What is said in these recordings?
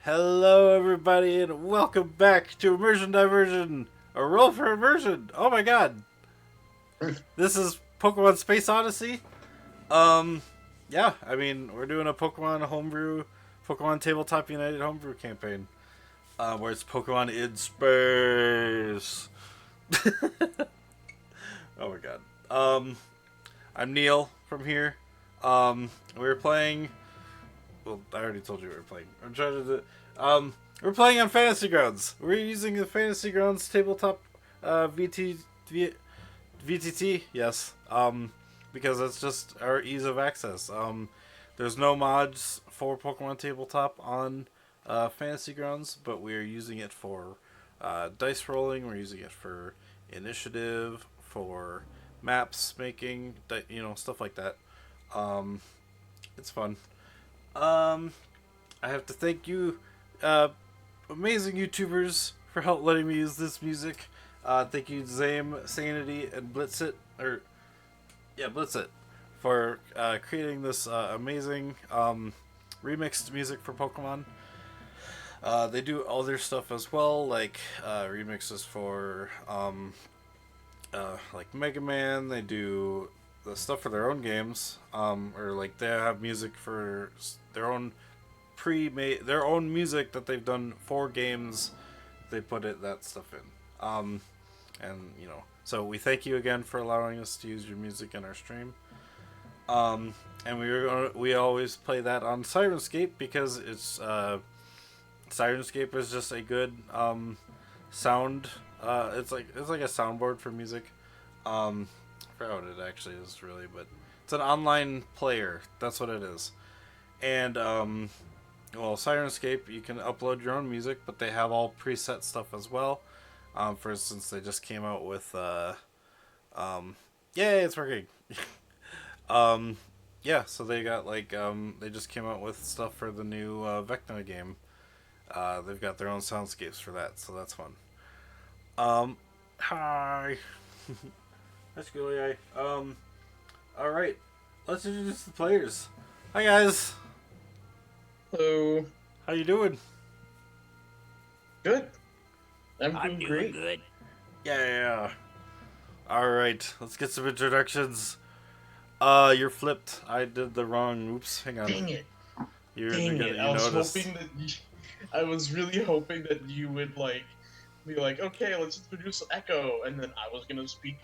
Hello, everybody, and welcome back to Immersion Diversion, a roll for immersion. Oh my god, this is Pokemon Space Odyssey. Um, yeah, I mean, we're doing a Pokemon homebrew, Pokemon Tabletop United homebrew campaign, where it's Pokemon in space. Oh my god. I'm Neil from here. We're playing. Well, I already told you we were playing. I'm trying to. We're playing on Fantasy Grounds. We're using the Fantasy Grounds tabletop VTT. Yes. Because that's just our ease of access. There's no mods for Pokemon Tabletop on Fantasy Grounds, but we're using it for dice rolling. We're using it for initiative, for maps making, stuff like that. Um, it's fun. Um, I have to thank you, uh, amazing YouTubers, for help letting me use this music. Thank you, Zame, Sanity, and Blitzit, Blitzit, for creating this amazing remixed music for Pokemon. They do other stuff as well, like remixes for like Mega Man. They do the stuff for their own games, or like they have music for their own pre-made their own music that they've done for games. They put that stuff in, and so we thank you again for allowing us to use your music in our stream. And we always play that on Sirenscape because it's Sirenscape is just a good sound. It's like a soundboard for music. I forgot what it actually is really, but it's an online player. That's what it is. And well, Sirenscape, you can upload your own music, but they have all preset stuff as well. For instance, they just came out with yay, it's working. um, yeah, so they got they just came out with stuff for the new Vecna game. They've got their own soundscapes for that, so that's fun. Hi. That's good. All right. Let's introduce the players. Hi guys. Hello. How you doing? Good. I'm I'm doing doing great. good. Yeah. All right. Let's get some introductions. You're flipped. I did the wrong. Oops. Hang on. Dang it. You Dang it. you noticed. I was really hoping that you would be like, okay, let's introduce Echo, and then I was gonna speak.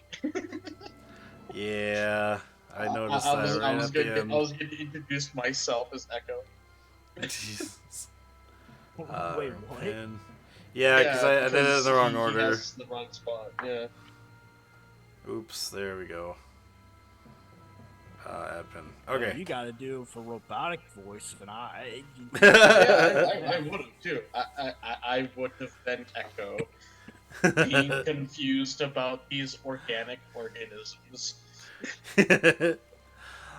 Yeah. I noticed I that was I right was at the going to end. I was going to introduce myself as Echo. Jesus. Wait, what? Pen. Yeah, because I did it in the wrong He order. has the wrong spot. Yeah. Oops. There we go. Add pin. Well, Okay. you gotta do it for robotic voice, and I. Yeah, I would have too. I would have been Echo, being confused about these organic organisms.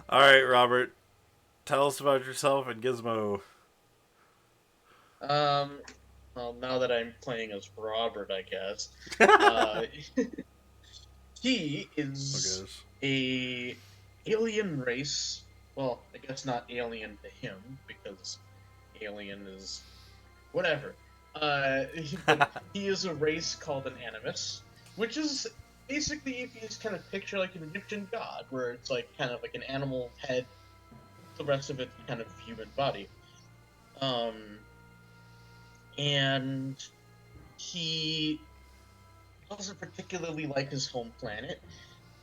All right, Robert. Tell us about yourself and Gizmo. Well, now that I'm playing as Robert, I guess. Uh, he Oh is gosh. a alien race. Well, I guess not alien to him because alien is whatever. But he is a race called an animus, which is basically if you just kind of picture like an Egyptian god, where it's like kind of like an animal head, the rest of it's kind of human body. Um, and he doesn't particularly like his home planet,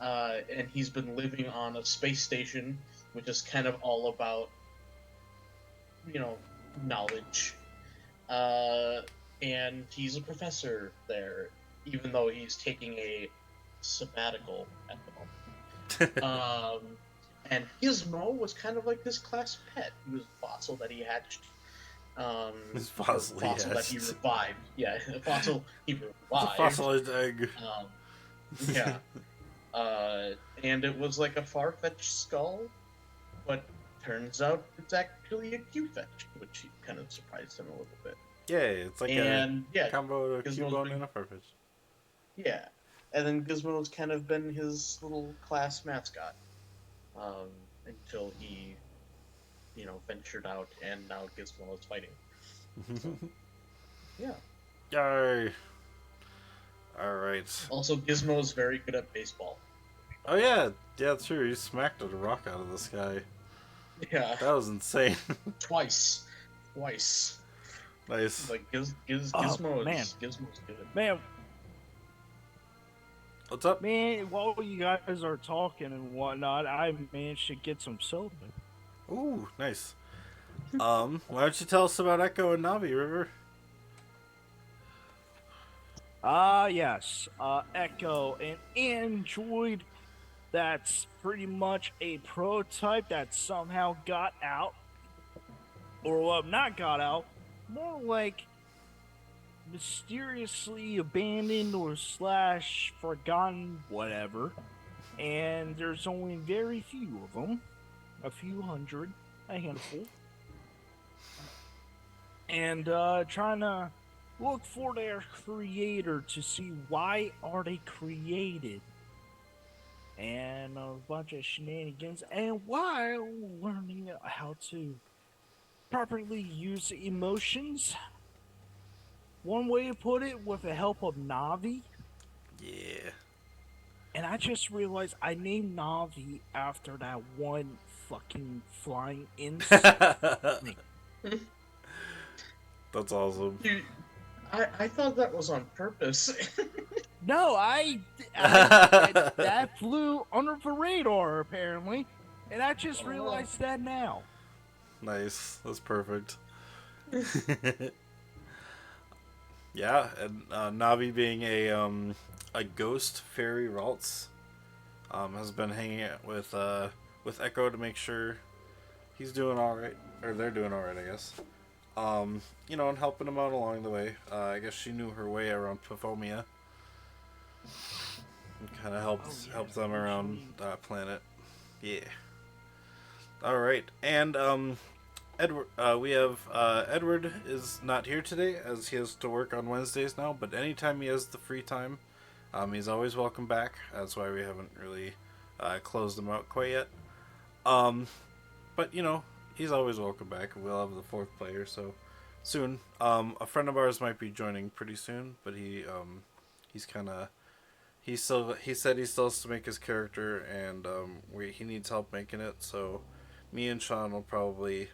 and he's been living on a space station, which is kind of all about, knowledge. And he's a professor there, even though he's taking a sabbatical at the moment. And Gizmo was kind of like his class pet. He was a fossil that he hatched. His fossil he that he hatched. revived. Yeah, a fossil he revived. It's a fossilized egg. Yeah. And it was like a far-fetched skull, but turns out it's actually a Q-fetch, which kind of surprised him a little bit. Yeah, it's like a combo of a Cubone and a Farfetch. Yeah. And then Gizmo's kind of been his little class mascot. Until he, ventured out and now Gizmo is fighting. So, yeah. Yay! Alright. Also, Gizmo is very good at baseball. Oh yeah, yeah, true. He smacked a rock out of the sky. Yeah, That was insane. twice. Nice. Like Oh, man. Gizmo's good. What's up? Man, while you guys are talking and whatnot, I managed to get some soda. Ooh, nice. Why don't you tell us about Echo and Navi, River? Yes. Echo, an android that's pretty much a prototype that somehow got out. Or, well, not got out. More like mysteriously abandoned or slash forgotten, whatever. And there's only very few of them. A few hundred. A handful. And, trying to look for their creator to see why are they created, and a bunch of shenanigans, and while learning how to properly use emotions, one way to put it, with the help of Navi. Yeah. And I just realized I named Navi after that one fucking flying insect. That's awesome. Dude, I thought that was on purpose. No, that flew under the radar apparently, and I just realized that now. Nice. That's perfect. Yeah, and Navi being a ghost fairy Ralts, has been hanging out with Echo to make sure he's doing all right, or they're doing all right, I guess. And helping him out along the way. I guess she knew her way around Pifomia. And kind of helped them around that planet. Yeah. All right, and Edward. We have Edward is not here today as he has to work on Wednesdays now. But anytime he has the free time, he's always welcome back. That's why we haven't really closed him out quite yet. But he's always welcome back. We'll have the fourth player so soon. A friend of ours might be joining pretty soon, but he said he still has to make his character, and he needs help making it. So me and Sean will probably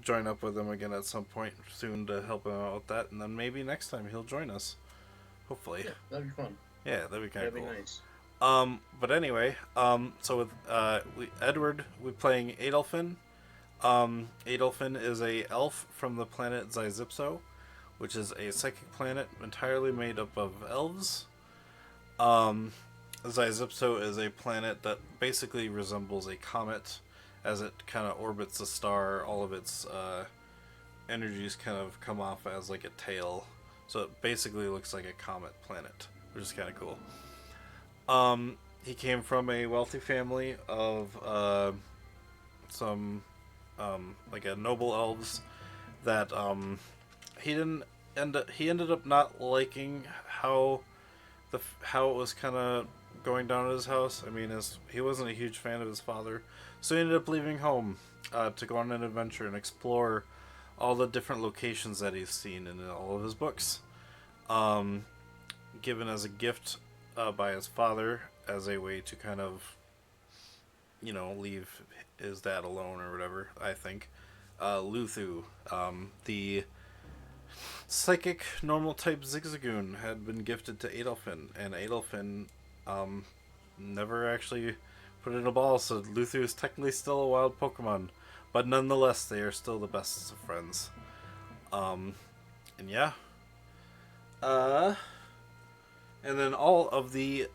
join up with him again at some point soon to help him out with that, and then maybe next time he'll join us. Hopefully. Yeah, that'd be fun. Yeah, that'd be kind of That'd cool. be nice. But anyway, so with Edward, we're playing Adolfin. Adolfin is a elf from the planet Zyzipso, which is a psychic planet entirely made up of elves. Zyzipso is a planet that basically resembles a comet as it kind of orbits a star. All of its energies kind of come off as like a tail, so it basically looks like a comet planet, which is kind of cool. He came from a wealthy family of some like a noble elves that he ended up not liking how it was kind of going down at his house. I mean, he wasn't a huge fan of his father, so he ended up leaving home to go on an adventure and explore all the different locations that he's seen in all of his books. Given as a gift by his father as a way to kind of, leave his dad alone or whatever, I think. Luthu, the psychic normal type Zigzagoon, had been gifted to Adolfin, and Adolfin never actually put in a ball, so Luthu is technically still a wild Pokemon, but nonetheless they are still the best of friends. And yeah. And then all of the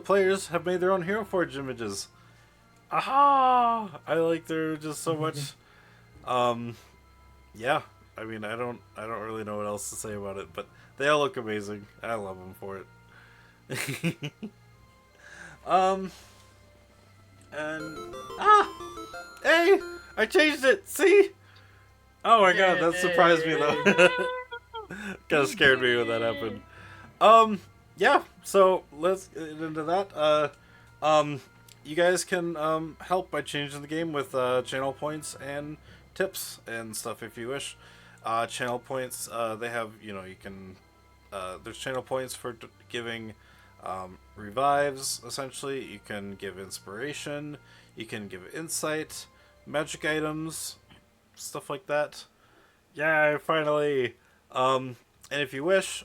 players have made their own Hero Forge images. Aha! I like they're just so much. Yeah. I mean, I don't really know what else to say about it, but they all look amazing. I love them for it. And hey, I changed it. See? Oh my god, that surprised me though. Kind of scared me when that happened. Yeah. So let's get into that. You guys can help by changing the game with channel points and tips and stuff if you wish. Channel points. They have, you know, you can. There's channel points for giving revives. Essentially, you can give inspiration. You can give insight, magic items, stuff like that. Yeah, finally. And if you wish,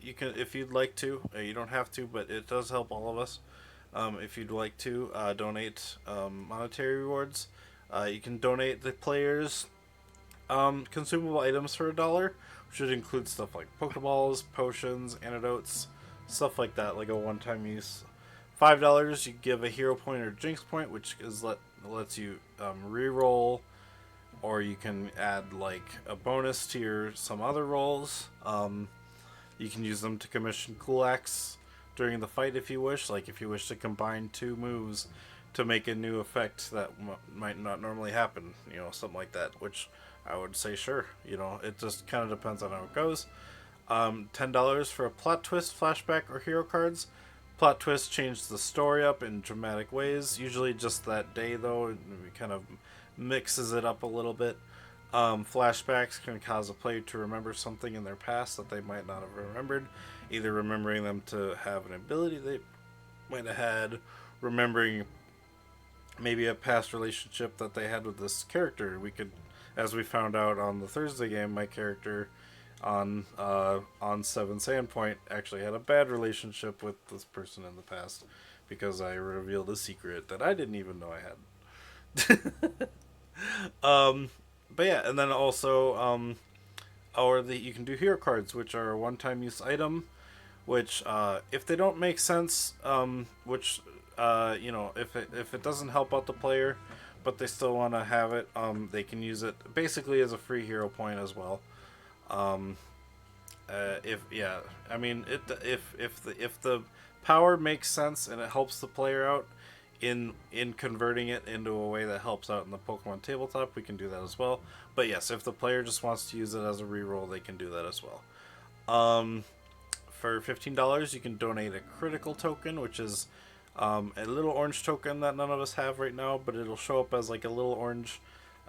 you can, if you'd like to. You don't have to, but it does help all of us. If you'd like to donate monetary rewards, you can donate the players consumable items for $1, which would include stuff like Pokeballs, potions, antidotes, stuff like that, like a one-time use. $5, you give a hero point or jinx point, which is lets you re-roll, or you can add like a bonus to your some other rolls. You can use them to commission cool acts during the fight if you wish. Like if you wish to combine two moves to make a new effect that might not normally happen, you know, something like that. Which I would say sure. You know, it just kind of depends on how it goes. $10 for a plot twist, flashback, or hero cards. Plot twist changes the story up in dramatic ways. Usually just that day though, it kind of mixes it up a little bit. Flashbacks can cause a player to remember something in their past that they might not have remembered, either remembering them to have an ability they might have had, remembering maybe a past relationship that they had with this character. We could, as we found out on the Thursday game, my character on Seven Sandpoint actually had a bad relationship with this person in the past because I revealed a secret that I didn't even know I had. But yeah, and then also, you can do hero cards, which are a one-time use item, which if they don't make sense, if it doesn't help out the player, but they still want to have it, they can use it basically as a free hero point as well. If the power makes sense and it helps the player out in converting it into a way that helps out in the Pokemon tabletop, we can do that as well. But yes, if the player just wants to use it as a reroll, they can do that as well. For $15, you can donate a critical token, which is a little orange token that none of us have right now, but it'll show up as like a little orange.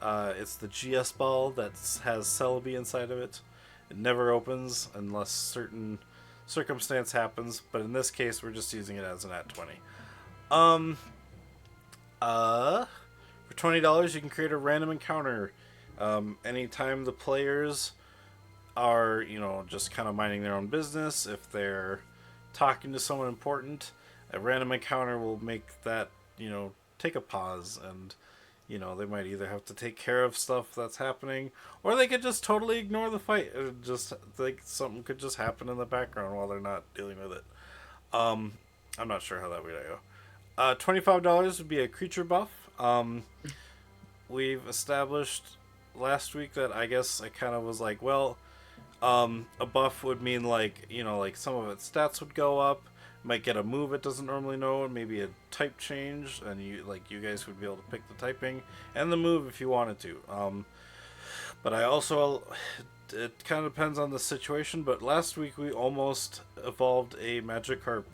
It's the GS ball that has Celebi inside of it. It never opens unless certain circumstance happens, but in this case, we're just using it as an @20. For $20, you can create a random encounter. Anytime the players are, just kind of minding their own business, if they're talking to someone important, a random encounter will make that, take a pause, and, they might either have to take care of stuff that's happening, or they could just totally ignore the fight. Just like something could just happen in the background while they're not dealing with it. I'm not sure how that would go. $25 would be a creature buff. We've established last week that I guess I kind of was like, well, a buff would mean like some of its stats would go up, might get a move it doesn't normally know, and maybe a type change, and you guys would be able to pick the typing and the move if you wanted to. But I also, it kind of depends on the situation, but last week we almost evolved a Magikarp.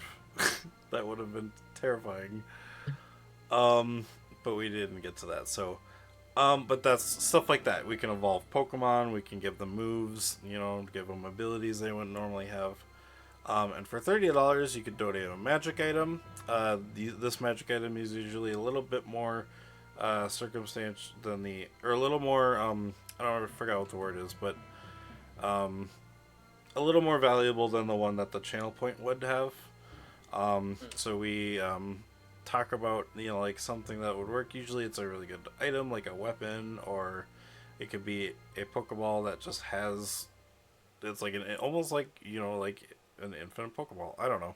That would have been terrifying. But we didn't get to that, so but that's stuff like that. We can evolve Pokemon, we can give them moves, give them abilities they wouldn't normally have. And for $30, you could donate a magic item. This magic item is usually a little bit more circumstance than or a little more, I forgot what the word is, but a little more valuable than the one that the channel point would have. So we talk about, like something that would work. Usually it's a really good item, like a weapon, or it could be a Pokeball that just has, it's like almost like, like an infinite Pokeball. I don't know.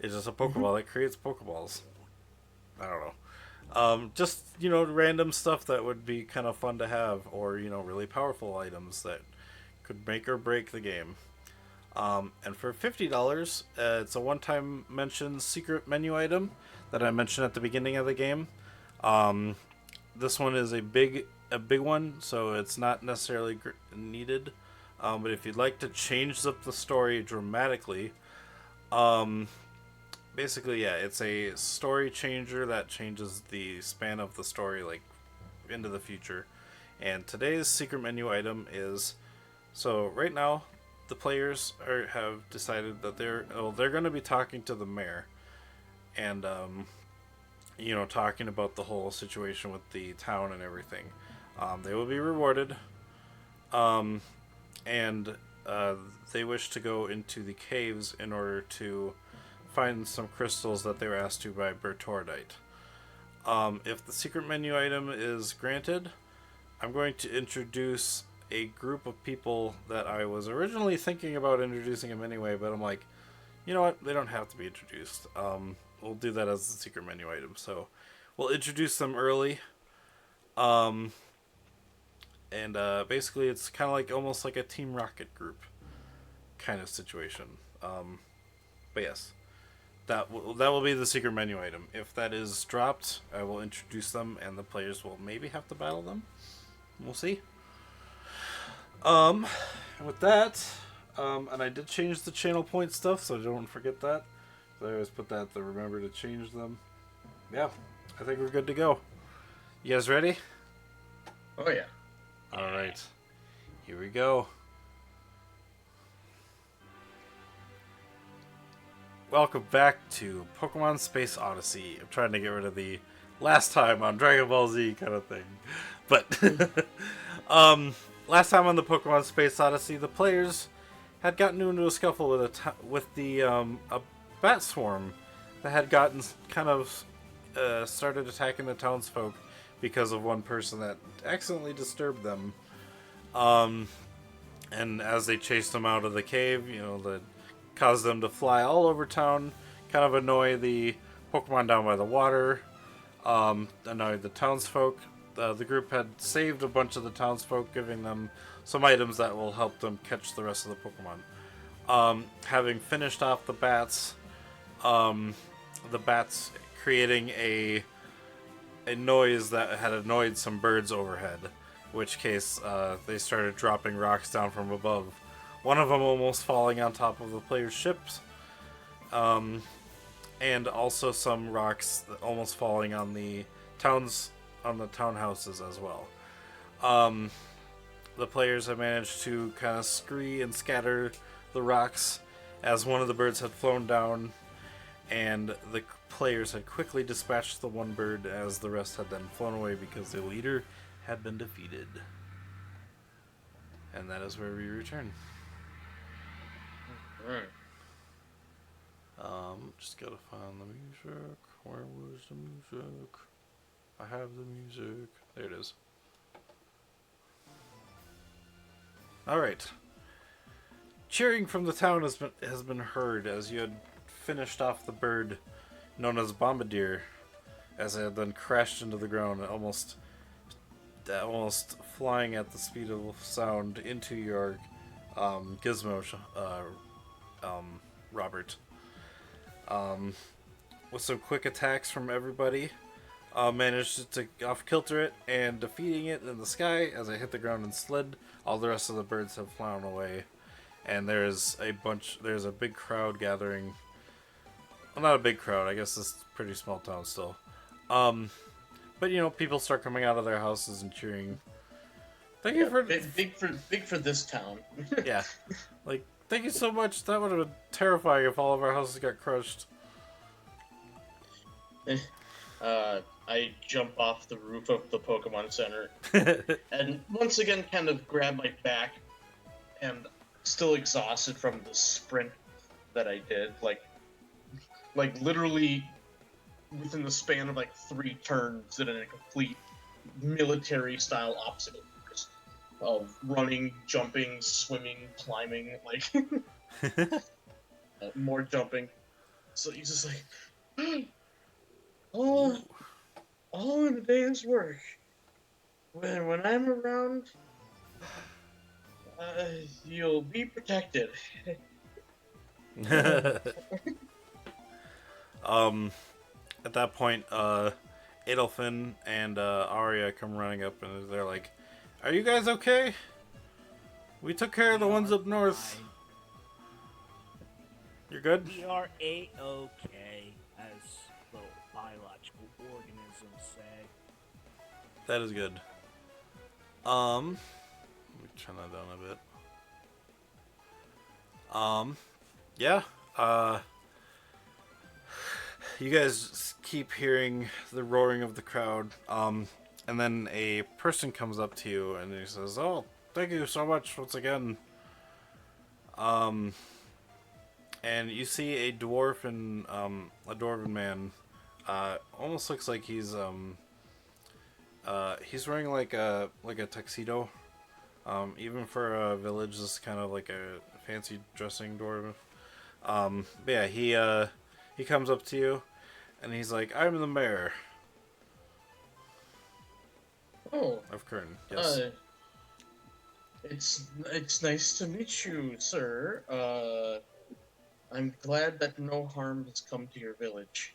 It's just a Pokeball that creates Pokeballs. I don't know. Just, random stuff that would be kind of fun to have, or, really powerful items that could make or break the game. And for $50, it's a one-time mention secret menu item that I mentioned at the beginning of the game. This one is a big one, so it's not necessarily needed. But if you'd like to change up the story dramatically, basically, yeah, it's a story changer that changes the span of the story, like, into the future. And today's secret menu item is So right now, the players have decided that they're going to be talking to the mayor, and talking about the whole situation with the town and everything. They will be rewarded, um, and uh, they wish to go into the caves in order to find some crystals that they were asked to by Bertordite. If the secret menu item is granted, I'm going to introduce a group of people that I was originally thinking about introducing them anyway, but I'm like, you know what? They don't have to be introduced. We'll do that as the secret menu item. So we'll introduce them early. Um, and basically, it's kind of like almost like a Team Rocket group kind of situation. But yes, that will be the secret menu item. If that is dropped, I will introduce them, and the players will maybe have to battle them. We'll see. With that, and I did change the channel point stuff, so don't forget that. So I always put that to remember to change them. Yeah, I think we're good to go. You guys ready? Oh yeah. All right, here we go. Welcome back to Pokemon Space Odyssey. I'm trying to get rid of the last time on Dragon Ball Z kind of thing. But, last time on the Pokemon Space Odyssey, the players had gotten into a scuffle with a bat swarm that had gotten kind of started attacking the townsfolk because of one person that accidentally disturbed them. And as they chased them out of the cave, that caused them to fly all over town, kind of annoy the Pokemon down by the water, annoyed the townsfolk. The group had saved a bunch of the townsfolk, giving them some items that will help them catch the rest of the Pokemon. Having finished off the bats creating a noise that had annoyed some birds overhead, in which case they started dropping rocks down from above. One of them almost falling on top of the player's ships, and also some rocks almost falling on the townhouses as well. The players have managed to kind of scree and scatter the rocks as one of the birds had flown down, and the players had quickly dispatched the one bird as the rest had then flown away because the leader had been defeated. And that is where we return. Right. Just gotta find the music. Where was the music? I have the music. There it is. Alright. Cheering from the town has been heard as you had finished off the bird known as Bombardier, as it had then crashed into the ground, almost flying at the speed of sound into your gizmo, Robert. With some quick attacks from everybody, managed to off-kilter it and defeating it in the sky as it hit the ground and slid. All the rest of the birds have flown away, and there's a big crowd gathering. Well, not a big crowd. I guess it's a pretty small town still. But people start coming out of their houses and cheering. Thank you for big for this town. Yeah, thank you so much. That would have been terrifying if all of our houses got crushed. I jump off the roof of the Pokemon Center and once again kind of grab my back, and still exhausted from the sprint that I did, like literally within the span of 3 turns, did a complete military style obstacle course of running, jumping, swimming, climbing, more jumping. So he's just like, all in a day's work. When I'm around, you'll be protected. At that point, Adolfin and Arya come running up, and they're like, "Are you guys okay? We took care of the ones up north. You're good?" We are A-OK, as little biological organisms say. That is good. Let me turn that down a bit. Yeah. Uh, you guys keep hearing the roaring of the crowd. And then a person comes up to you and he says, "Oh, thank you so much once again." And you see a dwarven man. Almost looks like he's wearing like a tuxedo. Even for a village, this is kind of like a fancy dressing dwarven. But yeah, he comes up to you, and he's like, "I'm the mayor Oh, of Kern." Yes. uh, it's nice to meet you, sir. I'm glad that no harm has come to your village.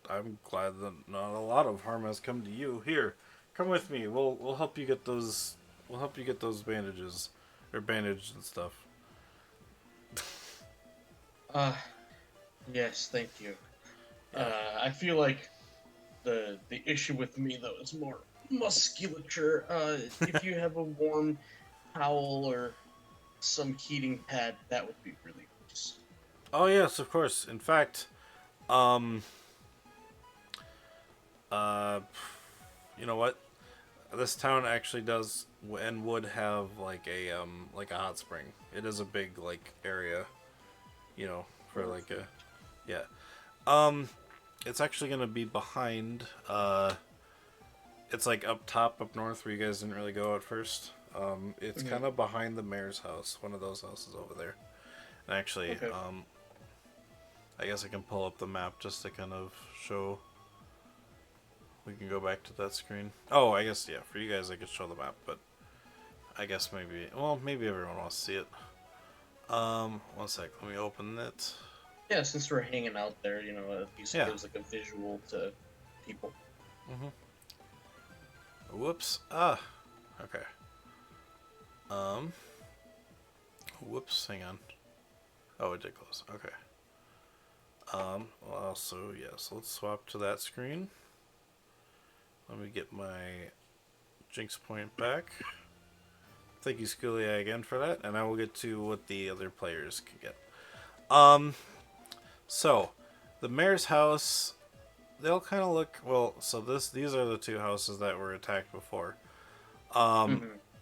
I'm glad that not a lot of harm has come to you. Here, come with me. We'll help you get those. We'll help you get those bandages, or bandaged and stuff. Uh, yes, thank you. Yeah. I feel like the issue with me though is more musculature. If you have a warm towel or some heating pad, that would be really nice. Oh yes, of course. In fact, um, uh, you know what? This town actually does and would have like a hot spring. It is a big like area, for like a yeah. Um, it's actually gonna be behind. It's like up top, up north, where you guys didn't really go at first. It's Mhm. kind of behind the mayor's house, one of those houses over there. And actually, Okay. I guess I can pull up the map just to kind of show. We can go back to that screen. Oh, I guess yeah. For you guys, I could show the map, but I guess maybe everyone wants to see it. One sec. Let me open it. Yeah, since we're hanging out there, at least Yeah. gives like a visual to people. Whoops. Ah. Okay. Um. Whoops. Hang on. Oh, it did close. Okay. Also, yes. Let's swap to that screen. Let me get my Jinx point back. Thank you, Schoolia, again for that, and I will get to what the other players can get. So the mayor's house, they'll kind of look well. So these are the two houses that were attacked before. Hmm.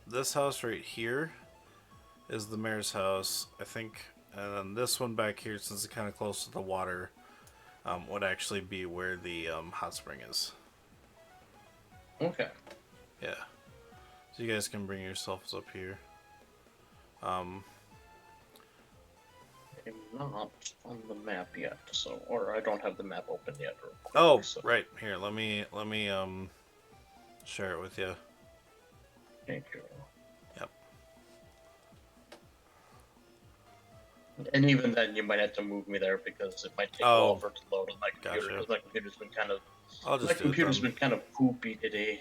This house right here is the mayor's house, I think, and then this one back here, since it's kind of close to the water, would actually be where the hot spring is. Okay. Yeah. So you guys can bring yourselves up here. Um, I'm not on the map yet, or I don't have the map open yet. Real quick, oh, so right here. Let me share it with you. thank you. Yep. And even then, you might have to move me there because it might take a while Oh, for it to load on my computer. gotcha. Because my computer's been kind of I'll my just do it computer's then. been kind of poopy today.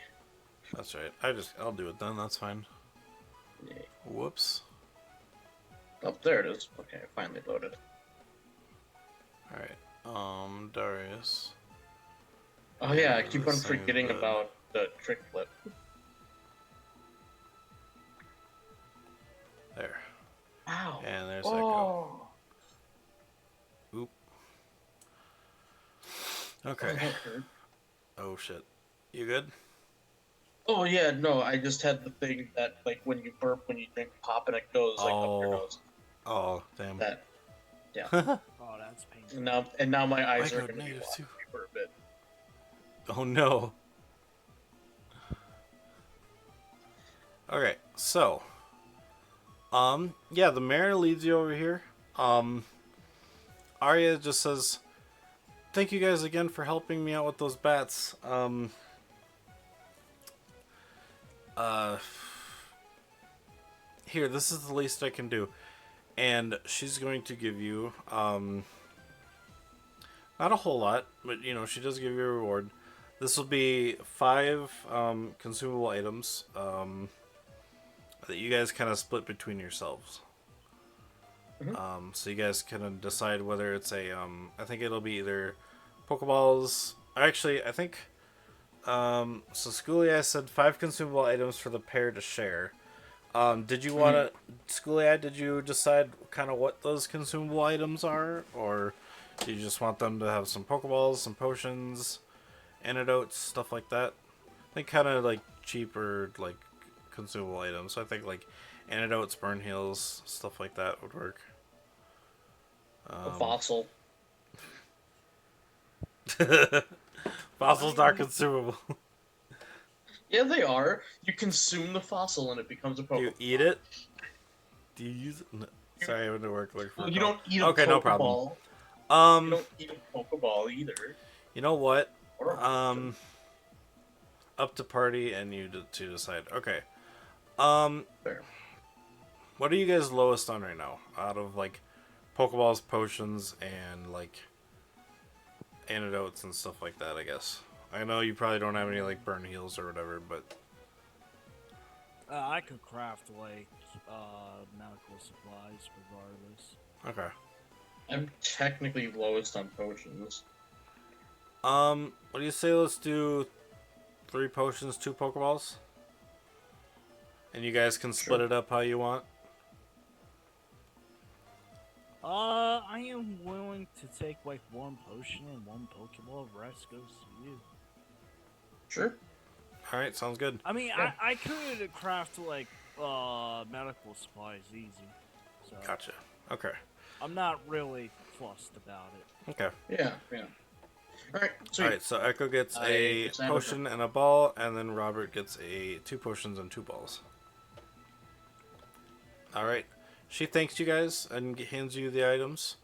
That's right. I'll do it then. That's fine. Yeah. Whoops. Oh, there it is. Okay, finally loaded. All right. Darius. Oh yeah, I And keep on this thing is forgetting good. about the trick flip. There. Ow. And there's Echo. Oh. Oop. Oh, Okay. that hurt. Oh shit. You good? Oh yeah, no, I just had the thing that like when you burp, when you drink pop, and it goes like up your Oh. nose. Oh damn. That, yeah. Oh, that's painful. And now my eyes I are got going to be negative watching too. me for a bit. Oh no. Okay, so yeah, the mayor leads you over here. Arya just says, "Thank you guys again for helping me out with those bats. Uh Here, this is the least I can do." And she's going to give you not a whole lot, but she does give you a reward. This will be 5 consumable items that you guys kind of split between yourselves. Mm-hmm. So you guys can decide whether it's I think it'll be either Pokeballs. Actually, I think so. Schoolia said 5 consumable items for the pair to share. Did you want to, Schoolyard, did you decide kind of what those consumable items are? Or do you just want them to have some Pokeballs, some potions, antidotes, stuff like that? I think kind of like cheaper, like consumable items. So I think like antidotes, burn heals, stuff like that would work. A fossil. Fossils not consumable. Yeah, they are. You consume the fossil and it becomes a Do you Pokeball. eat it? Do you use it? No. Sorry, I went to work for Well, a you call. don't eat a Okay, Pokeball. no problem. You don't eat a Pokeball either. You know what? Or a potion. Up to party and you to decide. Okay. Fair. What are you guys lowest on right now? Out of like Pokeballs, potions, and like antidotes and stuff like that, I guess. I know you probably don't have any like burn heals or whatever, but I could craft like medical supplies regardless. okay. I'm technically lowest on potions. What do you say? Let's do 3 potions, 2 Pokeballs, and you guys can split it up how you want. I am willing to take like 1 potion and 1 Pokeball. The rest goes to you. Sure. All right, sounds good. I mean, Yeah. I could craft like medical supplies easy. So Gotcha. Okay. I'm not really fussed about it. Okay. Yeah. Alright, sweet. All right. So Echo gets a guess I have potion and a ball, and then Robert gets 2 potions and 2 balls. All right. She thanks you guys and hands you the items.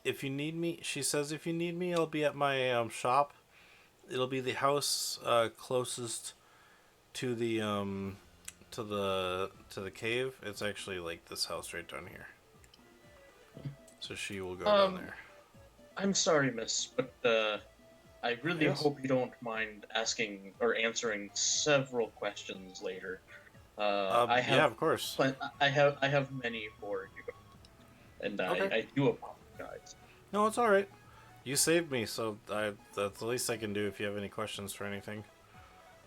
If you need me, she says, if you need me, I'll be at my shop. It'll be the house closest to the to the cave. It's actually like this house right down here. So she will go down there. I'm sorry, miss, but I really Yes? hope you don't mind asking or answering several questions later. I have, yeah, of course. I have many for you, and Okay. I do apologize. No, it's all right. You saved me, so that's the least I can do if you have any questions for anything.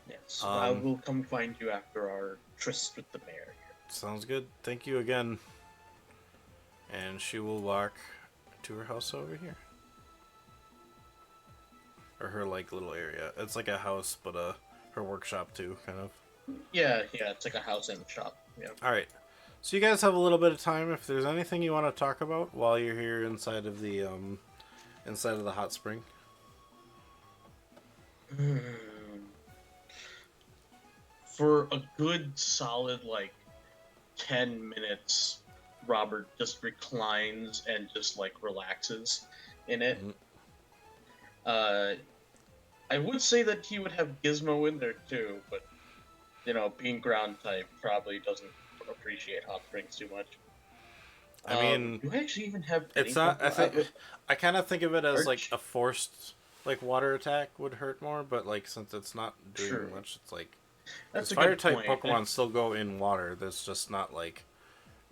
Yes, I will come find you after our tryst with the mayor. Sounds good. Thank you again. And she will walk to her house over here. Or her like little area. It's like a house, but her workshop too, kind of. Yeah, it's like a house and a shop. Yeah. All right. So you guys have a little bit of time. If there's anything you want to talk about while you're here inside of the hot spring. For a good solid like 10 minutes, Robert just reclines and just like relaxes in it. I would say that he would have Gizmo in there too, but you know, being ground type probably doesn't appreciate hot springs too much. I mean, do I actually even have? it's not. I kind of think of it as Arch? like a forced like water attack would hurt more, but like since it's not doing Sure. much, it's like That's a fire good type point. Pokemon still go in water. There's just not like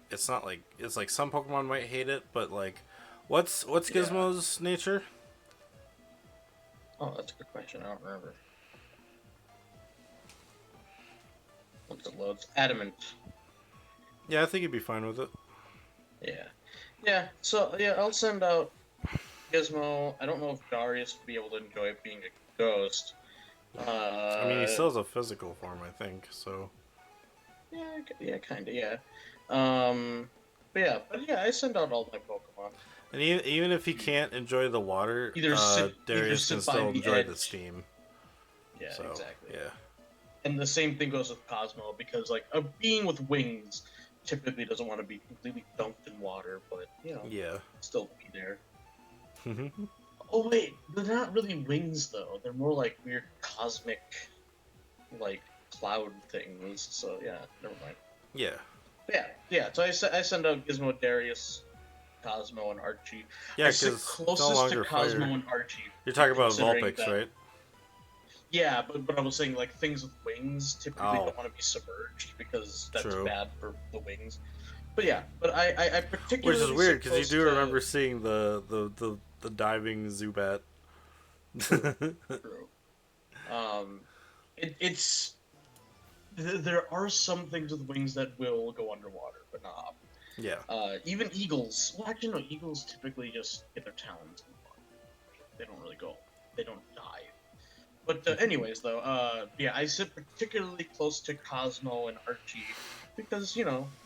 it's not like it's like some Pokemon might hate it, but like what's Gizmo's nature? Oh, that's a good question. I don't remember. Once it loads, adamant. Yeah, I think you'd be fine with it. Yeah. So yeah, I'll send out Gizmo. I don't know if Darius would be able to enjoy it being a ghost. I mean, he still has a physical form, I think. So Yeah, kind of. Yeah. But yeah, I send out all my Pokemon. and even if he can't enjoy the water, Either Darius sit can by still the enjoy the edge. steam. Yeah, So exactly. yeah. And the same thing goes with Cosmo because like a being with wings typically doesn't want to be completely dunked in water, but you know, Yeah. still be there. Oh wait, they're not really wings though. They're more like weird cosmic, like cloud things. So yeah, never mind. Yeah. Yeah. So I send out Gizmo, Darius, Cosmo, and Archie. Yeah, I said because closest no longer to Cosmo fire. and Archie. You're talking about considering Vulpix, that- right? Yeah, but I was saying like things with wings typically Oh. don't want to be submerged because that's True. bad for the wings. But yeah, but I particularly Which is weird sit because you close do to- remember seeing the diving Zubat. True. It's there are some things with wings that will go underwater, but not often. Yeah. Even eagles. Well, actually, no. Eagles typically just get their talons in the water. They don't really go. They don't dive. But anyways, though, yeah, I sit particularly close to Cosmo and Archie because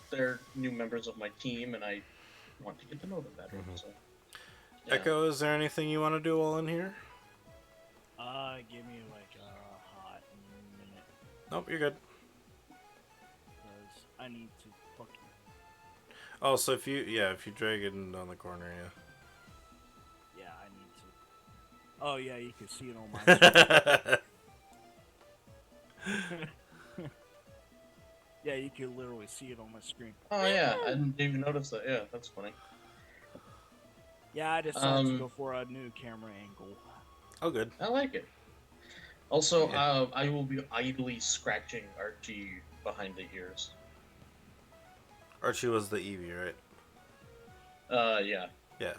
they're new members of my team, and I want to get to know them better. So, yeah. Echo, is there anything you want to do while in here? Give me like a hot minute, Nope, you're good. because I need to fucking. Oh, so if you drag it down the corner, yeah. Yeah, I need to. Oh yeah, you can see it on my screen. Yeah, you can literally see it on my screen. Oh yeah, I didn't even notice that. Yeah, that's funny. Yeah, I decided to go for a new camera angle. Oh, good. I like it. Also, Yeah. I will be idly scratching Archie behind the ears. Archie was the Eevee, right? Yeah. Yeah.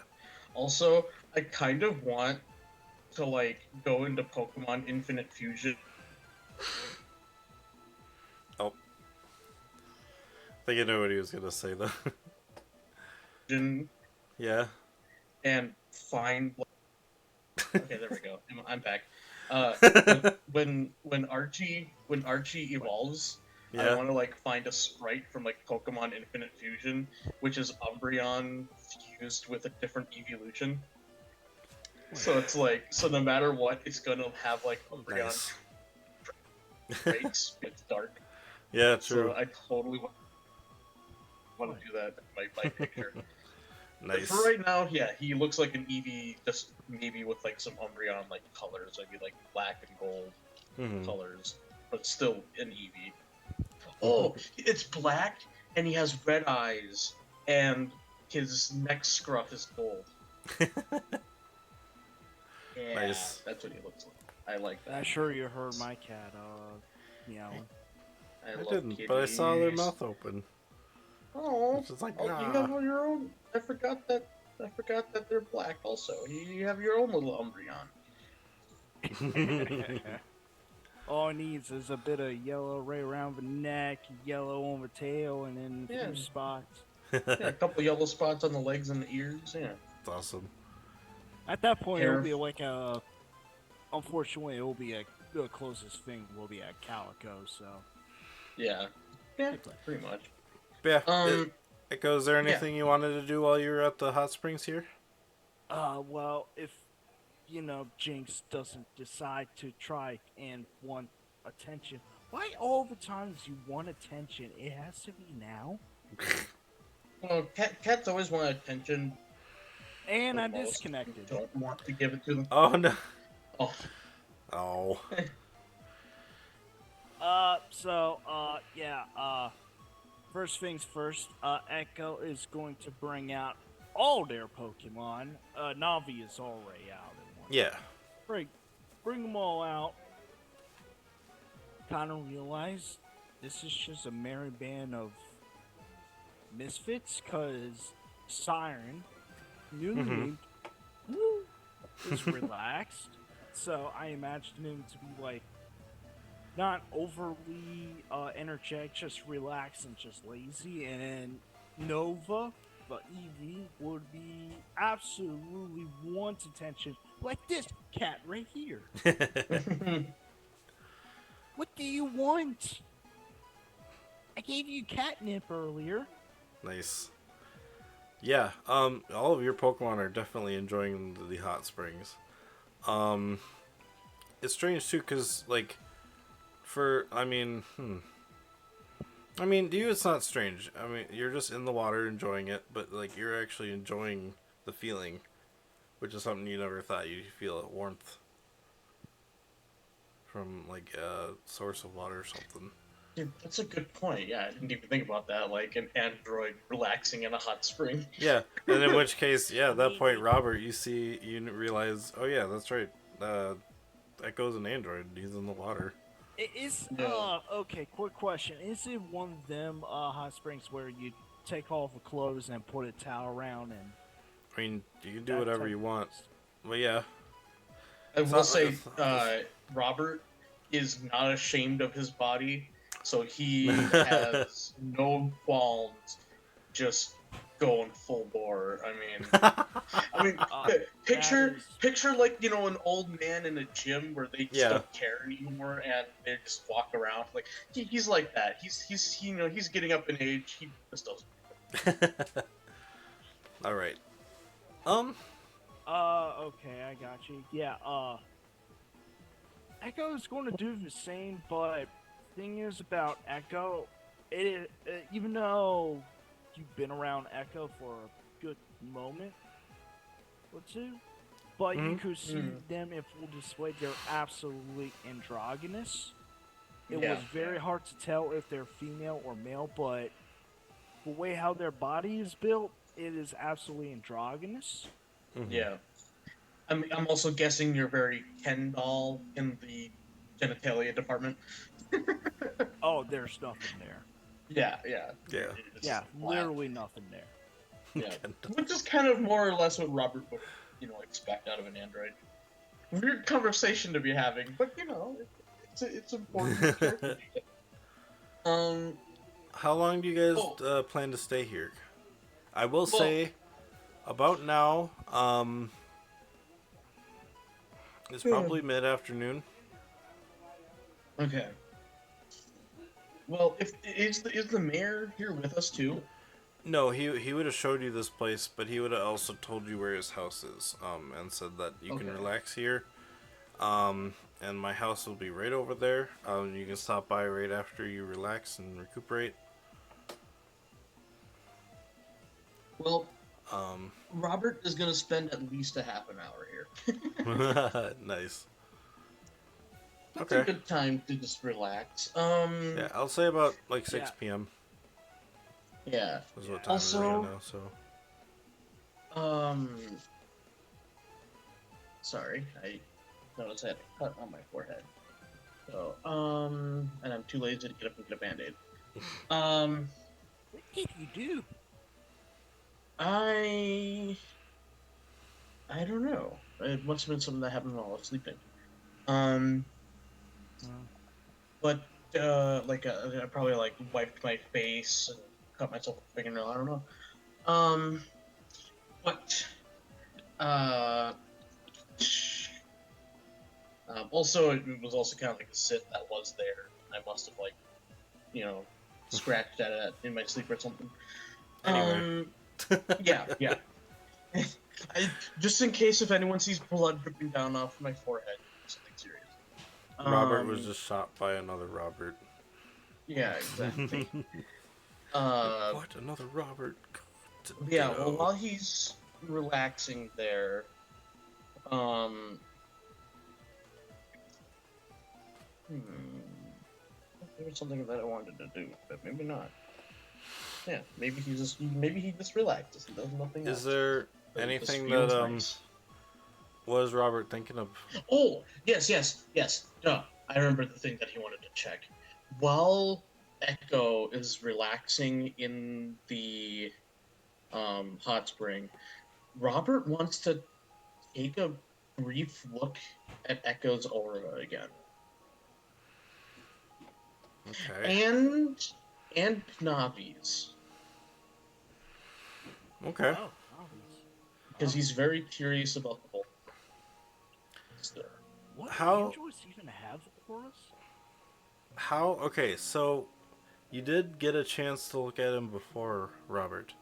Also, I kind of want to go into Pokemon Infinite Fusion. Oh. I think I know what he was gonna say though. Yeah. And find. Okay, there we go. I'm back. When Archie evolves, I Yeah. want to find a sprite from Pokemon Infinite Fusion, which is Umbreon fused with a different evolution. So it's so no matter what, it's gonna have Umbreon Nice. traits. It's dark. Yeah, true. So I totally want to do that in my picture. Nice. For right now, yeah, he looks like an Eevee, just maybe with some Umbreon colors, maybe black and gold colors, but still an Eevee. Oh, it's black, and he has red eyes, and his neck scruff is gold. Yeah, Nice. that's what he looks like. I like that. I'm sure you heard my cat, meowing. I I love didn't, kitties. but I saw their mouth open. Oh, It's just like, you have your own. I forgot that they're black. Also, you have your own little Umbreon. All it needs is a bit of yellow right around the neck, yellow on the tail, and then a few spots. Yeah, a couple yellow spots on the legs and the ears. Yeah, It's awesome. At that point, it'll be like a. Unfortunately, it will be the closest thing will be a calico. So. Yeah, pretty much. Yeah. Echo, is there anything you wanted to do while you were at the hot springs here? Well, if Jinx doesn't decide to try and want attention, why all the times you want attention, it has to be now? Well, cats always want attention. And I'm disconnected. Don't want to give it to them. Oh no. Oh. Oh. First things first, Echo is going to bring out all their Pokemon. Navi is already out in one. Yeah. Bring them all out. Kind of realize this is just a merry band of misfits, cause Siren, new is relaxed. So I imagined him to be not overly energetic, just relaxed and just lazy. And then Nova, the Eevee, would be absolutely wants attention, like this cat right here. What do you want? I gave you catnip earlier. Nice. Yeah, all of your Pokemon are definitely enjoying the hot springs. It's strange too, cause to you it's not strange. I mean, you're just in the water enjoying it, but you're actually enjoying the feeling, which is something you never thought you'd feel warmth from a source of water or something. Dude, that's a good point. Yeah, I didn't even think about that. Like an android relaxing in a hot spring. Yeah, and in which case, yeah, at that point, Robert, you realize, oh yeah, that's right. Echo's an android. He's in the water. Okay, quick question. Is it one of them hot springs where you take off the clothes and put a towel around and... I mean, you can do whatever you want. But yeah. I will say, Robert is not ashamed of his body So he has no qualms just going full bore. Uh, that Picture is picture like an old man in a gym where they just Yeah. don't care anymore and they just walk around like he's like that. He's getting up in age. He just doesn't. All right. okay, I got you. Yeah, Echo is going to do the same, but thing is about Echo, even though you've been around Echo for a good moment or two, but you Mhm. could see them in full display. They're absolutely androgynous. It Yeah, was very yeah. hard to tell if they're female or male, but the way how their body is built, it is absolutely androgynous. Mhm. Yeah. I'm also guessing you're very Ken doll in the genitalia department. Oh, there's nothing there. Yeah, yeah. Yeah. It's Yeah, just flat. literally nothing there. Yeah. Kendall. Which is kind of more or less what Robert would, expect out of an android. Weird conversation to be having, but it's important character detail. Um. How long do you guys Oh. plan to stay here? I will Well. say, about now, it's hmm, probably mid-afternoon. Okay. Well, if is the mayor here with us too? No, he would have showed you this place, but he would have also told you where his house is, and said that you can Okay. relax here. And my house will be right over there. You can stop by right after you relax and recuperate. Well, Um, Robert is gonna spend at least a half an hour here. nice. That's a Okay. good time to just relax. Yeah, I'll say about like Yeah, 6 p.m. Yeah. is what time it is right Also, now. So um, sorry, I noticed I had a cut on my forehead. So, and I'm too lazy to get up and get a band-aid. Um, what did you do? I I don't know. It must have been something that happened while I was sleeping. Um, Uh, but like I probably like wiped my face and cut myself with a fingernail. I don't know. Um, but uh, also it was also kind of like a sit that was there. I must have like you know scratched at it in my sleep or something. anyway, Um, yeah, yeah. Just in case if anyone sees blood dripping down off my forehead, something serious. Robert was Um, just shot by another Robert. yeah, exactly. Uh, What? Another Robert? yeah. Well, Ditto. while he's relaxing there, um, hmm, there was something that I wanted to do, but maybe not. Yeah, maybe he just relaxes and does nothing Is else. there But it just anything that feels nice. was Robert thinking of? Oh, yes, yes, yes. No, I remember the thing that he wanted to check. While Echo is relaxing in the hot spring, Robert wants to take a brief look at Echo's aura again. Okay. And Navi's. Okay. oh, obvious. Because he's very curious about the whole stuff. What How? androids even have auras? How? Okay. So you did get a chance to look at him before, Robert.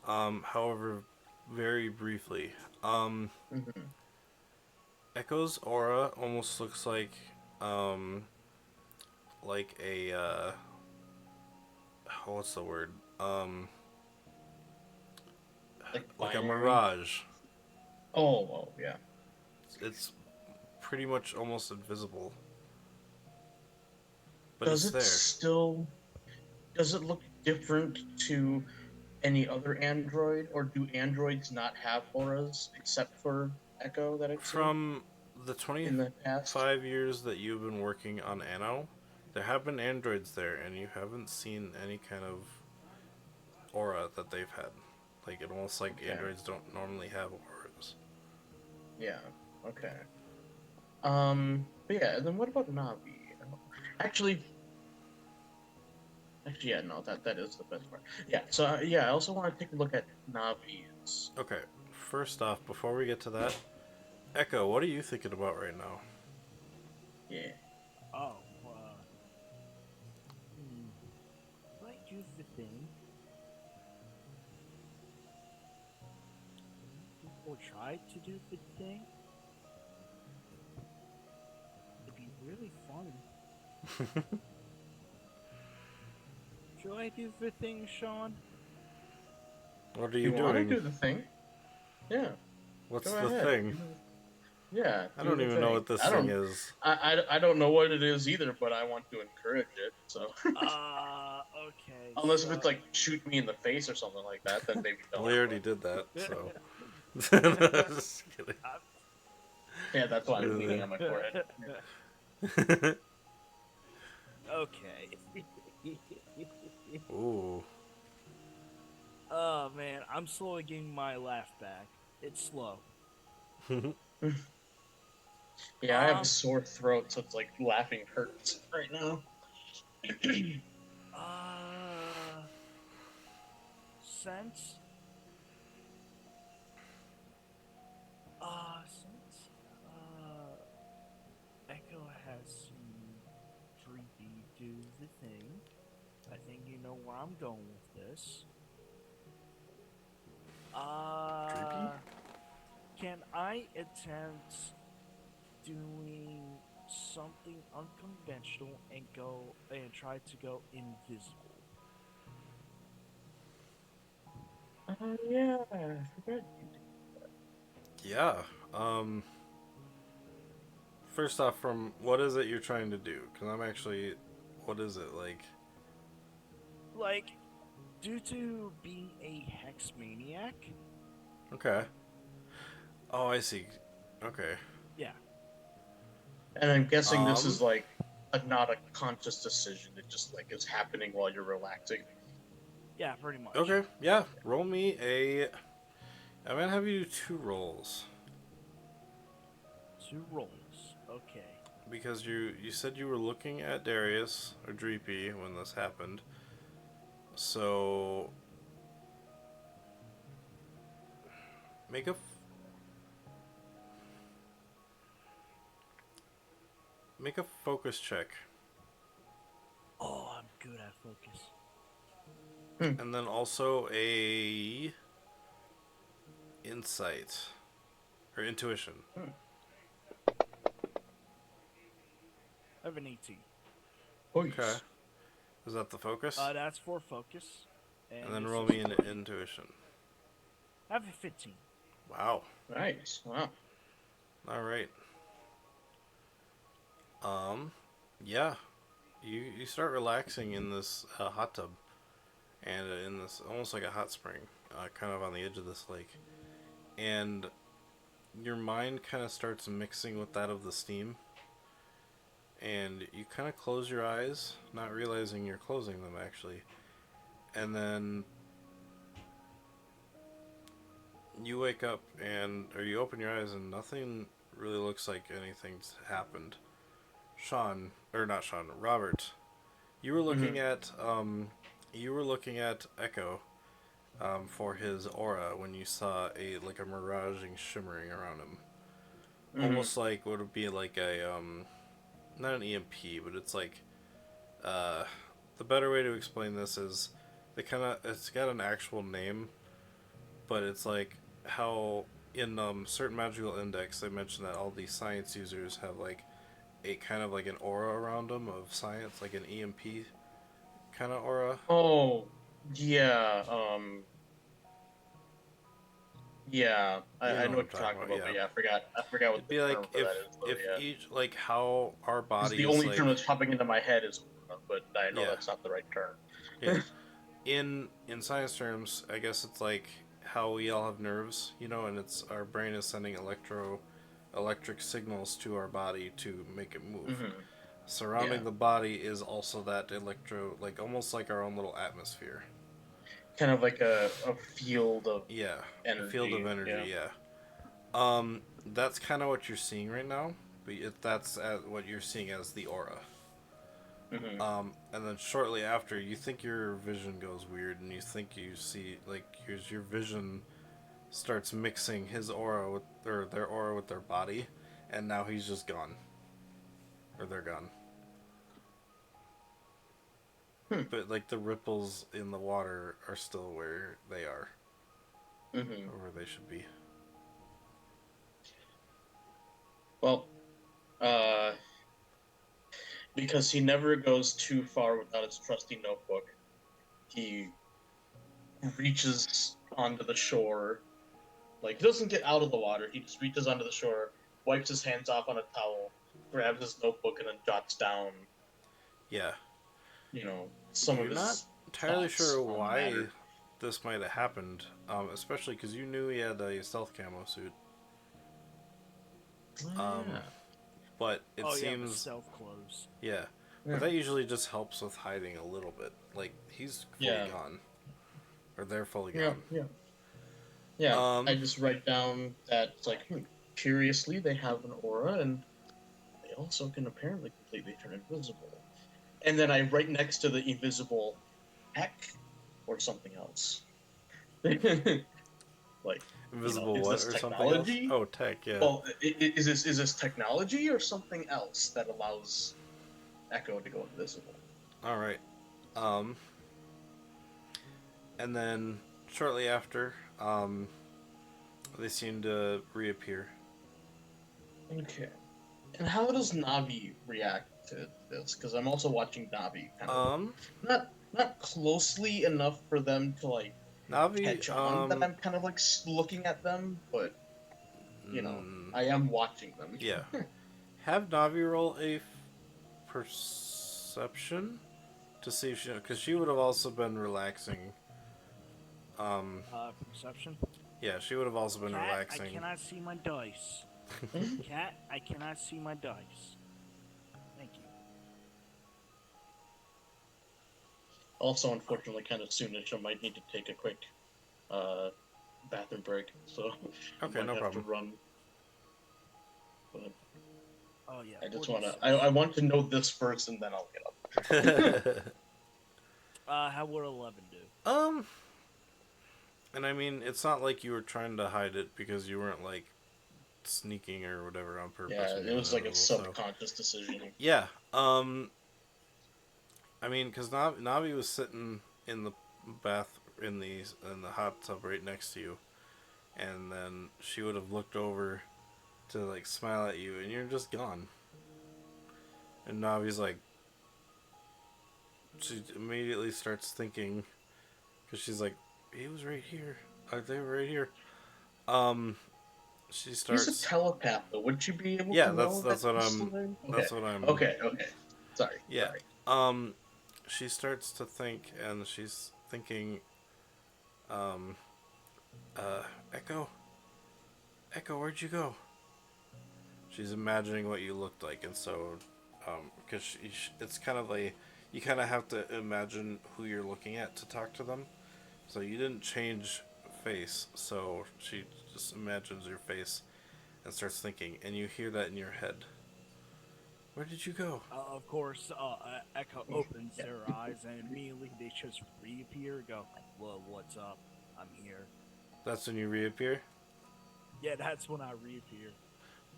However, very briefly. Um, Mm-hmm. Echo's aura almost looks um, like a what's the word? Um, Like like a binary. mirage. Oh, yeah. It's pretty much almost invisible, but Does it's it there. still does it look different to any other android, or do androids not have auras except for Echo that I've seen From the in the past? 25 years that you've been working on Anno, there have been androids there, and you haven't seen any kind of aura that they've had. Like, it almost like Okay. androids don't normally have auras. Yeah. Okay. But yeah. And then what about Navi? Actually, Actually, yeah, no, that is the best part. Yeah, so yeah, I also want to take a look at Navi's. Okay, first off, before we get to that, Echo, what are you thinking about right now? Yeah. Oh, hmm. If I do the thing, or try to do the thing, it'd be really fun. Should I do the thing, Sean? What are If you you want to doing? do the thing, yeah, What's go the ahead. thing? Yeah, I do don't the even know thing. what this thing is. I don't know what it is either, but I want to encourage it. So Okay, unless if so. it's like shoot me in the face or something like that, then maybe Well, don't. they already But did that, so. Just kidding. yeah, that's why I'm cleaning on my forehead. Okay. Ooh. Oh man, I'm slowly getting my laugh back. It's slow. Yeah, I have a Um, sore throat, so it's like laughing hurts right now. uh, since, since, Echo has seen Dreepy do the thing, I think you know where I'm going with this. Dreepy? Uh, can I attempt doing something unconventional and go and try to go invisible? Yeah, I forgot you did. Yeah. Um. First off, from what is it you're trying to do? Because I'm actually. What is it like? Like, due to being a hex maniac, Okay. Oh, I see. Okay. yeah, And I'm guessing this Um. is like not a conscious decision. It just like is happening while you're relaxing. yeah, pretty much. Okay. Yeah. Roll me a. I'm gonna have you do two rolls Two rolls. Okay. because you said you were looking at Darius or Dreepy when this happened. So make a make a focus check, Oh, I'm good at focus. Hmm. and then also a insight or intuition. Hmm. I have an 18. Oh, Okay. yes. Is that the focus? That's for focus. And And then this roll is me an for. intuition. I have a 15. Wow. Nice. Wow. All right. Um, yeah. You start relaxing in this hot tub, and in this almost like a hot spring, kind of on the edge of this lake, and your mind kind of starts mixing with that of the steam, and you kind of close your eyes, not realizing you're closing them actually, and then you wake up and or you open your eyes and nothing really looks like anything's happened. Sean, or not Sean, Robert, you were looking Hmm. at Echo for his aura when you saw a like a miraging shimmering around him, Hmm. almost like what would be like a not an EMP, but it's like uh, the better way to explain this is they kind of it's got an actual name, but it's like how in certain magical index they mention that all these science users have like a kind of like an aura around them of science, like an EMP kind of aura. Oh, yeah. Yeah. You I know know what what I'm you're talking talking about, about, yeah. but yeah, I forgot what It'd the be term like for that is, though. if Yeah. each like how our Because the bodies only term like that's popping into my head is aura, but I know yeah that's not the right yeah term. in science terms, I guess it's like how we all have nerves, you know, and it's our brain is sending electric signals to our body to make it move. Hmm. Yeah. Surrounding the body is also that electro, like almost like our own little atmosphere. Kind of like a field of Yeah, a field of energy. Yeah. energy. Yeah. That's kind of what you're seeing right now, but that's what you're seeing as the aura. And then shortly after, you think your vision goes weird, and you think you see like your vision starts mixing his aura with or their aura with their body, and now he's just gone, or they're gone. Hmm. But like the ripples in the water are still where they are, Mm-hmm. or where they should be. Well, uh, because he never goes too far without his trusty notebook, he reaches onto the shore. Like, he doesn't get out of the water, he just reaches onto the shore, wipes his hands off on a towel, grabs his notebook, and then jots down, Yeah, some of you're not his entirely thoughts sure on the why matter. this might have happened, especially because you knew he had a stealth camo suit. Oh, Um, yeah. but it Oh yeah, the seems, stealth clothes. yeah, but Yeah. that usually just helps with hiding a little bit. Like he's fully Yeah. gone, or they're fully Yeah. gone. Yeah. Yeah. I Um, just write down that it's like, curiously, they have an aura, and they also can apparently completely turn invisible. And then I write next to the invisible heck or something else. Like, invisible is what this or something else? technology? Oh, tech. Yeah. Well, is this technology or something else that allows Echo to go invisible? All right. Um, and then shortly after, they seem to reappear. Okay. And how does Navi react to this? Because I'm also watching Navi kind of Um, not closely enough for them to like Navi. catch on that I'm kind of like looking at them, but Mm, I am watching them. yeah. Have Navi roll a perception to see if she, because she would have also been relaxing. Um, Perception. yeah, she would have also been Cat, I relaxing. cannot see my dice. Cat, I cannot see my dice. Thank you. Also, unfortunately, kind of soonish, I might need to take a quick uh, bathroom break, so I Okay, might no have to problem. run. But Oh yeah, I just want to. 46. I want to know this first, and then I'll get up. How would 11 do? um, and I mean, it's not like you were trying to hide it because you weren't like sneaking or whatever on purpose Yeah, when it you went was like a invisible. So subconscious decision. yeah. I mean, because Navi was sitting in the bath in the hot tub right next to you, and then she would have looked over to like smile at you, and you're just gone. And Navi's like, she immediately starts thinking, because she's like, he was right here. They were right here. Um, she She's a starts. telepath, though. Would she be able Yeah, to know that that's what he's still I'm. there? Okay, That's what I'm. okay, okay. Sorry, Yeah. sorry. Um, she starts to think, and she's thinking, um, Echo, Echo, where'd you go? She's imagining what you looked like, and so, because it's kind of like you kind of have to imagine who you're looking at to talk to them. So you didn't change face, so she just imagines your face and starts thinking, and you hear that in your head. Where did you go? Of course, Echo opens their eyes and immediately they just reappear. Go, well, what's up? I'm here. That's when you reappear. Yeah, that's when I reappear.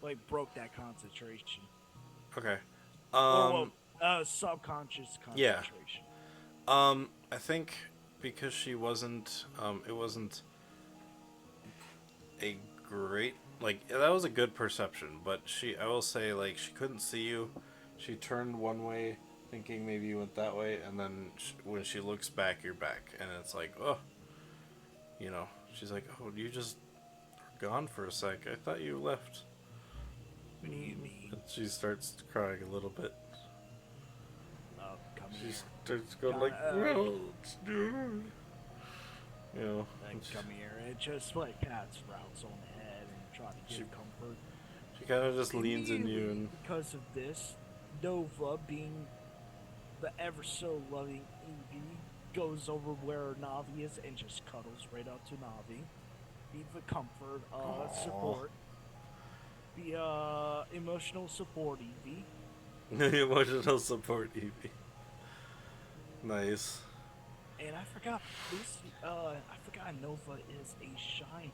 Like broke that concentration, Okay. or Um. subconscious Yeah. concentration. I think because she wasn't. It wasn't a great like that was a good perception, but I will say like she couldn't see you. She turned one way, thinking maybe you went that way, and then when she looks back, you're back, and it's like oh, she's like oh you just were gone for a sec. I thought you left. What do you mean? And she starts crying a little bit. Come She here. starts going like well, it's dude. Come here. It just like pats Rouse on the head and try to She give comfort. she kind of just leans in you Immediately, and because of this, Nova, being the ever so loving Evie, goes over where Navi is and just cuddles right up to Navi. Be the comfort, support, be emotional support, Evie. emotional support, Evie. Nice. And I forgot this. I forgot Nova is a shiny.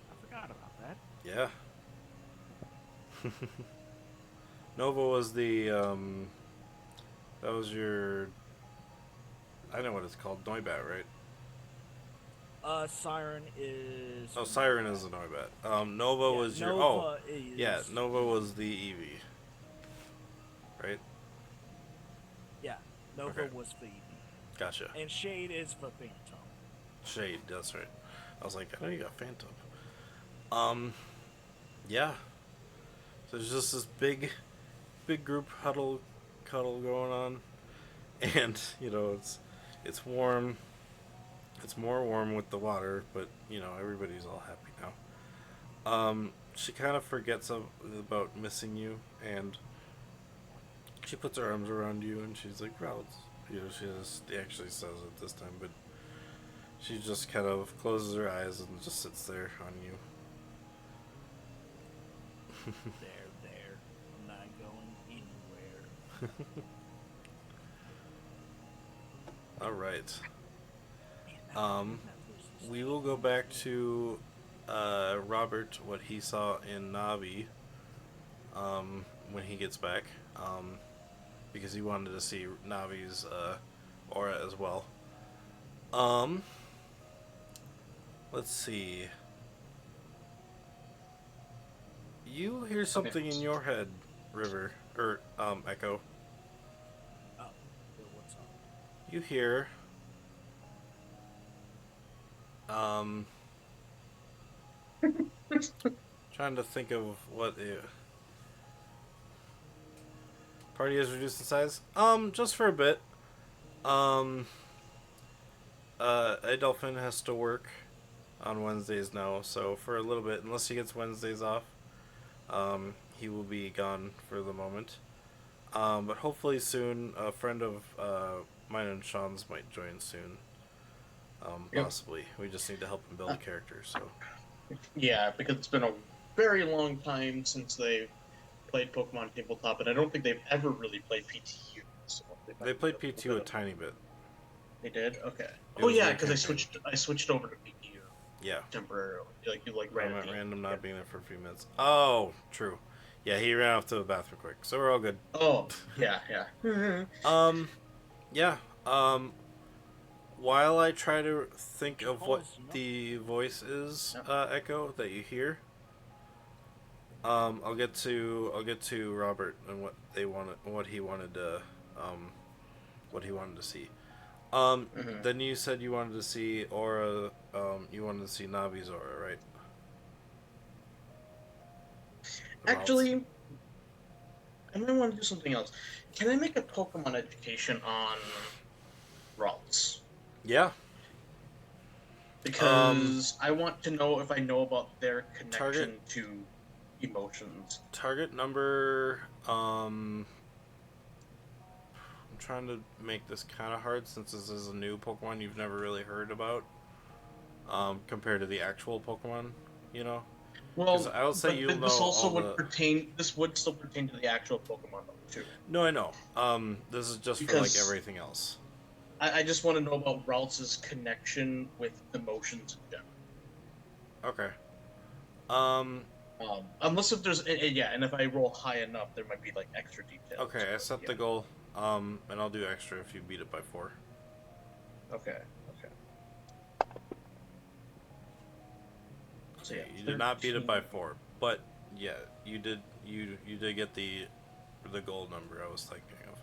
I forgot about that. Yeah. Nova was the that was your, I know what it's called, Noibat, right? Siren is Oh, a Siren is Noibat. a Noibat. Nova Yeah, was your, oh, Nova yeah, is Nova the was the Eevee, right? yeah. Nova Okay, was for Eevee, gotcha. and Shade is for Phantom. Shade, that's right. I was like, I know you got Phantom. Um, yeah. So there's just this big group cuddle going on, and it's warm. It's more warm with the water, but everybody's all happy now. She kind of forgets about missing you, and she puts her arms around you, and she's like, "Well, she actually says it this time, but she just kind of closes her eyes and just sits there on you." There. I'm not going anywhere. All right. Man, Um, that voice is we will go back to Robert, what he saw in Navi when he gets back, because he wanted to see Navi's aura as well. Um, let's see. You hear Okay. something in your head, River, or Echo. oh, what's up? You hear um trying to think of what the party is reduced in size. Just for a bit. Um, Adolphin has to work on Wednesdays now, so for a little bit, unless he gets Wednesdays off, he will be gone for the moment. But hopefully soon, a friend of mine and Sean's might join soon. Yep. Possibly. We just need to help him build a character, so. Yeah, because it's been a very long time since they played Pokemon Tabletop, and I don't think they've ever really played PTU. So they They might need a played little P2 bit a of. tiny bit. They did. Okay. It Oh was yeah, their because I campaign. switched over to PTU Yeah. temporarily. Like you I'm ran at the. random Yeah. not being there for a few minutes. Oh, true. Yeah, he ran off to the bathroom quick, so we're all good. Oh yeah, yeah. Um, yeah. Um, while I try to think of what Calls, you know. the voice is, Yeah. Echo, that you hear, I'll get to Robert and um, what he wanted to see. Mhm. Then you said you wanted to see Aura. You wanted to see Navi's Aura, right? The routes. Actually, I might want to do something else. Can I make a Pokemon education on Ralts? Yeah. Um, Because I want to know if I know about their target connection to emotions. target number. I'm trying to make this kind of hard since this is a new Pokemon you've never really heard about. Compared to the actual Pokemon, you know. Because Well, I'll say but you'll know this all also would the. pertain. This would still pertain to the actual Pokemon though, too. No, I know. This is just for like Because everything else. I just want to know about Ralts' connection with emotions in general. Okay. Um. Unless if there's yeah, and if I roll high enough, there might be like extra details. Okay. I But set yeah, the goal. And I'll do extra if you beat it by 4. okay, okay. So Okay. yeah, You did not beat it 13. by 4, but yeah, you did. You did get the goal number I was thinking of.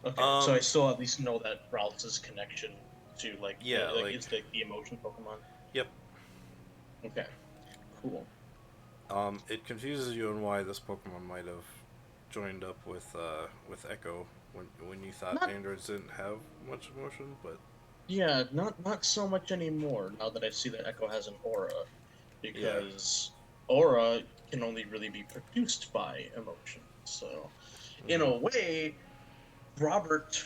Okay, so I still at least know that Ralts' connection to Yeah. like Like. it's like the emotion Pokemon. Yep. Okay, cool. It confuses you on why this Pokemon might have joined up with Echo when you thought Not androids didn't have much emotion, but Yeah, not so much anymore now that I see that Echo has an aura, yeah. because aura can only really be produced by emotion. So, in Hmm. a way, Robert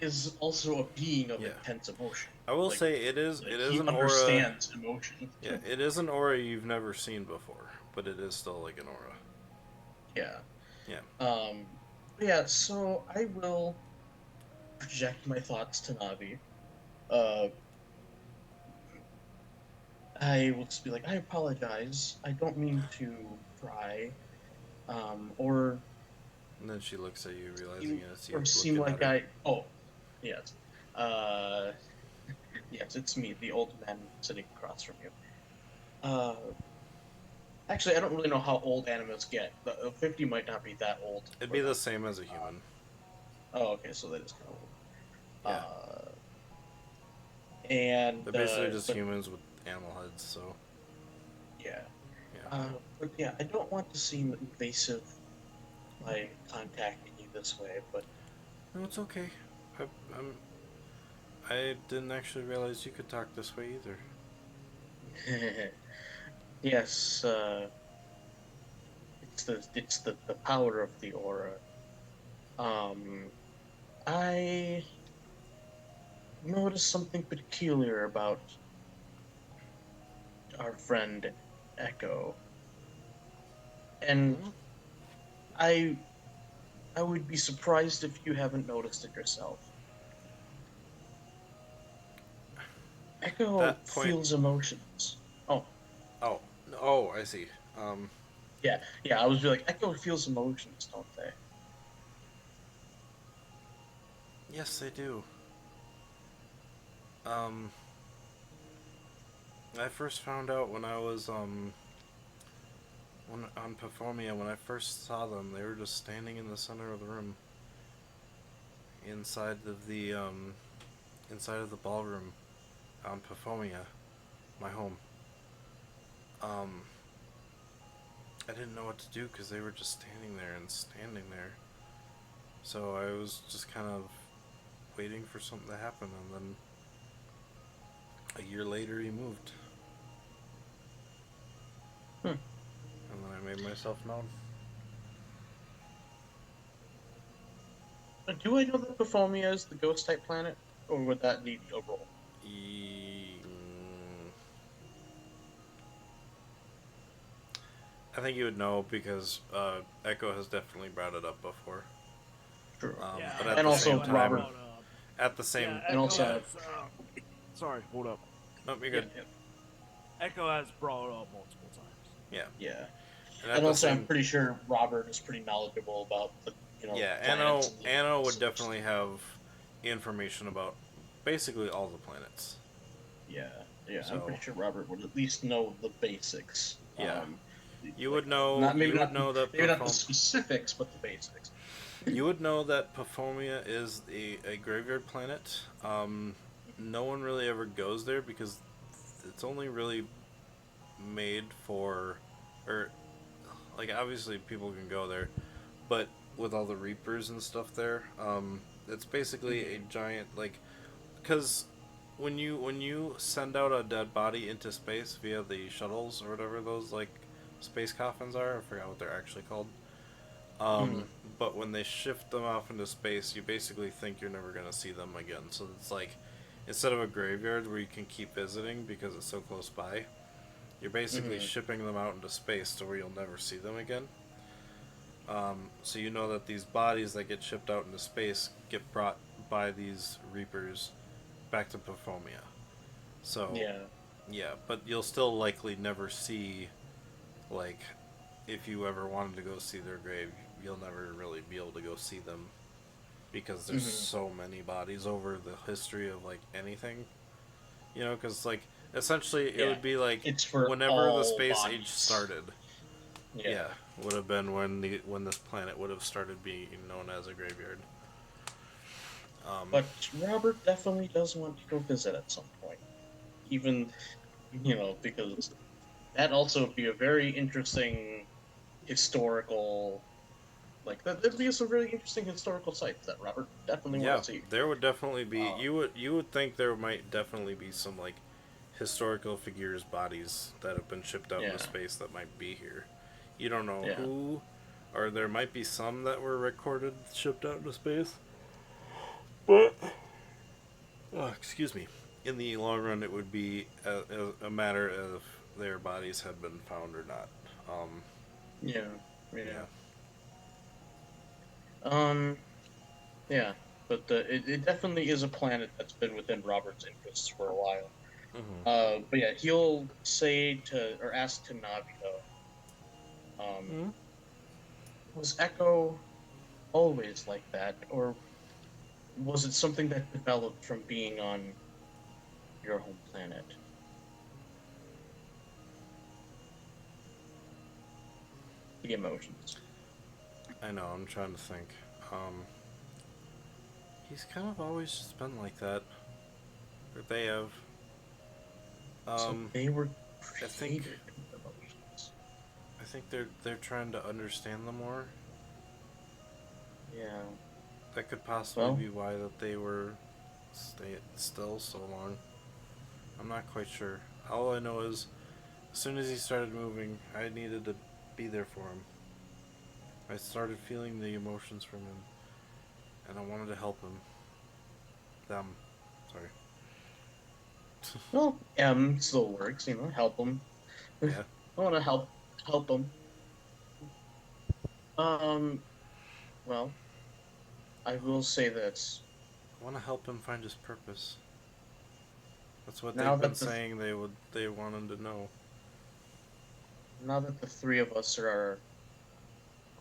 is also a being of Yeah. intense emotion. I will Like say it is he an aura. understands emotion. Yeah, it is an aura you've never seen before, but it is still like an aura. Yeah. Yeah. Um. Yeah. So I will. project my thoughts to Navi. Uh, I will just be like, I apologize. I don't mean to pry, or And then she looks at you, realizing seem, it's or you seem looking at like her. I. Oh, yes. Uh, yes, it's me, the old man sitting across from you. Uh, Actually, I don't really know how old animals get. The 50 might not be that old It'd for be the them. same as a human. Oh, okay, so that is kind of old. Yeah. Uh, and They're basically just but humans with animal heads, so yeah, yeah. but yeah, I don't want to seem invasive by contacting you this way, but No, it's okay. I, I'm. I didn't actually realize you could talk this way either. yes, it's the power of the aura. Um, I noticed something peculiar about our friend Echo, and Hmm? I I would be surprised if you haven't noticed it yourself. Echo That point. feels emotions. Oh, Oh, oh, I see. Um, yeah. I was like, Echo feels emotions, don't they? yes, I do. Um, I first found out when I was when on Performia when I first saw them. They were just standing in the center of the room, inside of the inside of the ballroom on Performia, my home. Um, I didn't know what to do because they were just standing there and standing there. So I was just kind of waiting for something to happen, and then a year later he moved, Hmm. and then I made myself known. Do I know that Performia is the ghost type planet, or would that need a roll? I think you would know because Echo has definitely brought it up before. True. Yeah, But at And the also same Echo has time, Robert. brought up. at the Yeah, same, And Echo yeah, also, has. Sorry, hold up. nope, you're yeah, good. yeah, Echo has brought it up multiple times. Yeah, yeah. and at And the also, I'm same, pretty sure Robert is pretty knowledgeable about the yeah, planets Anno and Anno the would such. definitely have information about basically all the planets. Yeah. I'm So pretty sure Robert would at least know the basics. yeah, Like not maybe you would not know that maybe not the specifics, but the basics. you would know that Performia is a graveyard planet. No one really ever goes there because it's only really made for, or like obviously people can go there, but with all the reapers and stuff there, it's basically a Mhm. giant like, because when you send out a dead body into space via the shuttles or whatever those like space coffins are, I forgot what they're actually called. Mhm. But when they shift them off into space, you basically think you're never gonna see them again. So it's like instead of a graveyard where you can keep visiting because it's so close by, you're basically Mhm. shipping them out into space to where you'll never see them again. So you know that these bodies that get shipped out into space get brought by these reapers back to Performia. So Yeah. yeah, but you'll still likely never see, like, if you ever wanted to go see their grave, you'll never really be able to go see them because there's Mhm. so many bodies over the history of like anything. Because like essentially it Yeah. would be like It's for whenever the all space age bodies. started. Yeah, Yeah. would have been when this planet would have started being known as a graveyard. Um, But Robert definitely does want to go visit at some point. Even, because that also would be a very interesting historical, like, that'd be some really interesting historical sites that Robert definitely want yeah, to see. there would definitely be. Uh, You would think there might definitely be some like historical figures bodies that have been shipped out into yeah. space that might be here. You don't know Yeah. who, or there might be some that were recorded shipped out into space. But oh, excuse me. In the long run, it would be a matter of their bodies had been found or not. Um, Yeah. Yeah. yeah. Um, yeah. but it definitely is a planet that's been within Robert's interests for a while. Mm-hmm. But yeah, he'll say to or ask to Nabito, um, Mm-hmm. was Echo always like that, or was it something that developed from being on your home planet? The emotions. I know. I'm trying to think. Um, he's kind of always just been like that. Or they have. So Um, they were I think. created with emotions. I think they're trying to understand them more. Yeah. That could possibly Well, be why that they were still so long. I'm not quite sure. All I know is, as soon as he started moving, I needed to be there for him. I started feeling the emotions from him, and I wanted to help him. Them. Sorry. well, still works. Help them. I Yeah. want to help them. Um, well, I will say this. I want to help him find his purpose. That's what Now they've been that the saying they want him to know. now that the three of us are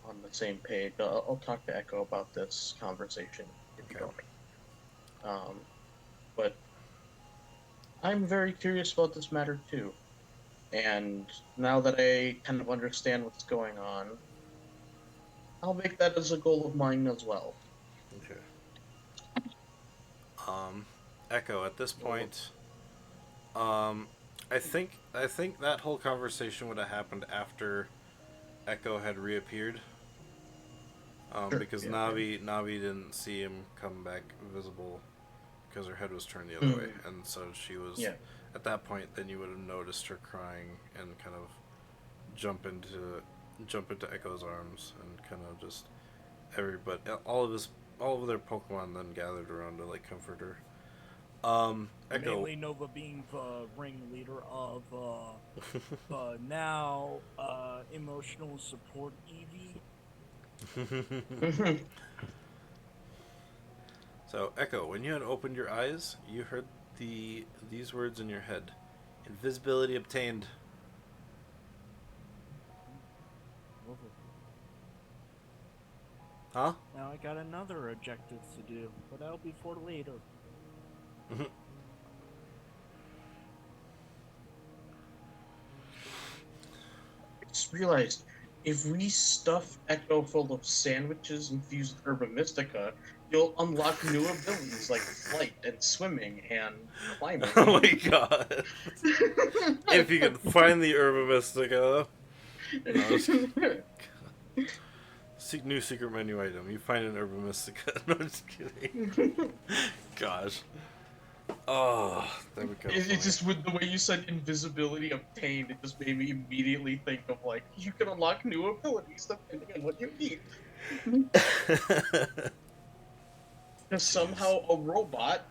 on the same page, I'll talk to Echo about this conversation if you Okay. don't mind. But I'm very curious about this matter too. And now that I kind of understand what's going on, I'll make that as a goal of mine as well. Okay. Um, Echo. At this So, point, um, I think that whole conversation would have happened after Echo had reappeared. sure, Because yeah, yeah. Navi didn't see him come back visible because her head was turned the other way, Mm, and so she was. yeah. At that point, then you would have noticed her crying and kind of jump into jump into Echo's arms and kind of just everybody, all of their Pokemon then gathered around to like comfort her. Echo. Mainly Nova being the ringleader of now emotional support Eevee. So Echo, when you had opened your eyes, you heard these words in your head: "Invisibility obtained." Nova. Huh? Now I got another objective to do, but that'll be for later. I just realized if we stuff Echo full of sandwiches infused with Herba Mystica, you'll unlock new abilities like flight and swimming and Oh my climbing. god! If you can find the Herba Mystica. No, I'm just new secret menu item. You find an Herba Mystica. No, I'm just kidding. Gosh. Oh, that would be kind of It's funny. just with the way you said invisibility obtained, it just made me immediately think of like you can unlock new abilities depending on what you need. Because Jeez. somehow a robot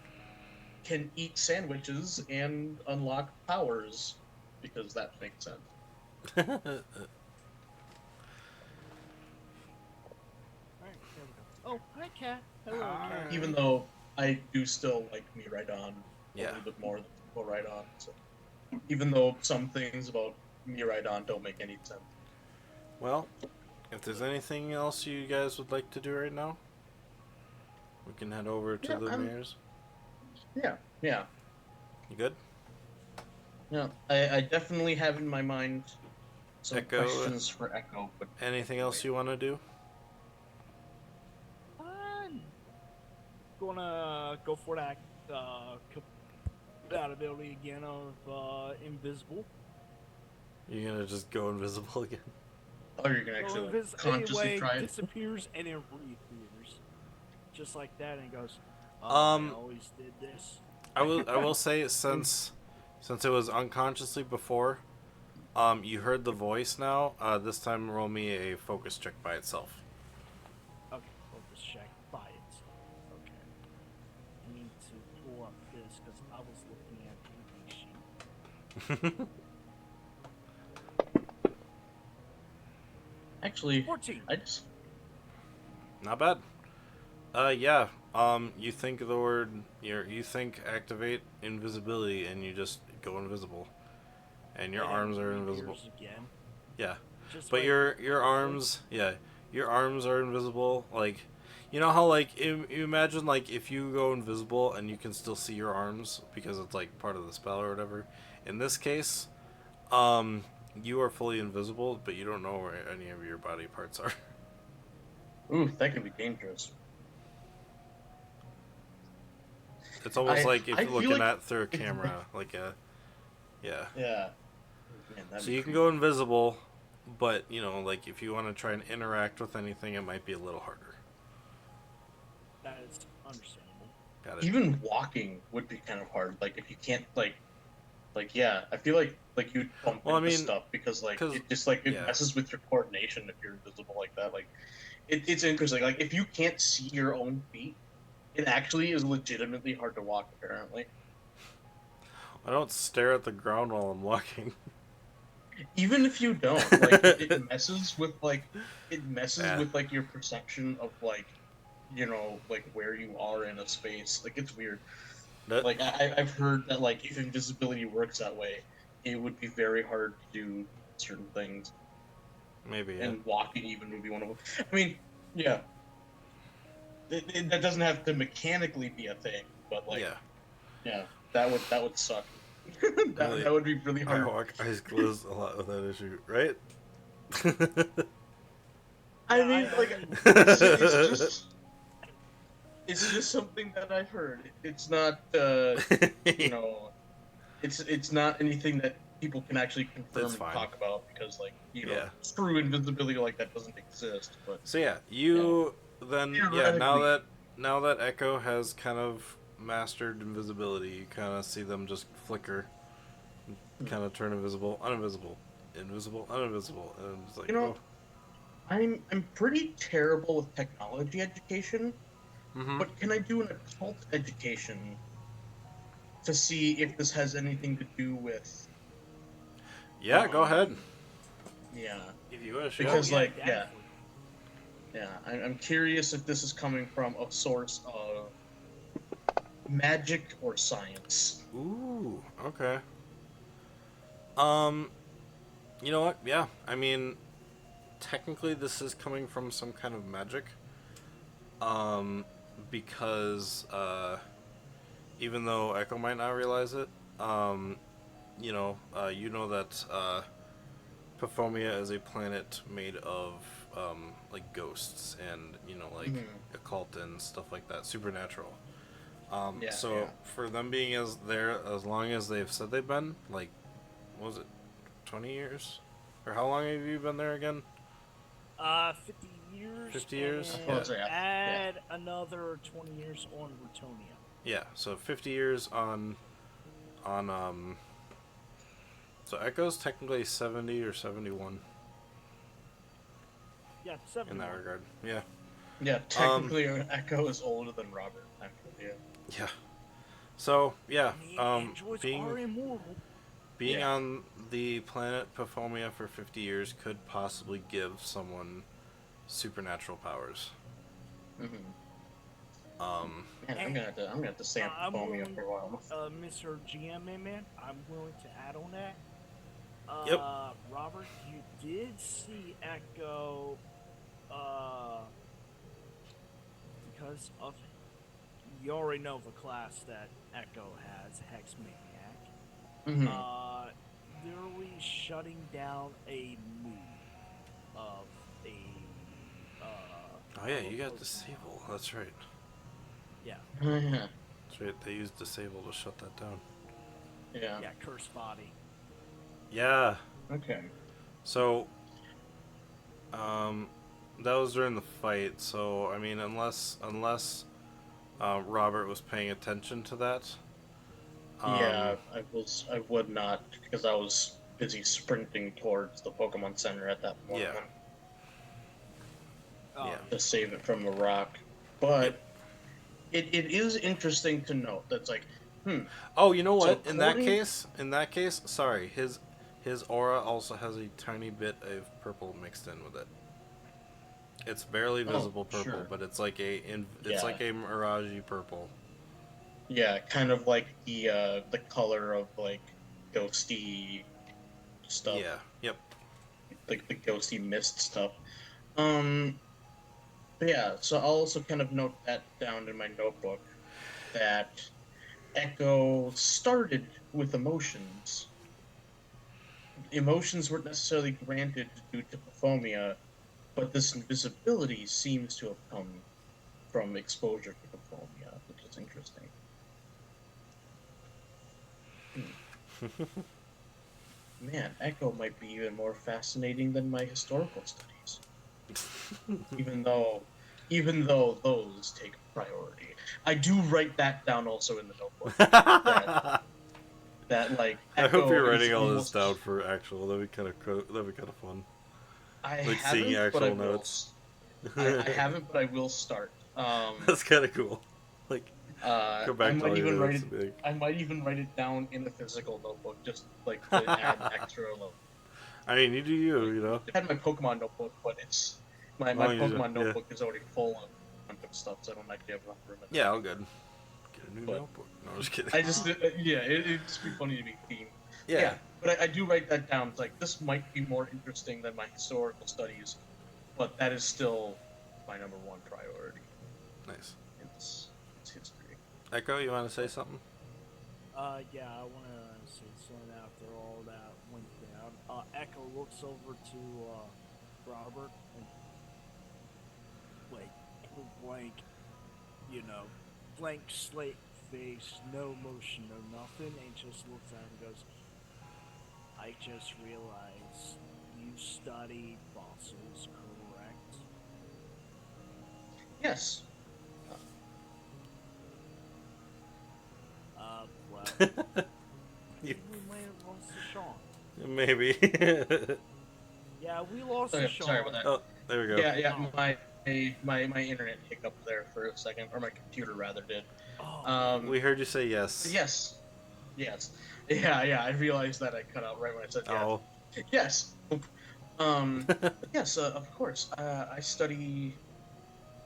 can eat sandwiches and unlock powers, because that makes sense. Alright, there we go. Oh, hi cat. Hello cat. Even Alright. though I do still like Me Right On a Yeah. little bit more than Go Right On. So even though some things about Me Right On don't make any sense. Well, if there's anything else you guys would like to do right now, we can head over to Yeah, the mirrors. yeah. You good? Yeah, I definitely have in my mind some Echo, questions for Echo, but anything else you later. want to do? I'm gonna go for that compatibility again of invisible. You're gonna just go invisible again? Oh, you can Go actually like consciously anyway, try it. disappears and it reappears. Just like that and it goes, oh, I Um, always did this. I will say since it was unconsciously before, you heard the voice now. This time roll me a focus check by itself. Okay, focus check by itself. Okay. I need to pull up this because I was looking at the sheet. Actually, 14. I just Not bad. Yeah. You think the word you think activate invisibility, and you just go invisible, and your Like I'm arms are invisible. years again. Yeah, Just but like your quickly. arms, yeah, your arms are invisible. Like, you know how like you imagine like if you go invisible and you can still see your arms because it's like part of the spell or whatever. In this case, um, you are fully invisible, but you don't know where any of your body parts are. Ooh, that could be dangerous. It's almost I like if I you're feel looking like at through a it's camera, like a yeah. yeah. Man, that'd So be you can creepy. go invisible, but you know, like if you want to try and interact with anything, it might be a little harder. That is understandable. Got it. Even walking would be kind of hard. Like if you can't yeah, I feel like you'd bump Well, I into mean, stuff because like cause it just like it yeah, messes with your coordination if you're invisible like that. Like it's interesting. Like if you can't see your own feet, it actually is legitimately hard to walk apparently. I don't stare at the ground while I'm walking. Even if you don't, like it messes with Yeah, like your perception of like like where you are in a space. Like it's weird. that Like I've heard that like if invisibility works that way, it would be very hard to do certain things, maybe yeah, and walking even would be one of them. I mean, yeah, that doesn't have to mechanically be a thing, but like, yeah. yeah, that would suck. Really, That would be really I hard. walk eyes closed a lot with that issue, right? I Yeah, mean, I like, only it's just something that I've heard. It's not, you know, it's not anything that people can actually That's confirm and fine. talk about because, like, Yeah. true invisibility like that doesn't exist. But So yeah, yeah, you then yeah theoretically, now that Echo has kind of mastered invisibility, you kind of see them just flicker, hmm. kind of turn invisible, uninvisible, invisible, uninvisible, and it's like you oh, know, I'm pretty terrible with technology education, mm-hmm. but can I do an occult education to see if this has anything to do with, Yeah, go ahead um, yeah, if you wish. Yeah. oh because yeah, like, definitely. yeah, I'm curious if this is coming from a source of magic or science. Ooh. Okay. Um. You know what? Yeah. I mean, technically, this is coming from some kind of magic. Um, because even though Echo might not realize it, um, you know that Paphomia is a planet made of like ghosts and like Hmm. occult and stuff like that, supernatural. Yeah, So yeah. for them being as there as long as they've said they've been, like, what was it, 20 years, or how long have you been there again? 50 years 50 years. I thought Yeah, and so, yeah, yeah. add another 20 years on Retonia. yeah. So 50 years on. So Echo's technically 70 or 71 Yeah, in that 71. regard. Yeah. Yeah, Um. technically, Echo is older than Robert. Actually, yeah. Yeah. So yeah. I mean, androids Being are immortal. being Yeah. on the planet Paphomia for 50 years could possibly give someone supernatural powers. Hmm. Um. Man, And I'm gonna have to stay on I'm Phomia willing, for a while. Mr. GM man, I'm willing to add on that. Yep. Robert, you did see Echo, uh, because of you already know the class that Echo has, Hex Maniac. Hmm. Uh, literally shutting down a move of a Oh yeah, of a you got Pokemon. disable. That's right. Yeah, Yeah. That's right. They used disable to shut that down. Yeah. yeah, Curse Body. Yeah. Okay. So um, that was during the fight. So I mean, unless Robert was paying attention to that. Um, Yeah, I would not because I was busy sprinting towards the Pokemon Center at that yeah. moment Yeah. Oh to yeah. save it from the rock. Yep. But it is interesting to note that's like, hmm. Oh, you know So what? according, In that case, sorry, his aura also has a tiny bit of purple mixed in with it. It's barely visible purple, sure. but it's like it's Yeah. like a mirage purple. Yeah, kind of like the color of like ghosty stuff, Yeah. Yep. like the ghosty mist stuff. Um, but yeah, so I'll also kind of note that down in my notebook that Echo started with emotions. Emotions weren't necessarily granted due to Pathomia, but this invisibility seems to have come from exposure to Pathomia, which is interesting. Hmm. Man, Echo might be even more fascinating than my historical studies, even though even though those take priority. I do write that down also in the notebook that I like hope Echo you're is writing all this down almost. for actual. That'd be kind of fun. I Like seeing haven't, but I actual will. notes. I haven't, but I will start. That's kind of cool. Like, go I back to might all your even write notes it. and be like, I might even write it down in a physical notebook, just like to add extra. I mean, you do you, Like, you know. I had my Pokemon notebook, but it's my Long as you, Pokemon yeah, notebook is already full of a bunch of stuff, so I don't actually have enough room in it. yeah, all good. Get a new But notebook. No, I'm just kidding. I just yeah, it'd just be funny to be themed. Yeah, Yeah, but I do write that down. It's like this might be more interesting than my historical studies, but that is still my number one priority. nice. It's history. Echo, you want to say something? Yeah, I want to say something after all that went down. Echo looks over to Robert and like blank, you know, blank slate face, no emotion, no nothing, and just looks at him and goes, "I just realized you studied fossils, correct?" Yes. Well, You, we might have lost to Sean. maybe. Yeah, we lost to Sean. Sorry about that. Oh, there we go. Yeah. Oh. My internet hiccuped there for a second, or my computer rather did. Oh, We heard you say yes. Yes, yes, yeah. I realized that I cut out right when I said yes. Oh. Yes. But yes, of course. I study.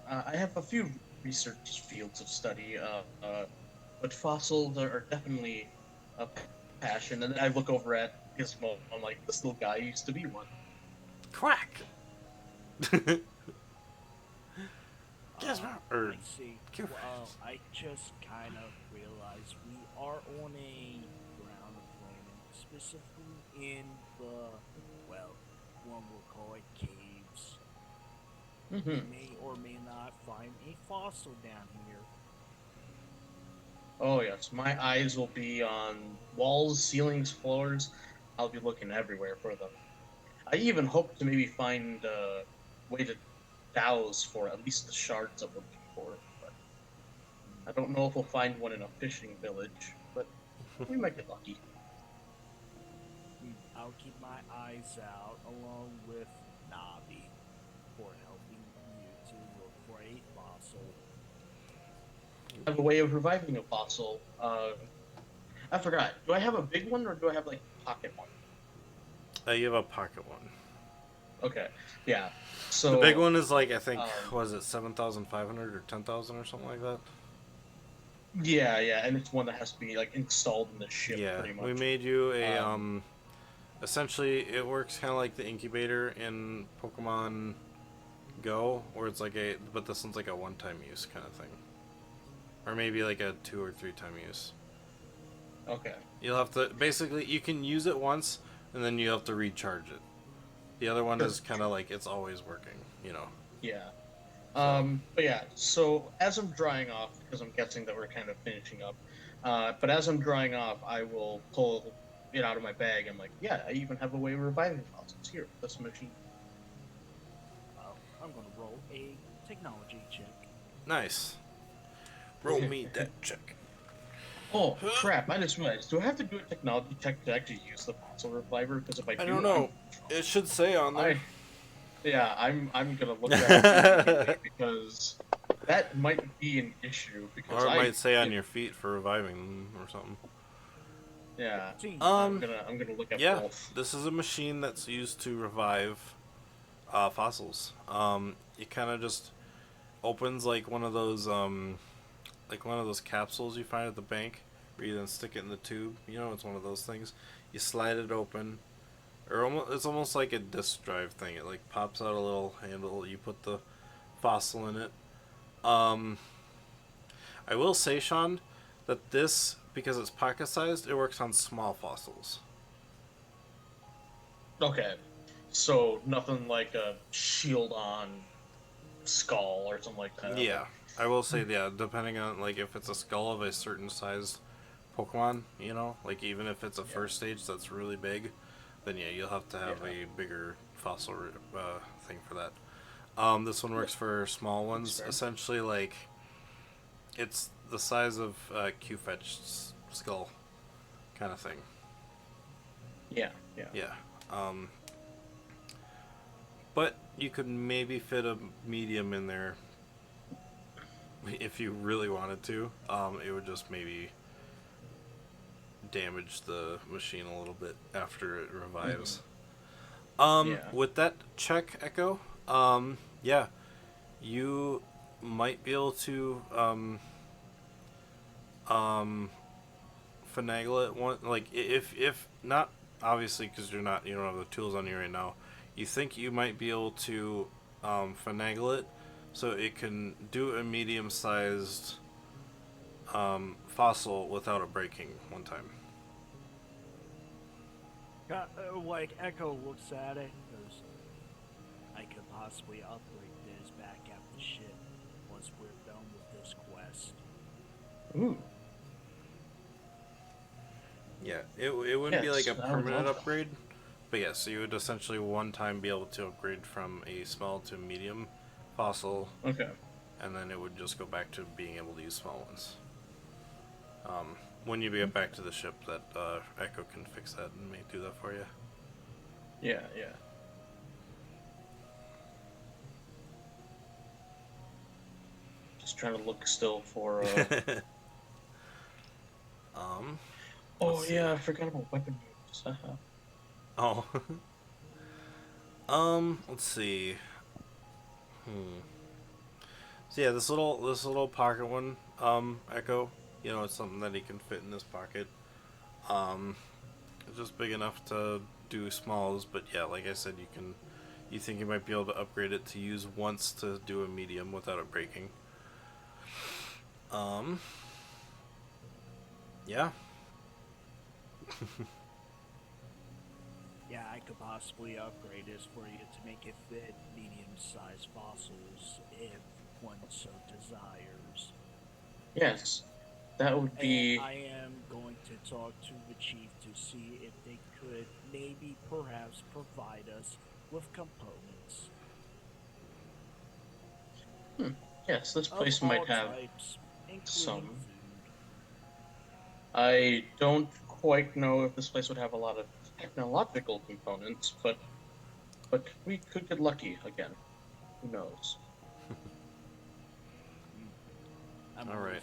I have a few research fields of study. But fossils are definitely a passion. And then I look over at Gizmo. I'm like, this little guy used to be one. Quack! I see. Cupid. I just kind of realized we are on a ground planet, specifically in the, well, one will call it caves. We Mm-hmm. may or may not find a fossil down here. Oh yes, my eyes will be on walls, ceilings, floors. I'll be looking everywhere for them. I even hope to maybe find a way to dowse for at least the shards I'm looking for. But I don't know if we'll find one in a fishing village, but we might get lucky. I'll keep my eyes out along with Navi for helping you to look for a fossil. I have a way of reviving a fossil. I forgot. Do I have a big one or do I have like a pocket one? You have a pocket one. Okay, yeah. So The big one is like, I think, um, was it 7,500 or 10,000 or something like that? yeah, and it's one that has to be like installed in the ship, Yeah, pretty much. we made you a, Um, essentially, it works kind of like the incubator in Pokemon Go, where it's like but this one's like a one-time use kind of thing. Or maybe like a 2 or 3-time use. Okay. You'll have to, basically, you can use it once, and then you have to recharge it. The other one is kind of like, it's always working, you know. Yeah. So. But yeah, so as I'm drying off, because I'm guessing that we're kind of finishing up, but as I'm drying off, I will pull it out of my bag. I'm like, yeah, I even have a way of reviving fossils here. This machine. I'm gonna roll a technology check. Nice. Roll me that check. Oh crap! I just realized. Do I have to do a technology check to actually use the fossil reviver? Because if I do, I don't know. It should say on there. I'm gonna look that up because that might be an issue. Because Or it might say on your feet for reviving them or something. Yeah. 15. I'm gonna look at Yeah, both. this is a machine that's used to revive fossils. It kind of just opens like one of those capsules you find at the bank, where you then stick it in the tube. You know, it's one of those things. You slide it open, or it's almost like a disk drive thing. It like pops out a little handle. You put the fossil in it. Um, I will say, Sean, that this, because it's pocket sized, it works on small fossils. Okay. So nothing like a shield on skull or something like that. Yeah, I will say, yeah, depending on like if it's a skull of a certain sized Pokemon, you know, like even if it's a first stage that's really big, then yeah, you'll have to have a bigger fossil thing for that. This one works for small ones, essentially like it's the size of Q-Fetch's skull, kind of thing. Yeah, yeah. Yeah. But you could maybe fit a medium in there if you really wanted to. It would just maybe damage the machine a little bit after it revives. With that check, Echo, yeah, you might be able to finagle it one, like if not, obviously, because you don't have the tools on you right now. You think you might be able to finagle it so it can do a medium-sized fossil without it breaking one time. Like Echo looks at it and goes, I could possibly upgrade this back at the ship once we're done with this quest. Ooh. Yeah, it wouldn't be like a permanent upgrade, but yeah, so you would essentially one time be able to upgrade from a small to medium fossil. Okay. And then it would just go back to being able to use small ones. When you get back to the ship, that Echo can fix that and may do that for you. Yeah, yeah. Just trying to look still for. Oh yeah, I forgot about weapon moves. Oh. Let's see. So yeah, this little pocket one, Echo. You know, it's something that he can fit in his pocket. It's just big enough to do smalls, but yeah, like I said, you think you might be able to upgrade it to use once to do a medium without it breaking. Yeah. Yeah, I could possibly upgrade this for you to make it fit medium-sized fossils if one so desires. Yes, that would be. And I am going to talk to the chief to see if they could maybe perhaps provide us with components. Yes, this place of all might have types, including some. food. I don't quite know if this place would have a lot of technological components, but we could get lucky again. Who knows? I'm All right.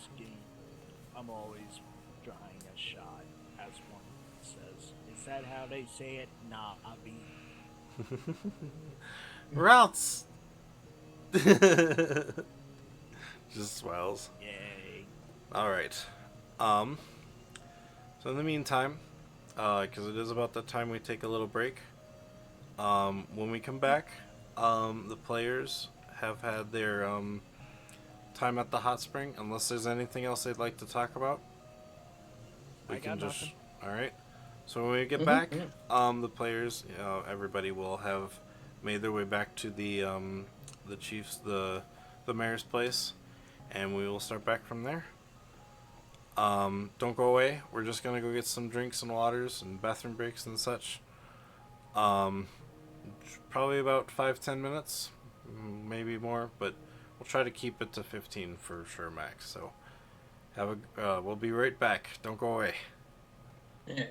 I'm always trying a shot, as one says. Is that how they say it? Nah, I mean. Routes. Just swells. Yay. All right. So in the meantime, because it is about that time we take a little break. When we come back, the players have had their time at the hot spring. Unless there's anything else they'd like to talk about, we can just. Nothing. All right. So when we get back, the players, everybody will have made their way back to the chief's, the mayor's place, and we will start back from there. Don't go away. We're just gonna go get some drinks and waters and bathroom breaks and such. Probably about 5-10 minutes, maybe more, but we'll try to keep it to 15 for sure, max. So we'll be right back. Don't go away. Yeah.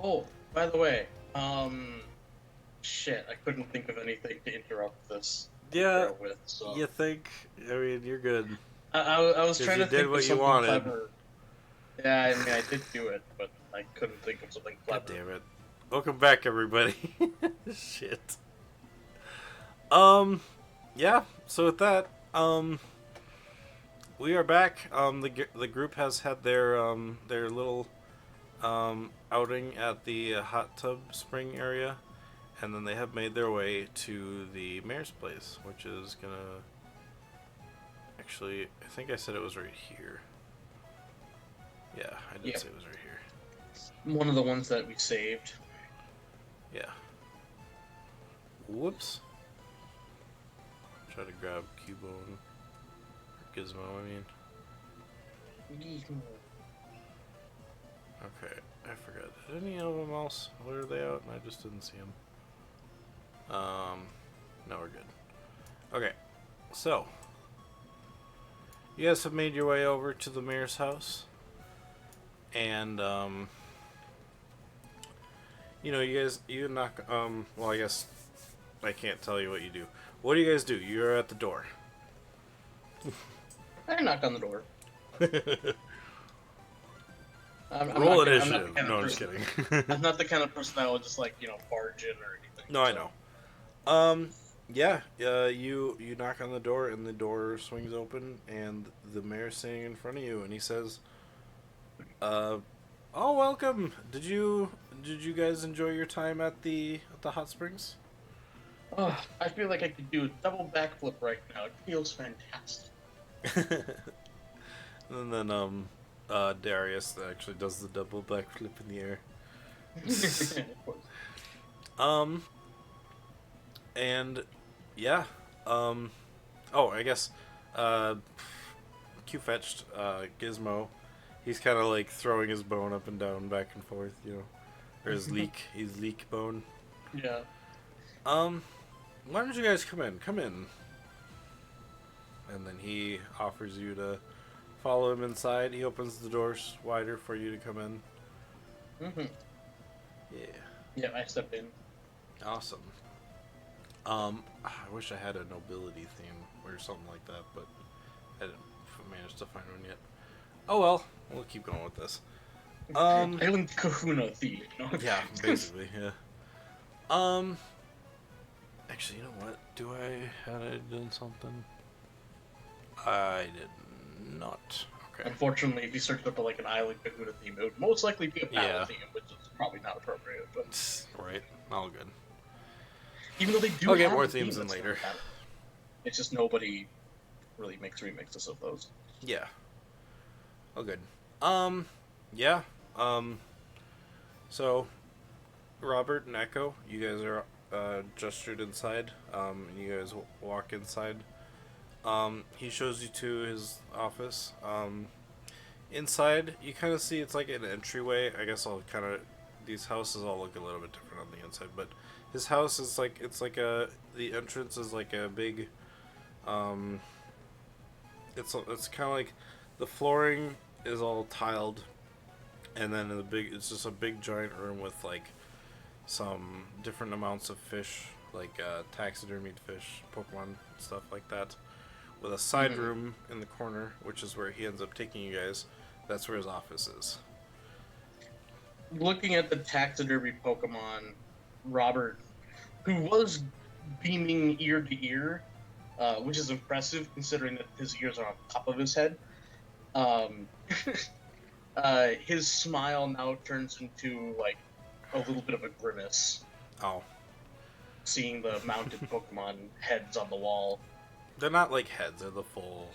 Oh, by the way, shit, I couldn't think of anything to interrupt this Yeah, intro with, so you think? I mean, you're good. I was Because trying you to did think of what you something wanted. clever. Yeah, I mean, I did do it, but I couldn't think of something God clever. damn it. Welcome back, everybody. Shit. Yeah, so with that, we are back. The group has had their little, outing at the hot tub spring area. And then they have made their way to the mayor's place, which is gonna... Actually, I think I said it was right here. Yeah, I did Yep. say it was right here. One of the ones that we saved. Yeah. Whoops. Try to grab Cubone. Or Gizmo, I mean. Okay, I forgot. Did any of them else? Where are they out? And I just didn't see them. No, we're good. Okay, so you guys have made your way over to the mayor's house, and you knock. Well, I guess I can't tell you what you do. What do you guys do? You're at the door. I knock on the door. Roll I'm initiative. not the kind No, of I'm just person. kidding. I'm not the kind of person that will just barge in or anything. No, I so. know. Yeah. You knock on the door, and the door swings open, and the mayor's standing in front of you, and he says, "Oh, welcome. Did you guys enjoy your time at the hot springs?" Oh, I feel like I could do a double backflip right now. It feels fantastic. And then Darius actually does the double backflip in the air. Of course. And yeah, oh, I guess Q fetched Gizmo. He's kind of like throwing his bone up and down, back and forth, or his leak bone. Yeah. Why don't you guys come in? Come in. And then he offers you to follow him inside. He opens the doors wider for you to come in. Mhm. Yeah. Yeah, I step in. Awesome. I wish I had a nobility theme or something like that, but I didn't manage to find one yet. Oh well, we'll keep going with this. Island Kahuna theme. Yeah, basically, yeah. Actually, you know what? Had I done something? I did not. Okay. Unfortunately, if you searched up an Island Kahuna theme, it would most likely be a battle Yeah. theme, which is probably not appropriate. But Right. All good. even though they do I'll get have more a theme themes in that's later. not battle, it's just nobody really makes remixes of those. Yeah. All good. Yeah. So, Robert and Echo, you guys are gestured inside. And you guys walk inside. He shows you to his office. Inside, you kind of see it's like an entryway. I guess these houses all look a little bit different on the inside, but his house is the entrance is like a big, it's kind of like the flooring is all tiled, and then it's just a big giant room with like some different amounts of fish, like taxidermied fish, Pokemon stuff like that, with a side room in the corner, which is where he ends up taking you guys. That's where his office is. Looking at the taxidermy Pokemon, Robert, who was beaming ear to ear, which is impressive considering that his ears are on top of his head. His smile now turns into a little bit of a grimace, Oh, seeing the mounted Pokemon heads on the wall. they're not like heads; they're the full.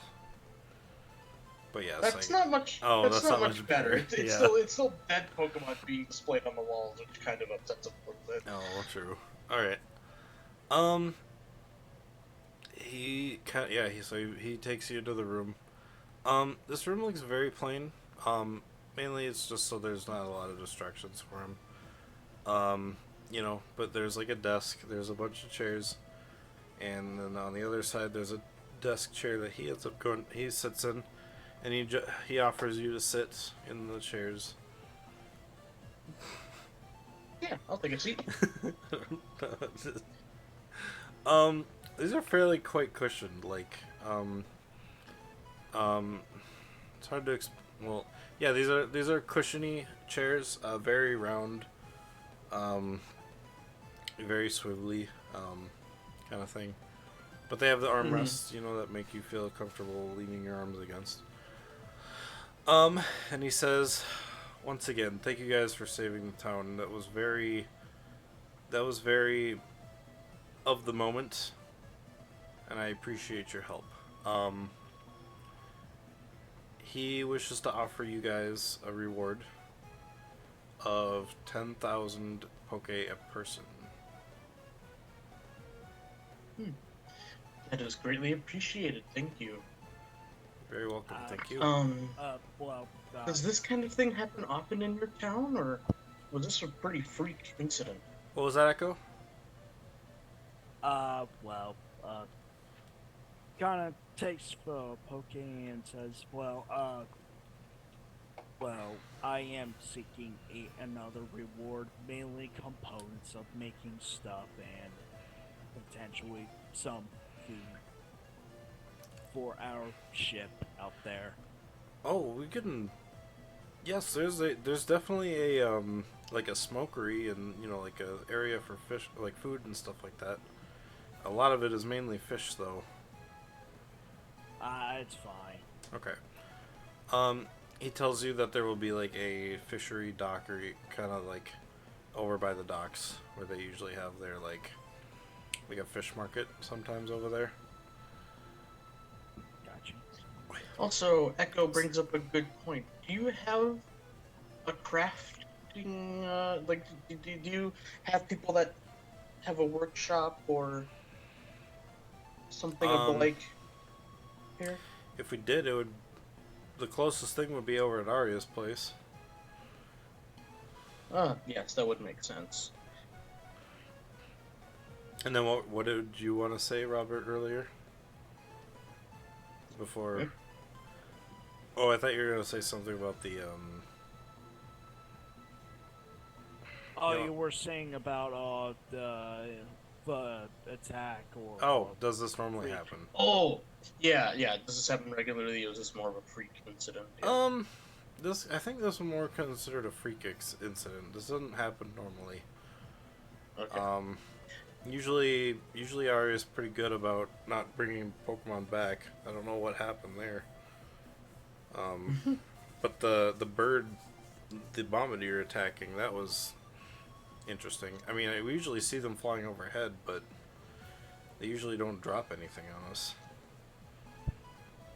But yeah, That's not much. Oh, that's not much better. It's Yeah. still dead Pokemon being displayed on the walls, which kind of upsets him a little bit. Oh, true. All right. He takes you to the room. This room looks very plain. Mainly it's just so there's not a lot of distractions for him. But there's like a desk, there's a bunch of chairs, and then on the other side there's a desk chair that he sits in, and he offers you to sit in the chairs. Yeah, I'll take a seat. These are fairly quite cushioned. Like, it's hard to well, yeah, these are cushiony chairs, very round, very swivelly, kind of thing. But they have the armrests, you know, that make you feel comfortable leaning your arms against. And he says, once again, thank you guys for saving the town. That was very of the moment, and I appreciate your help. He wishes to offer you guys a reward of 10,000 poke a person. That is greatly appreciated. Thank you. Very welcome. Thank you. Does this kind of thing happen often in your town, or was this a pretty freak incident? What was that, Echo? Kind of takes poke and says, I am seeking another reward, mainly components of making stuff and potentially some food for our ship out there. Oh, we can. Yes, there's definitely a like a smokery and like a area for fish, like food and stuff like that. A lot of it is mainly fish, though. It's fine. Okay. He tells you that there will be like a fishery dockery, kind of like over by the docks where they usually have their like a fish market sometimes over there. Gotcha. Also, Echo brings up a good point. Do you have a crafting, do you have people that have a workshop or something of the like here? If we did, the closest thing would be over at Arya's place. Yes, that would make sense. And then what did you want to say, Robert, earlier? Before... Hmm? Oh, I thought you were going to say something about the, You were saying about, the attack or... Oh, does this normally happen? Oh, yeah. Does this happen regularly, or is this more of a freak incident? Yeah. I think this is more considered a freak incident. This doesn't happen normally. Okay. Usually Arya's pretty good about not bringing Pokemon back. I don't know what happened there. But the bird, the bombardier attacking, that was interesting. I mean, we usually see them flying overhead, but they usually don't drop anything on us.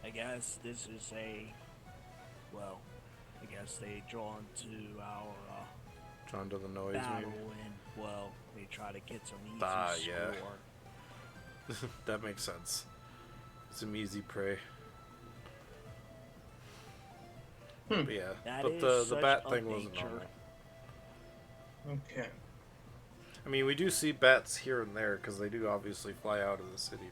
I guess this is I guess they drawn to our Drawn to the noise, battle maybe? and, they try to get some easy yeah. score. That makes sense. Some easy prey. But yeah, That but is the such bat a thing wasn't nature. normal. Okay. I mean, we do see bats here and there because they do obviously fly out of the city,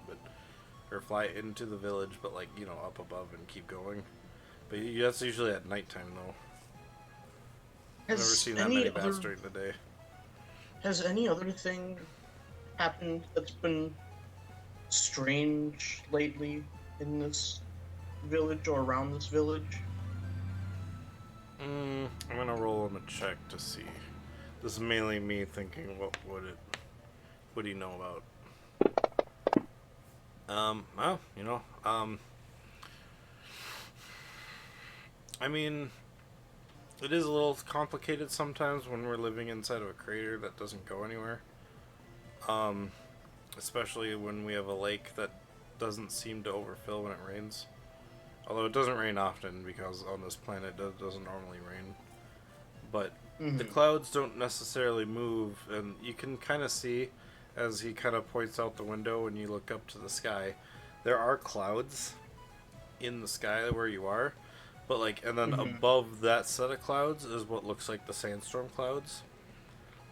or fly into the village, but like up above and keep going. But that's usually at nighttime, though. I've never seen that many bats during the day. Has any other thing happened that's been strange lately in this village or around this village? I'm gonna roll him a check to see. This is mainly me thinking, what do you know about? I mean, it is a little complicated sometimes when we're living inside of a crater that doesn't go anywhere. Especially when we have a lake that doesn't seem to overfill when it rains. Although it doesn't rain often because on this planet it doesn't normally rain. But the clouds don't necessarily move, and you can kind of see as he kind of points out the window and you look up to the sky, there are clouds in the sky where you are, but and then above that set of clouds is what looks like the sandstorm clouds.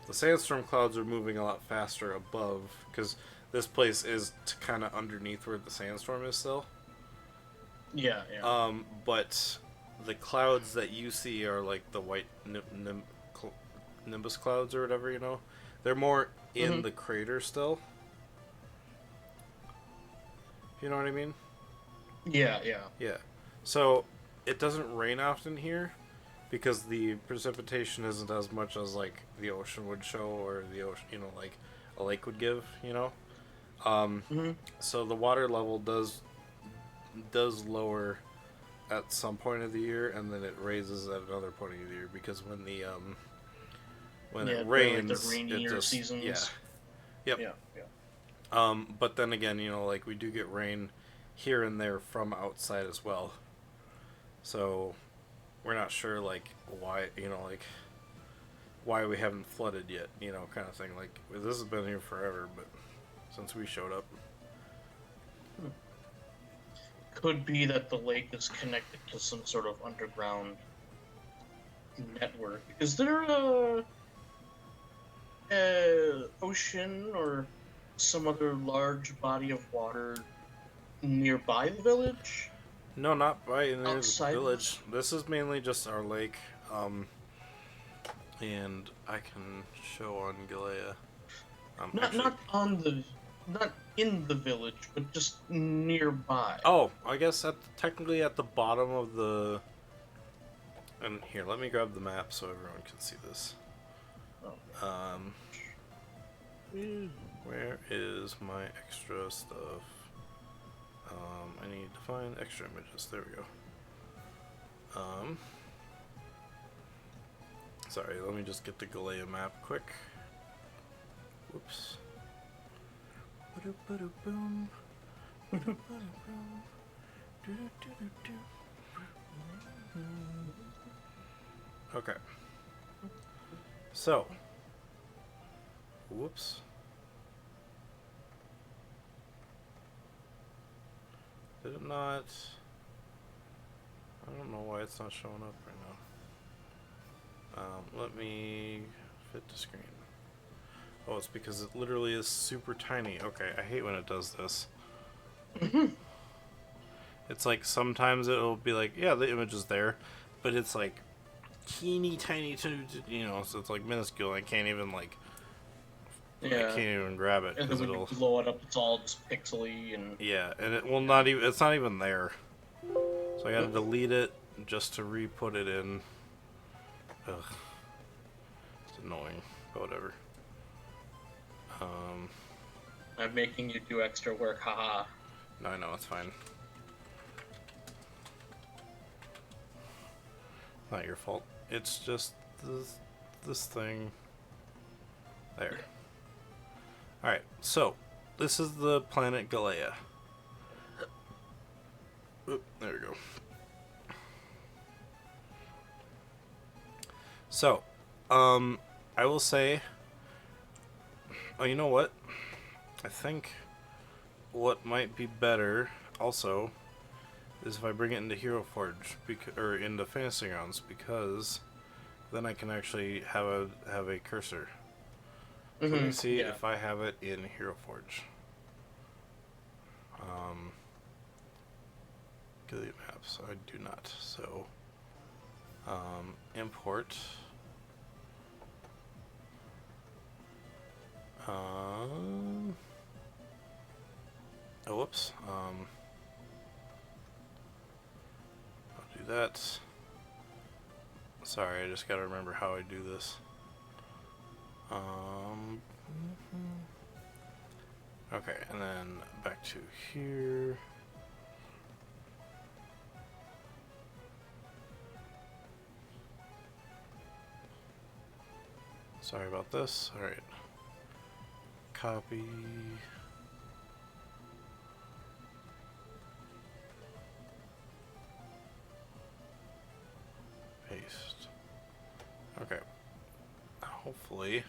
The sandstorm clouds are moving a lot faster above because this place is kind of underneath where the sandstorm is still. Yeah. But the clouds that you see are like the white nimbus clouds or whatever, you know. They're more in Mhm. the crater still. You know what I mean? Yeah, yeah. Yeah. So it doesn't rain often here because the precipitation isn't as much as like the ocean would show or the ocean, you know, like a lake would give, you know. Um, Hmm. so the water level does lower at some point of the year, and then it raises at another point of the year because when it Yeah, during like the rains, it rainier just seasons. yep. Yeah, yeah. But then again, you know, like we do get rain here and there from outside as well, so we're not sure like why, you know, like why we haven't flooded yet, you know, kind of thing. Like this has been here forever, but since we showed up. Could be that the lake is connected to some sort of underground network. Is there a ocean or some other large body of water nearby the village? No, not by near the Outside of village. This is mainly just our lake, and I can show on Galea. not Actually, not on the not in the village, but just nearby. oh, I guess technically at the bottom of the. And here, let me grab the map so everyone can see this. Okay. Um, where is my extra stuff? I need to find extra images. There we go. Sorry, let me just get the Galea map quick. Whoops. Ba-do-ba-do-boom. Ba-do-ba-do-boom. Do-do-do-do-do. Okay. So. Whoops. Did it not? I don't know why it's not showing up right now. Let me fit the screen. Oh, it's because it literally is super tiny. Okay, I hate when it does this. It's like sometimes it'll be like, yeah, the image is there, but it's like teeny tiny, you know, so it's like minuscule. I can't even I Yeah. can't even grab it And because then when you it'll. blow it up, it's all just pixely and. Yeah, and it will not even. It's not even there. So I gotta delete it just to re-put it in. Ugh, it's annoying, but whatever. I'm making you do extra work, haha. No, I know it's fine. Not your fault. It's just this thing. There. Alright, so this is the planet Galea. Oop, there we go. So, I will say. Oh, you know what? I think what might be better also is if I bring it into Hero Forge or into Fantasy Grounds, because then I can actually have a cursor. So let me see Yeah. if I have it in Hero Forge. Gilead maps, I do not. So import. Oh, whoops. I'll do that. Sorry, I just gotta remember how I do this. Okay, and then back to here. Sorry about this. Alright. Copy. Paste. Okay. Hopefully.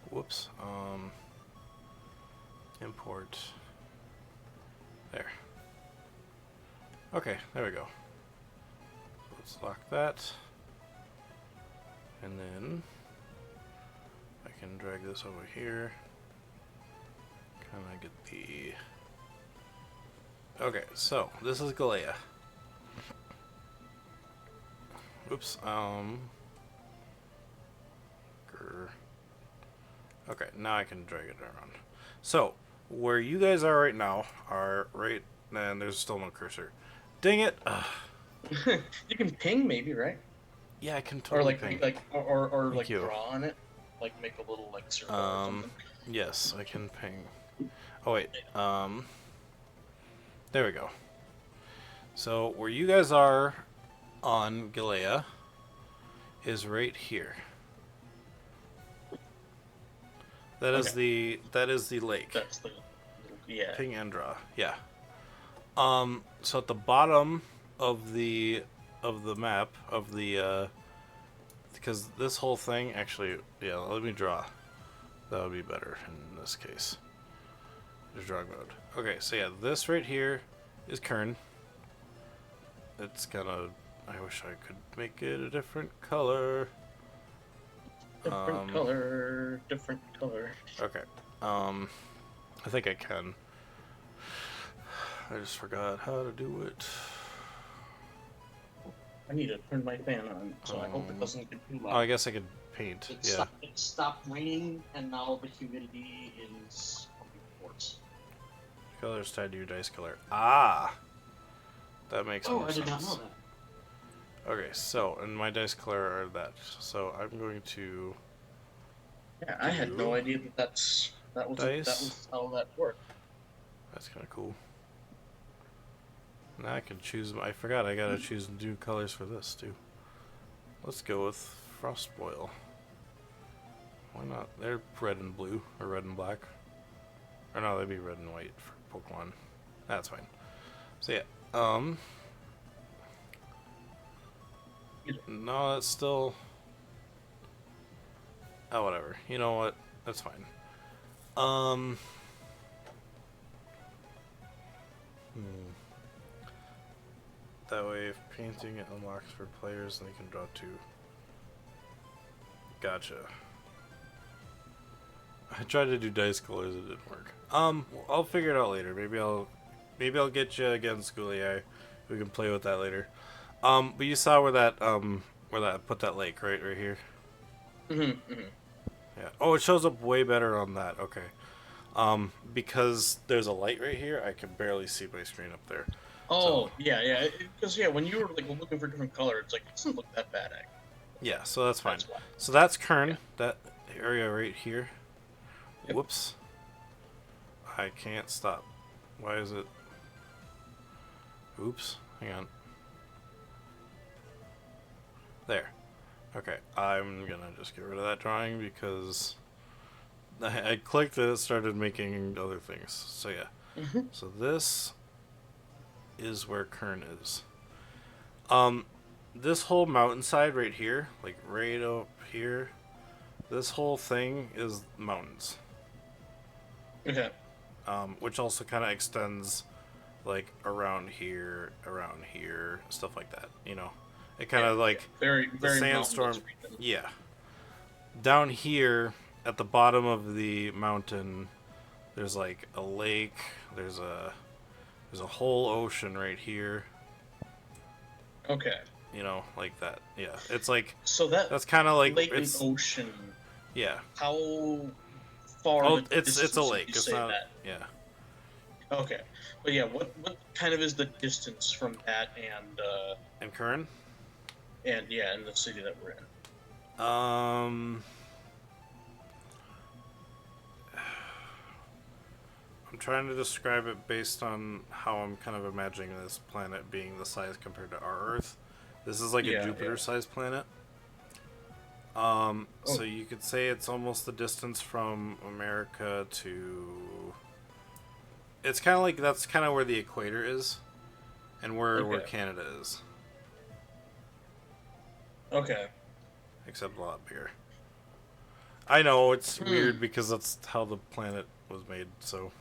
Whoops. Import. There. Okay, there we go. So let's lock that. And then I can drag this over here. Kind of get the... Okay, so this is Galea. Oops. Okay, now I can drag it around. So, where you guys are right now are right... And there's still no cursor. Dang it! Ugh. You can ping, maybe, right? Yeah, I can Or totally ping. or Thank like you. draw on it, like make a little like circle or something. Yes, I can ping. Oh, wait. There we go. So, where you guys are on Galea is right here. That is Okay. the lake. That's the yeah. Ping and draw. Yeah. So at the bottom of the map of the because this whole thing actually, yeah, let me draw. That would be better in this case. There's drawing mode. Okay, so yeah, this right here is Kern. It's gonna... I wish I could make it a different color. Different color, different color. Okay. I think I can. I just forgot how to do it. I need to turn my fan on, so I hope it doesn't get too loud. Oh, I guess I could paint. Yeah. It stopped raining, and now the humidity is worse. Colors tied to your dice color. Ah! That makes more I sense. did not know that. Okay, so, and my dice color are that. So I'm going to... Yeah, I had no idea that that was how that worked. That's kind of cool. Now I can choose... I forgot I gotta choose new colors for this, too. Let's go with Frostboil. Why not? They're red and blue, or red and black. Or no, they'd be red and white for Pokemon. That's fine. So yeah, no, that's still... Oh, whatever. You know what? That's fine. That way, if painting it unlocks for players, and they can draw 2. Gotcha. I tried to do dice colors, it didn't work. I'll figure it out later. Maybe I'll get you against Goulier. We can play with that later. But you saw where that put that lake right here. Yeah. Oh, it shows up way better on that. Okay. Because there's a light right here, I can barely see my screen up there. Oh, so, yeah. Because when you were like looking for different color, it's like it doesn't look that bad. Actually. Yeah, so that's fine. So that's Kern. Yeah. That area right here. Yep. Whoops. I can't stop. Why is it... Oops. Hang on. There. Okay. I'm gonna just get rid of that drawing because I clicked it, it started making other things. So yeah. So this is where Kern is. This whole mountainside right here, like right up here, this whole thing is mountains. Okay. Which also kind of extends, like around here, stuff like that. You know, it kind of like very sandstorm. Yeah. Down here at the bottom of the mountain, there's like a lake. There's a whole ocean right here. Okay. You know, like that. Yeah, it's like so that's kind of like lake and ocean. Yeah. How far? Oh, it's a lake. It's not. That? Yeah. Okay, but yeah, what kind of is the distance from that and Kern? And yeah, in the city that we're in. I'm trying to describe it based on how I'm kind of imagining this planet being the size compared to our Earth. This is like a Jupiter-sized planet. So you could say it's almost the distance from America to... It's kind of like that's kind of where the equator is, and where Canada is. Okay. Except a lot bigger. I know it's weird because that's how the planet was made, so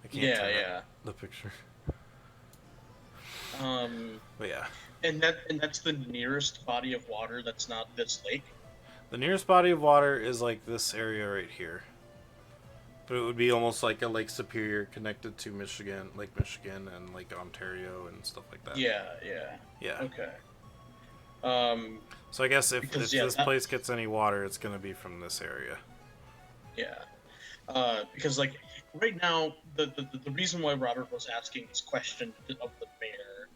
I can't tell the picture. But yeah. And that's the nearest body of water that's not this lake? The nearest body of water is like this area right here. But it would be almost like a Lake Superior connected to Lake Michigan and Lake Ontario and stuff like that. Yeah. Yeah. Okay. So I guess if Because this place gets any water, it's gonna be from this area. yeah, because like right now, the reason why Robert was asking this question of the mayor,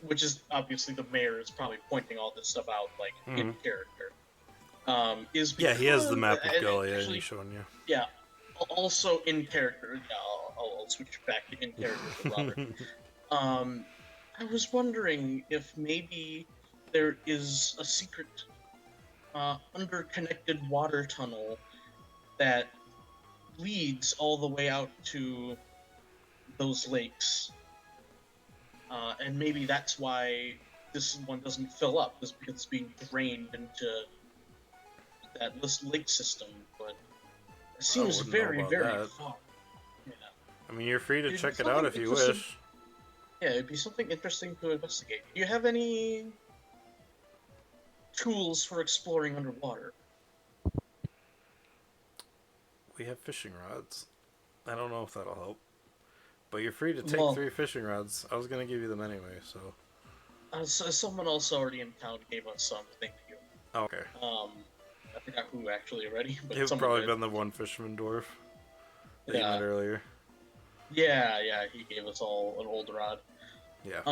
which is obviously the mayor is probably pointing all this stuff out like in character, is Yeah, because he has the map of and Galia, and actually, he's showing you. yeah, also in character. Yeah, I'll switch back to in character for Robert. I was wondering if maybe there is a secret underconnected water tunnel that leads all the way out to those lakes, and maybe that's why this one doesn't fill up, is because it's being drained into that lake system. But it I seems wouldn't know very, about very that. far. Yeah, I mean, you're free to it'd be check it out something if you interesting. wish. Yeah, it'd be something interesting to investigate. Do you have any tools for exploring underwater? We have fishing rods. I don't know if that'll help. But you're free to take Well, 3 fishing rods. I was going to give you them anyway, so... someone else already in town gave us some. Thank you. Oh, okay. I forgot who actually already, but It's someone probably did. been the one fisherman dwarf that you Yeah, met earlier. yeah, he gave us all an old rod. Yeah.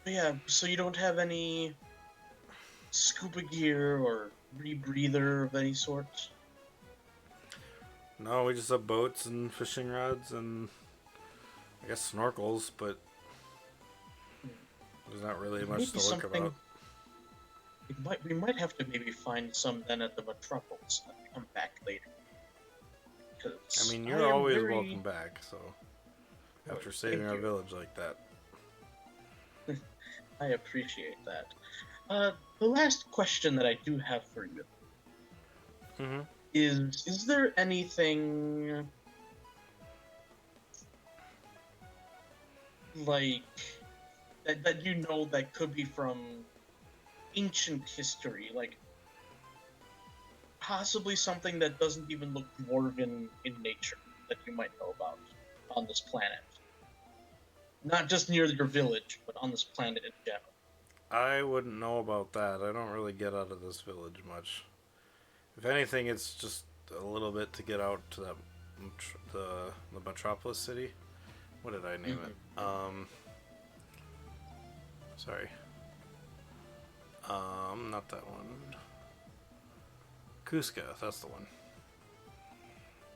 Yeah, so you don't have any scuba gear or rebreather of any sort? No, we just have boats and fishing rods and I guess snorkels, but there's not really much to look about. We might have to maybe find some then at the Metropolis and come back later. I mean, you're always welcome back, so after saving our village like that. I appreciate that. The last question that I do have for you is there anything like that you know that could be from ancient history, like possibly something that doesn't even look dwarven in nature that you might know about on this planet? Not just near your village, but on this planet in general. I wouldn't know about that. I don't really get out of this village much. If anything, it's just a little bit to get out to that the Metropolis city. What did I name it? Sorry. Not that one. Cusca, that's the one.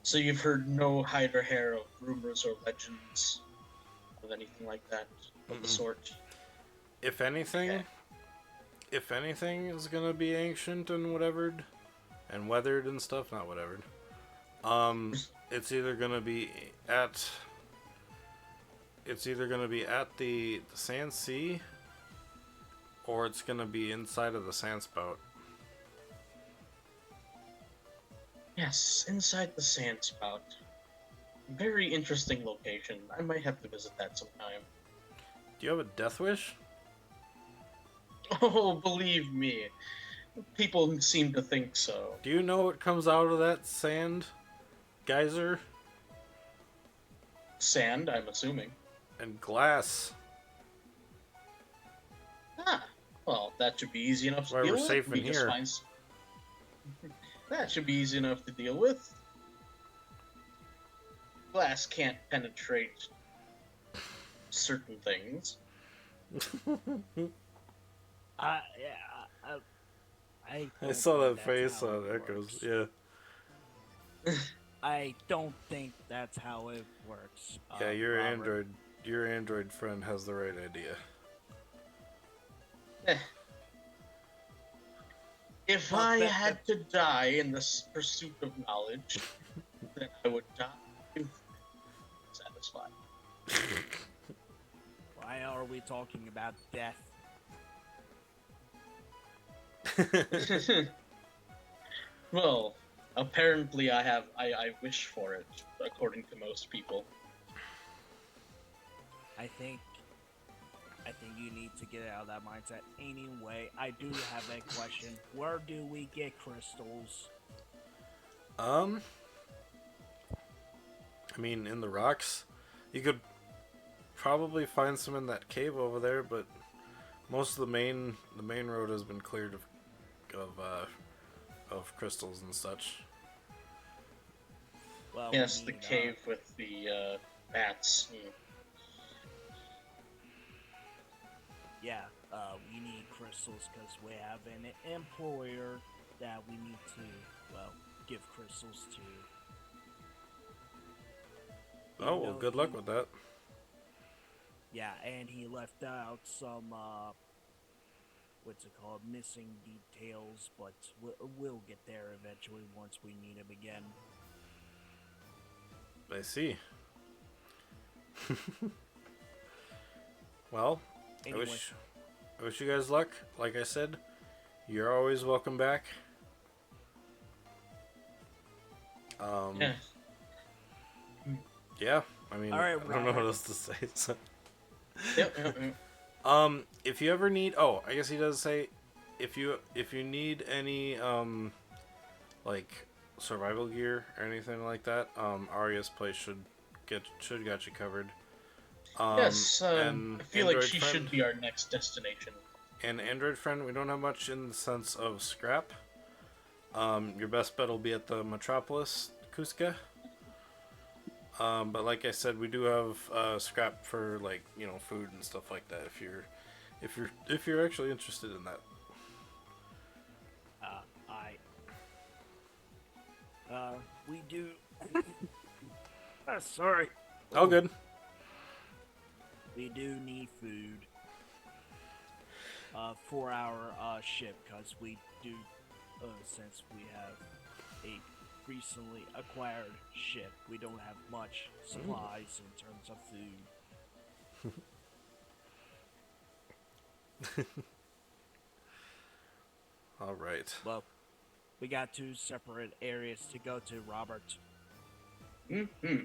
So you've heard no hide or hair of rumors or legends of anything like that of the sort? If anything, is gonna be ancient and whatevered, and weathered and stuff, not whatevered. It's either gonna be at the Sand Sea, or it's gonna be inside of the sand spout. Yes, inside the sand spout. Very interesting location. I might have to visit that sometime. Do you have a death wish? Oh, believe me. People seem to think so. Do you know what comes out of that sand geyser? Sand, I'm assuming. And glass. Ah, well, that should be easy enough to deal with. We're safe in here. That should be easy enough to deal with. Glass can't penetrate certain things. I saw that face on Echoes. Yeah. I don't think that's how it works. Yeah, Robert. your android friend has the right idea. If I had to die in this pursuit of knowledge, then I would die satisfied. Why are we talking about death? Well, apparently I wish for it, according to most people. I think you need to get out of that mindset. Anyway, I do have a question. Where do we get crystals? I mean, in the rocks, you could probably find some in that cave over there, but most of the main road has been cleared of crystals and such. Well, Yes, we the need, cave with the bats. we need crystals because we have an employer that we need to, well, give crystals to. Oh, Even well, though good luck with that. Yeah, and he left out some, what's it called, missing details, but we'll get there eventually once we need him again. I see. Well, Anyway, I wish you guys luck. Like I said, you're always welcome back. Yeah. Yeah, I mean, All right, I don't know what Robert. else to say. So. Yep. If you ever need, I guess he does say, if you need any like survival gear or anything like that, Arya's place should got you covered. Yes, And I feel like Android she friend, should be our next destination. and Android friend, we don't have much in the sense of scrap. Your best bet will be at the Metropolis, Kuska. But like I said, we do have scrap for like food and stuff like that. If you're actually interested in that. We do. Sorry. Oh, good. We do need food. For our ship, because we do, since we have a recently acquired ship, we don't have much supplies in terms of food. All right. Well, we got 2 separate areas to go to, Robert. Mm-hmm.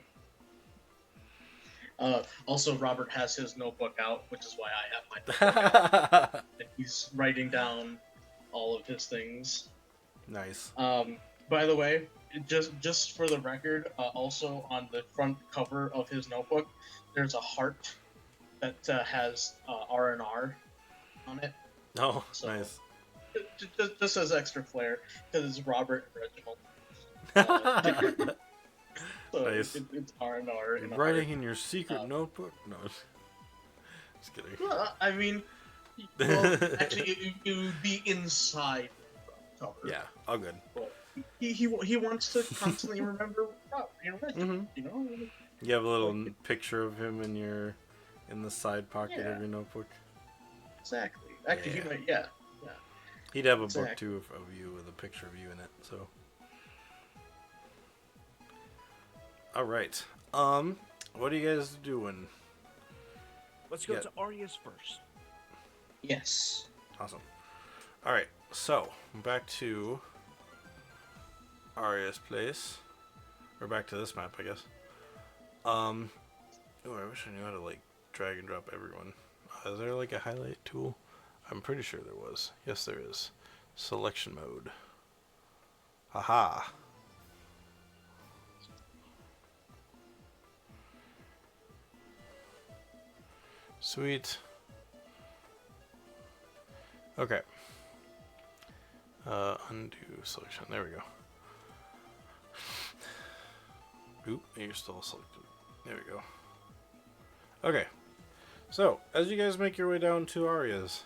Also, Robert has his notebook out, which is why I have my notebook out. And he's writing down all of his things. Nice. By the way, just for the record, also on the front cover of his notebook, there's a heart that has R&R on it. Oh, So, nice. Just as extra flair, because it's Robert and Reginald. So Nice. it's R&R. You're writing in your secret notebook? No. Just kidding. Well, I mean, well, actually, it would be inside the cover. Yeah, all good. But he wants to constantly remember Robert and Reginald, you know? You have a little picture of him in the side pocket Yeah. of your notebook. Exactly. Actually, Yeah. he might, yeah. He'd have a book Exactly. too of you with a picture of you in it. So. All right. What are you guys doing? Let's go Yeah. to Arya's first. Yes. Awesome. All right. So back to Arya's place, or back to this map, I guess. Oh, I wish I knew how to like drag and drop everyone. Is there like a highlight tool? I'm pretty sure there was. Yes, there is. Selection mode. Haha. Sweet. Okay. Undo selection. There we go. Oop, you're still selected. There we go. Okay. So, as you guys make your way down to Arya's,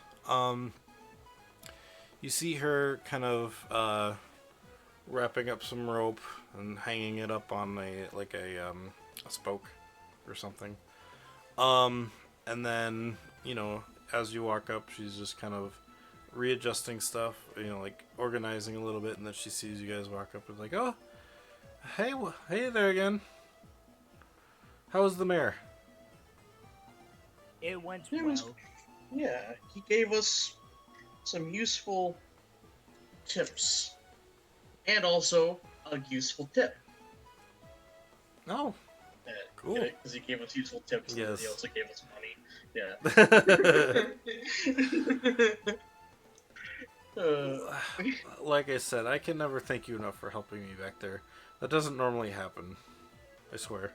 you see her kind of wrapping up some rope and hanging it up on a spoke or something. And then, as you walk up, she's just kind of readjusting stuff, like organizing a little bit, and then she sees you guys walk up and is like, oh, hey there again. How was the mayor? It went It well. was- Yeah, he gave us some useful tips. And also a useful tip. Oh, cool. Because he gave us useful tips and Yes. he also gave us money. Yeah. Like I said, I can never thank you enough for helping me back there. That doesn't normally happen. I swear.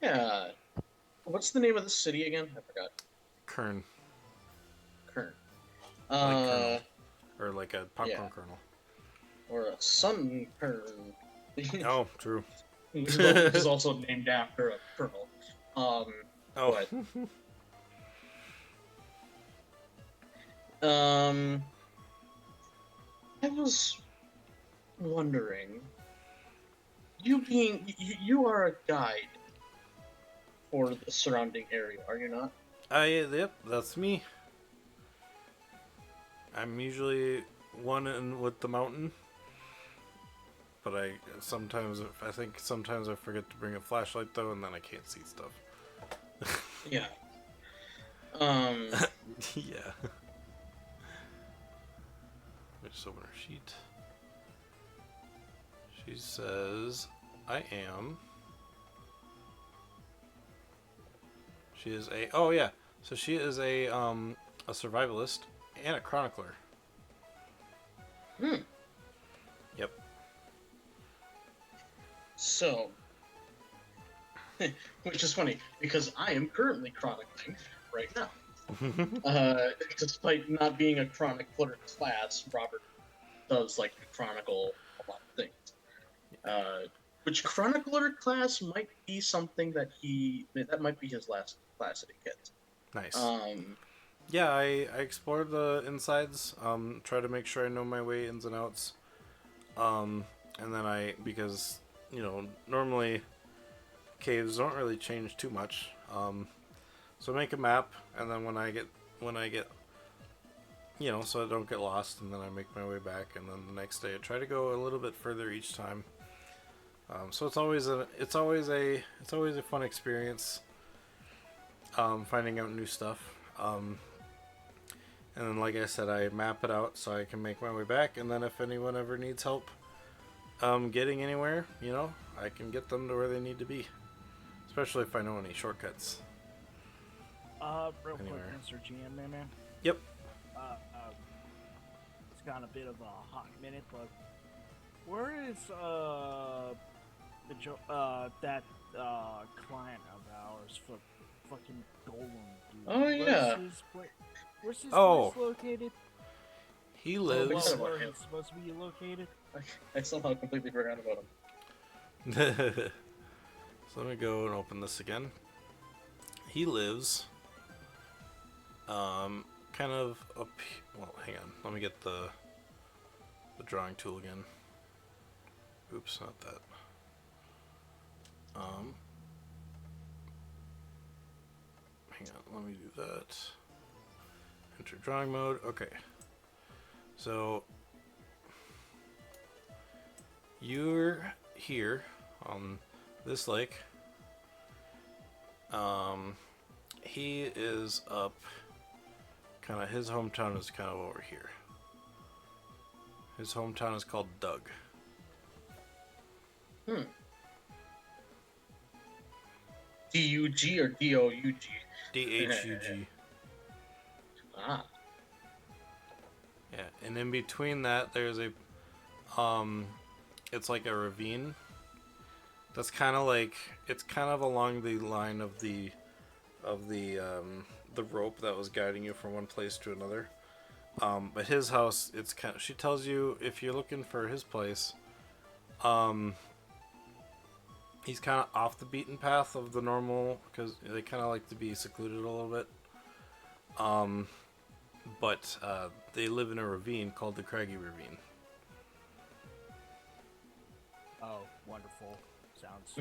Yeah. What's the name of the city again? I forgot. Kern, Kern. like kernel, Uh, or like a yeah. popcorn kernel. Or a sun kern. Oh, true. Which is also named after a kernel. Oh, But um, I was wondering, you are a guide for the surrounding area, are you not? yep, that's me. I'm usually one in with the mountain, but I think sometimes I forget to bring a flashlight though, and then I can't see stuff. Yeah. Um. Yeah. Let me just open her sheet. She says, "I am." She is a. Oh yeah. So she is a survivalist and a chronicler. Hmm. Yep. So, which is funny because I am currently chronicling right now. Despite not being a chronicler class, Robert does like to chronicle a lot of things. Which chronicler class might be something that might be his last class that he gets. Nice. Yeah, I explored the insides. Try to make sure I know my way ins and outs. And then because normally caves don't really change too much. So make a map, and then when I get so I don't get lost, and then I make my way back, and then the next day I try to go a little bit further each time. So it's always a fun experience. Finding out new stuff. And then, like I said, I map it out so I can make my way back, and then if anyone ever needs help getting anywhere, I can get them to where they need to be. Especially if I know any shortcuts. Real Anywhere. quick, Mr. GM, man. Yep. It's gone a bit of a hot minute, but where is that client of ours for fucking Golem dude? Oh, yeah. Where's his Oh. place located? He Well, lives. where he's supposed to be located? I somehow completely forgot about him. So let me go and open this again. He lives kind of up. Well, hang on. Let me get the drawing tool again. Oops, not that. Hang on. Let me do that. Enter drawing mode. Okay. So you're here on this lake. He is up. His hometown is kind of over here. His hometown is called Doug. D-U-G or D-O-U-G? DHUG. Ah. Yeah, and in between that, there's a, it's like a ravine. That's kind of along the line of the rope that was guiding you from one place to another. But his house, she tells you if you're looking for his place, he's kind of off the beaten path of the normal, because they kind of like to be secluded a little bit. But they live in a ravine called the Craggy Ravine. Oh, wonderful. Sounds...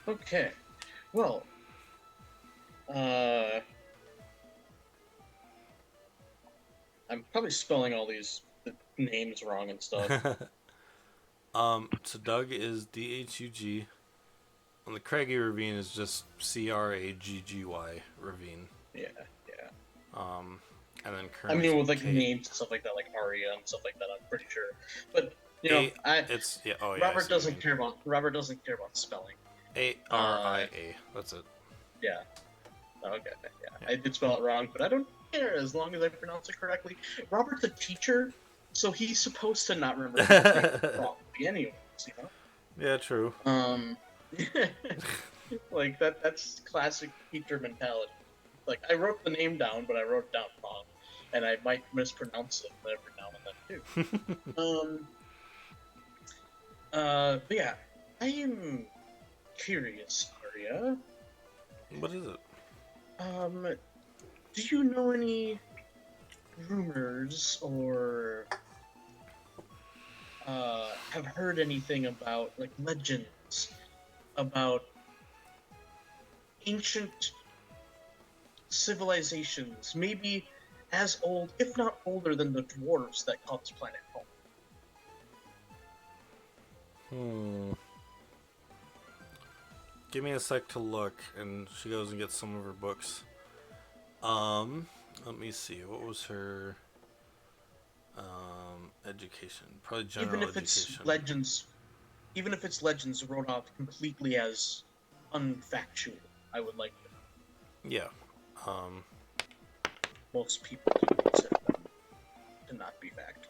Okay. Well, I'm probably spelling all the names wrong and stuff. So Doug is DHUG, and the Craggy Ravine is just CRAGGY Ravine. Yeah. And then I mean, with like names and stuff like that, like Aria and stuff like that, I'm pretty sure. But Robert doesn't care about spelling. ARIA. That's it. Yeah. Okay. Yeah. I did spell it wrong, but I don't care as long as I pronounce it correctly. Robert's a teacher, so he's supposed to not remember his name properly anyways, Yeah, true. Um, like that's classic teacher mentality. Like I wrote the name down, but I wrote it down wrong, and I might mispronounce it every now and then too. But yeah, I am curious, Arya. What is it? Um, do you know any rumors or have heard anything about like legends about ancient civilizations, maybe as old, if not older, than the dwarves that call this planet home? Hmm. Give me a sec to look, and she goes and gets some of her books. Um, Let me see. What was her education? Probably Even general if it's education. legends, even if it's legends wrote off completely as unfactual, I would like to know. Yeah. Um, Most people do consider them to not be fact.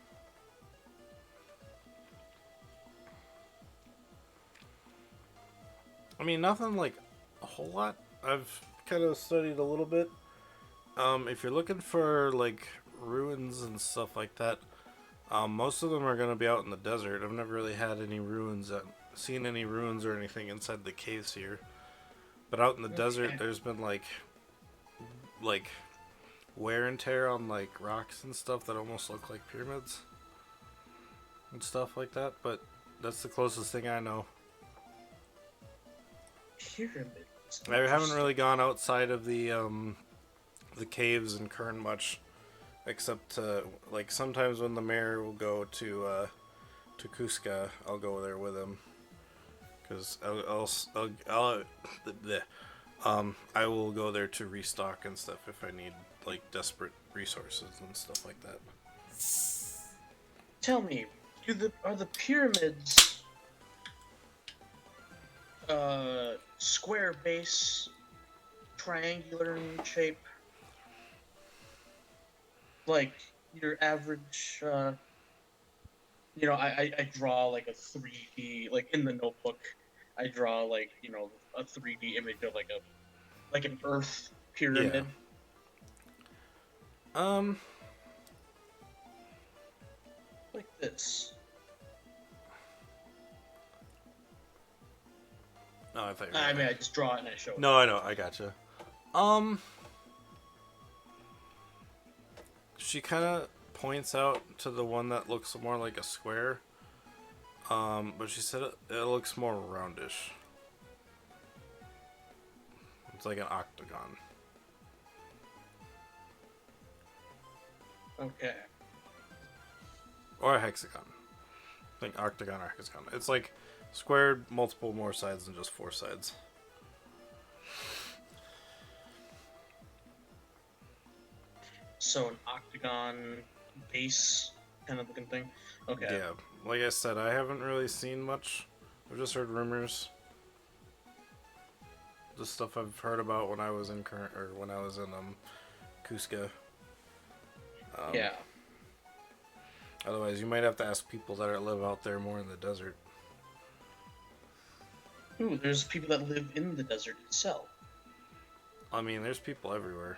I mean, nothing like a whole lot. I've kind of studied a little bit. If you're looking for like ruins and stuff like that, most of them are gonna be out in the desert. I've never really had any ruins, seen any ruins or anything inside the caves here. But out in the desert, Okay. there's been like wear and tear on like rocks and stuff that almost look like pyramids and stuff like that. But that's the closest thing I know. Pyramids. I haven't Interesting. really gone outside of the caves in Kern much, except like sometimes when the mayor will go to Cusca, I'll go there with him because I will go there to restock and stuff if I need like desperate resources and stuff like that. Tell me, are the pyramids square base, triangular in shape, like your average? I draw like a 3D, like in the notebook. I draw like a 3D image of like an Earth Yeah. pyramid, Um. like this. No, I thought you were I gonna. mean, I just draw it and I show it. No, I know. I gotcha. Um. She kind of points out to the one that looks more like a square. But she said it looks more roundish. It's like an octagon. Okay. Or a hexagon. I think octagon or hexagon. It's like squared multiple more sides than just four sides. So an octagon base kind of looking thing. Okay. Yeah, like I said, I haven't really seen much. I've just heard rumors. The stuff I've heard about when I was in Cusca. Um, Yeah. Otherwise, you might have to ask people that live out there more in the desert. Ooh, there's people that live in the desert itself. I mean, there's people everywhere.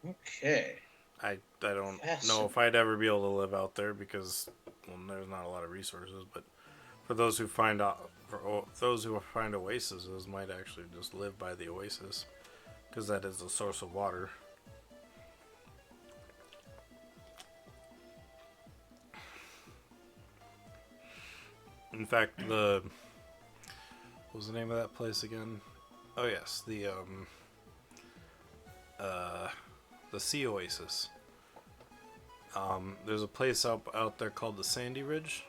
Okay. I don't know if Fascinating. I'd ever be able to live out there because well, there's not a lot of resources. But for those who those who find oases, might actually just live by the oasis because that is a source of water. In fact, what was the name of that place again? Oh yes, uh the Sea Oasis. There's a place out there called the Sandy Ridge.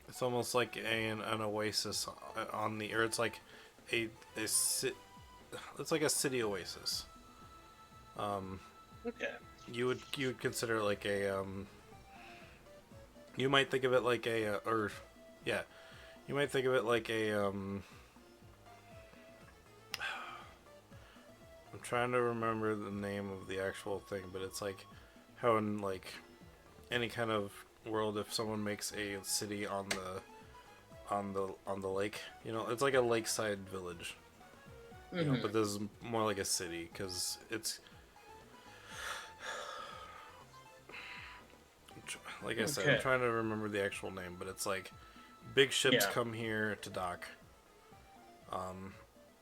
It's almost like an oasis on the, or it's like a it's like a city oasis. Um, Okay. you would consider it like you might think of it like or yeah, you might think of it like I'm trying to remember the name of the actual thing, but it's like how in like any kind of world if someone makes a city on the lake. You know, it's like a lakeside village. You know, but this is more like a city because it's like I said. I'm trying to remember the actual name, but it's like big ships come here to dock.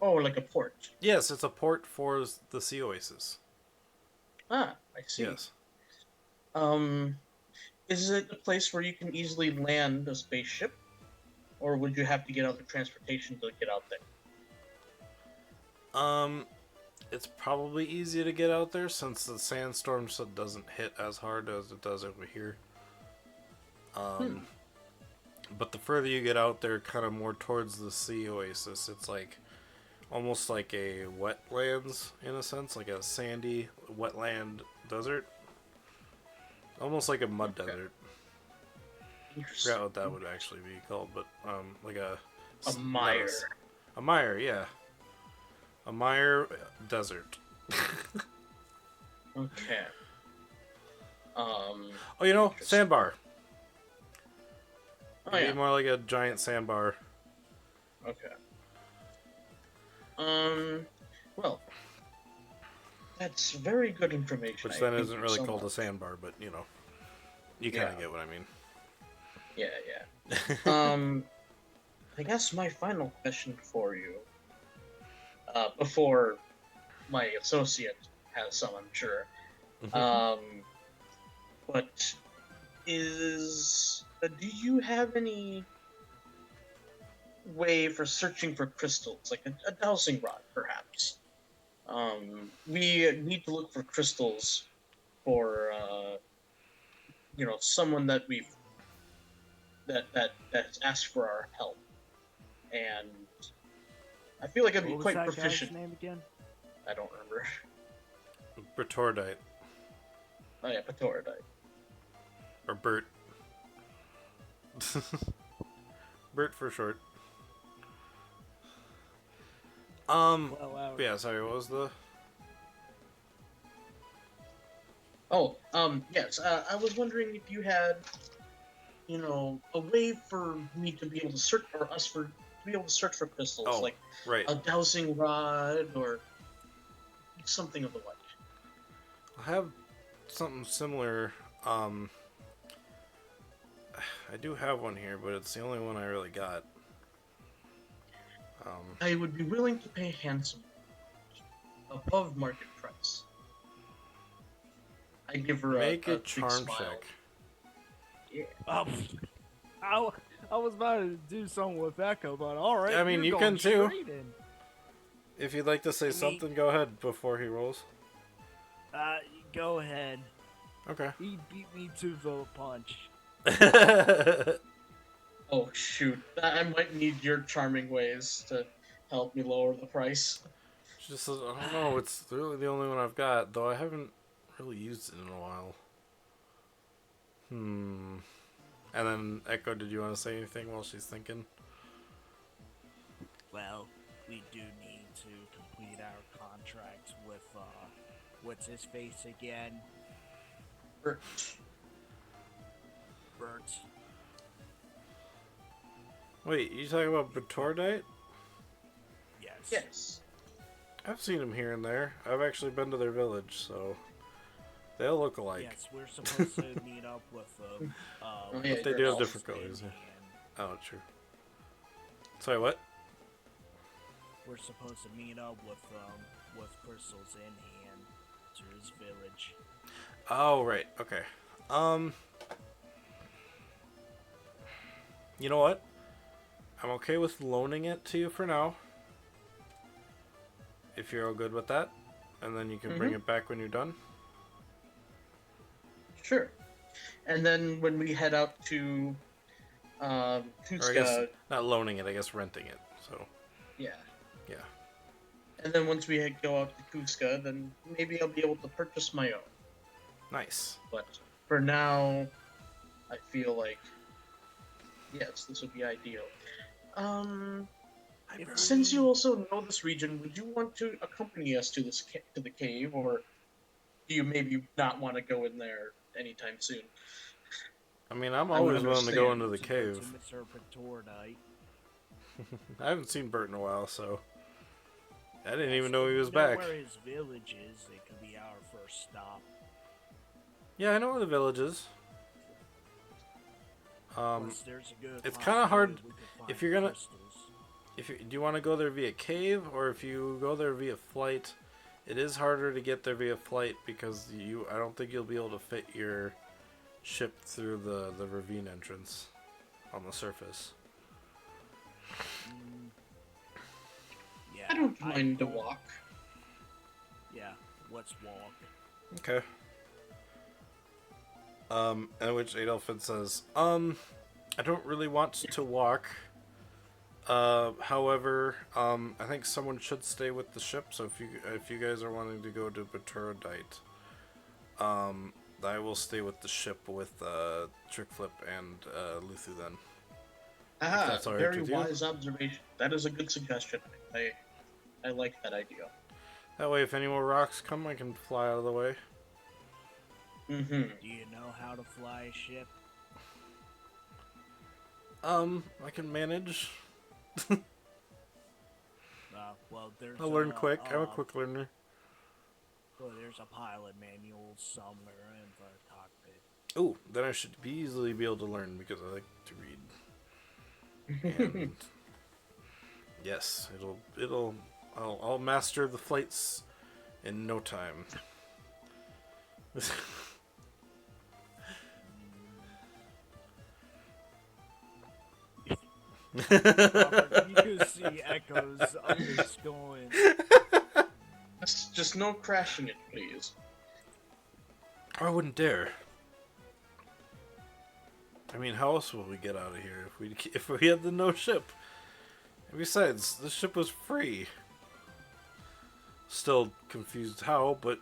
Oh, like a port. Yes, it's a port for the Sea Oasis. Ah, I see. Yes. Is it a place where you can easily land a spaceship, or would you have to get other transportation to get out there? It's probably easy to get out there since the sandstorm doesn't hit as hard as it does over here. But the further you get out there, kind of more towards the Sea Oasis, it's like almost like a wetlands in a sense, like a sandy wetland desert, almost like a mud desert. I forgot what that would actually be called, but like a mire. A mire, yeah. A mire desert. Okay. Oh, you know, sandbar. Oh, yeah. More like a giant sandbar. Okay. Well, that's very good information. Which then isn't really called a sandbar, but you know, you kind of get what I mean. Yeah. I guess my final question for you, before my associate has some, I'm sure. But do you have any way for searching for crystals, like a dowsing rod, perhaps? We need to look for crystals for, someone that has asked for our help, and I feel like I'd be What was quite that proficient. guy's name again? I don't remember. Bertordite. Oh yeah, Patoridite. Or Bert. Bert for short. Yeah, sorry, what was the... Oh, yes, I was wondering if you had, a way for me to be able to search, or us to be able to search for crystals, like right. a dowsing rod, or something of the like. I have something similar. I do have one here, but it's the only one I really got. I would be willing to pay handsome, above market price. I give her Make a charm big smile. check. Yeah. I was about to do something with Echo, but all right. I mean, you going can too. straight in. If you'd like to say something, go ahead before he rolls. Go ahead. Okay. He beat me to the punch. Oh shoot! I might need your charming ways to help me lower the price. Just, I don't know. It's really the only one I've got, though I haven't really used it in a while. And then, Echo, did you want to say anything while she's thinking? Well, we do need to complete our contract with, what's his face again? Bert. Wait, you talking about Bertordite? Yes. Yes. I've seen him here and there. I've actually been to their village, so they all look alike. Yes, we're supposed to meet up with them. Yeah, But they do have different colors. Yeah. Oh, true. Sorry, what? We're supposed to meet up with crystals in hand to his village. Oh, right. Okay. You know what? I'm okay with loaning it to you for now. If you're all good with that. And then you can bring it back when you're done. Sure. And then when we head out to Or I guess, Tuska, not loaning it, I guess renting it. So, yeah. yeah. And then once we go out to Tuska, then maybe I'll be able to purchase my own. Nice. But for now, I feel like, yes, this would be ideal. Since you also know this region, would you want to accompany us to to the cave, or do you maybe not want to go in there anytime soon? I mean, I'm I would always willing to go into understand. the To go cave. to Mr. Petordite. I haven't seen Bert in a while, so I didn't even So know he you was know back. where his village is. It could be our first stop. Yeah, I know where the village is. Plus, there's a good it's kinda hard possibility we could if find you're gonna- crystals. Do you want to go there via cave, or if you go there via flight, it is harder to get there via flight because I don't think you'll be able to fit your ship through the ravine entrance on the surface. Mm, yeah, I don't mind the don't- walk. Yeah, let's walk. Okay. In which Adolfin says, I don't really want to walk. However, I think someone should stay with the ship. So if you guys are wanting to go to Baturadite, I will stay with the ship with Trickflip and Luthu then. Aha, that's all right very with you. wise observation. That is a good suggestion. I like that idea. That way, if any more rocks come, I can fly out of the way. Mm-hmm. Do you know how to fly a ship? I can manage. Well, there's I'll learn quick. I'm a quick learner. Well, there's a pilot manual somewhere in the cockpit. Oh, then I should easily be able to learn because I like to read. And yes, I'll master the flights in no time. Robert, you can see Echo's eyes going. Just no crashing it, please. I wouldn't dare. I mean, how else will we get out of here if we had the no ship? And besides, the ship was free. Still confused how, but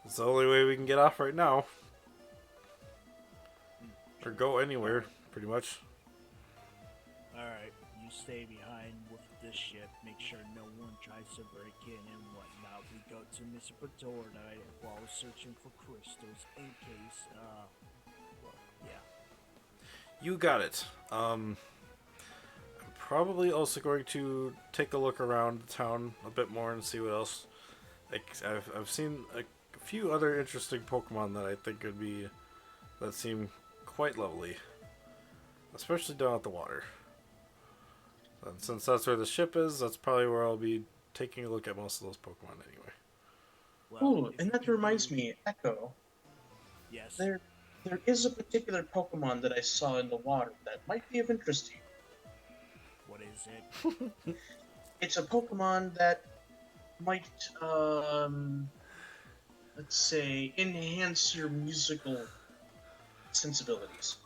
it's the only way we can get off right now, or go anywhere, pretty much. Alright, you stay behind with this ship. Make sure no one tries to break in and whatnot. We go to Mr. Petordite while searching for crystals in case, well, yeah. You got it. I'm probably also going to take a look around the town a bit more and see what else. Like I've seen a few other interesting Pokemon that I think that seem quite lovely, especially down at the water. And since that's where the ship is, that's probably where I'll be taking a look at most of those Pokemon anyway. Well, Oh, if and you that can reminds do- me, Echo. Yes. There is a particular Pokemon that I saw in the water that might be of interest to you. What is it? It's a Pokemon that might, let's say, enhance your musical sensibilities.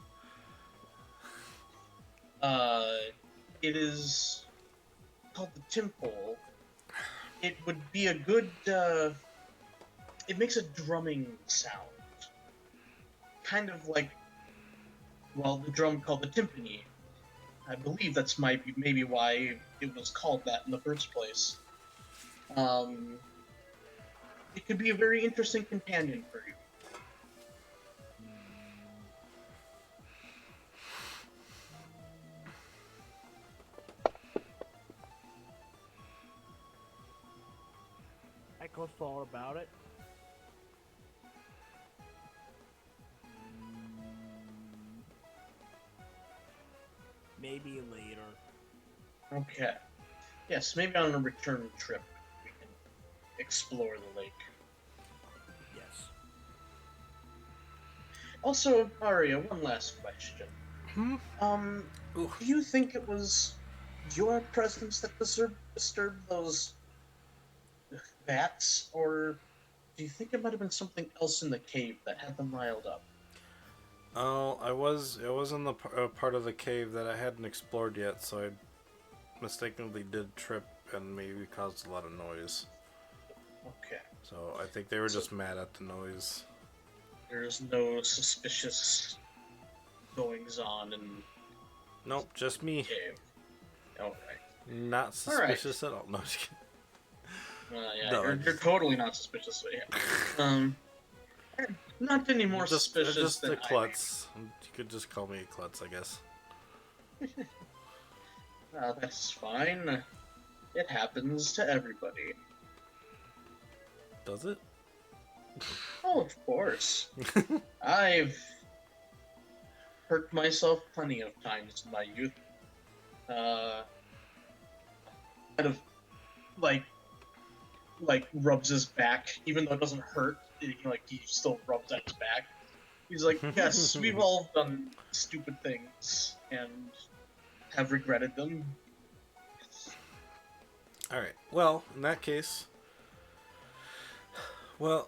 It is called the Timpole. It would be a good, it makes a drumming sound. Kind of like, well, the drum called the timpani. I believe that's maybe why it was called that in the first place. It could be a very interesting companion for you. Echo thought about it. Maybe later. Okay. Yes, maybe on a return trip we can explore the lake. Yes. Also, Aria, one last question. Hmm? Do you think it was your presence that disturbed those bats, or do you think it might have been something else in the cave that had them riled up? Oh, I was in the part of the cave that I hadn't explored yet, so I mistakenly did trip and maybe caused a lot of noise. Okay. So I think they were just mad at the noise. There's no suspicious goings on in Nope, just the me. cave. Alright. Not suspicious at all. No, just kidding. Yeah, No, you're totally not suspicious. So yeah. Not any more suspicious Just a than I may klutz. You could just call me a klutz, I guess. be. That's fine. It happens to everybody. Does it? Oh, of course. I've hurt myself plenty of times in my youth. Kind of like rubs his back, even though it doesn't hurt. He still rubs at his back. He's like, yes, we've all done stupid things and have regretted them. All right. Well, in that case, well,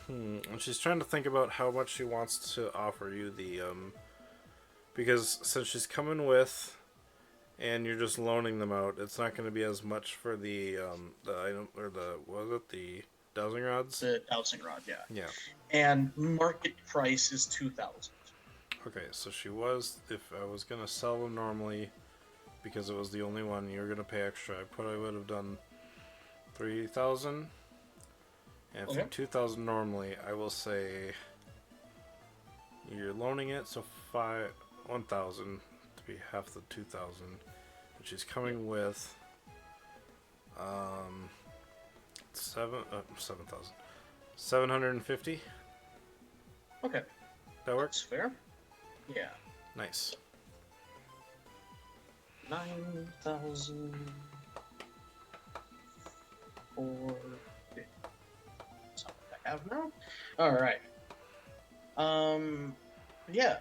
and she's trying to think about how much she wants to offer you because since she's coming with, and you're just loaning them out, it's not going to be as much for the item or the dowsing rods. The dowsing rod, yeah. Yeah. And market price is 2,000. Okay, so if I was gonna sell them normally, because it was the only one, you were gonna pay extra. I would have done 3,000, and for 2,000 normally, I will say you're loaning it, so 1,000 to be half the 2,000, and she's coming with 750. Okay, That works. that's fair. Yeah, Nice. 9,000. 450. That's what I have now. All right. Yeah.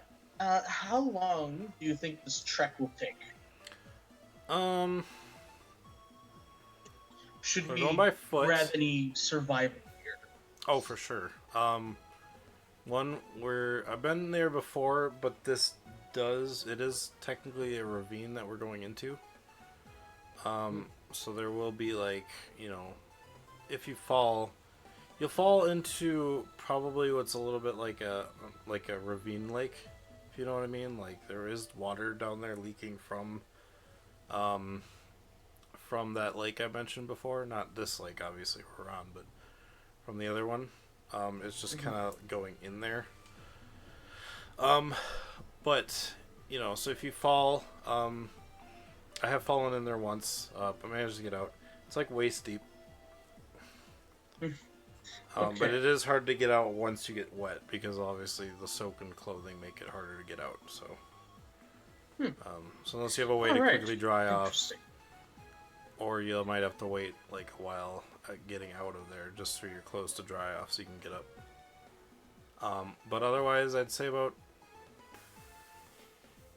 How long do you think this trek will take? Should We're we going by foot. grab any survival gear? Oh, for sure. One where I've been there before, but it is technically a ravine that we're going into. So there will be if you fall, you'll fall into probably what's a little bit like a ravine lake, if you know what I mean. Like there is water down there leaking from that lake I mentioned before. Not this lake, obviously we're on, but from the other one. It's just kind of going in there. But so if you fall, I have fallen in there once, but managed to get out. It's like waist deep. Okay. But it is hard to get out once you get wet because obviously the soak and clothing make it harder to get out. So, so unless you have a way to quickly dry off, or you might have to wait like a while getting out of there just for your clothes to dry off so you can get up. But otherwise, I'd say about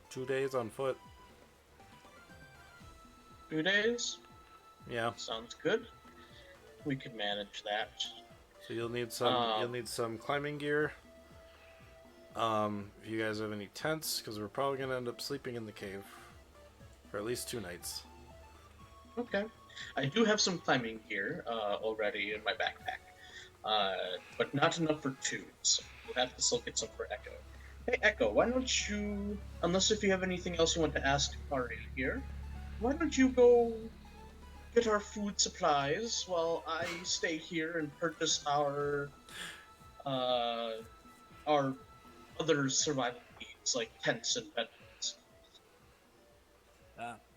2 days on foot. 2 days? Yeah. Sounds good. We could manage that. So you'll need some climbing gear. If you guys have any tents, because we're probably gonna end up sleeping in the cave for at least 2 nights. Okay. I do have some climbing gear already in my backpack, but not enough for 2, so we'll have to still get some for Echo. Hey, Echo, why don't you, unless if you have anything else you want to ask Ari here, why don't you go get our food supplies while I stay here and purchase our other survival needs, like tents and bedrooms.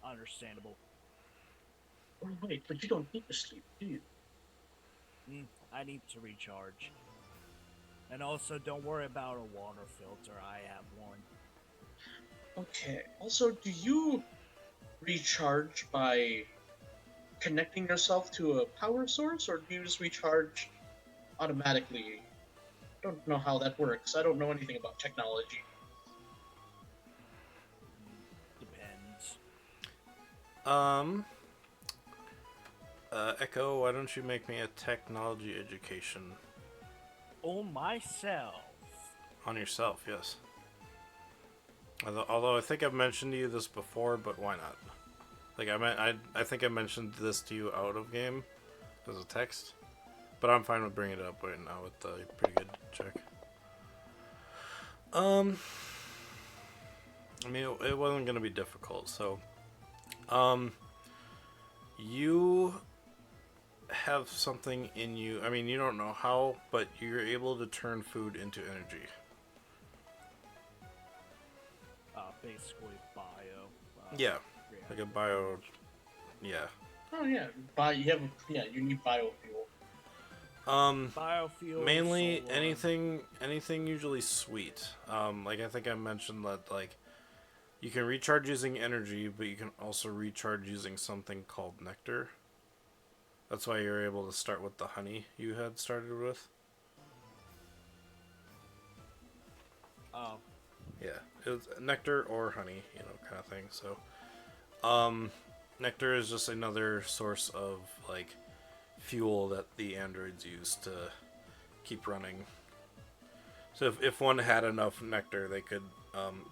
Understandable. Oh, wait, but you don't need to sleep, do you? I need to recharge. And also, don't worry about a water filter. I have one. Okay. Also, do you recharge by connecting yourself to a power source, or do you just recharge automatically? I don't know how that works. I don't know anything about technology. Depends. Echo, why don't you make me a technology education? On myself. On yourself, yes. Although I think I've mentioned to you this before, but why not? Like I think I mentioned this to you out of game as a text, but I'm fine with bringing it up right now with a pretty good check. I mean, it wasn't gonna be difficult. So, you have something in you. I mean, you don't know how, but you're able to turn food into energy. Basically bio. Yeah, Yeah. like a bio. Yeah. Oh yeah, you need biofuel. Biofuel. Mainly Solar. anything usually sweet. Like I think I mentioned that like you can recharge using energy, but you can also recharge using something called nectar. That's why you're able to start with the honey you had started with. Oh, Yeah, it was nectar or honey, kind of thing. So, um, nectar is just another source of like fuel that the androids use to keep running. So if one had enough nectar, they could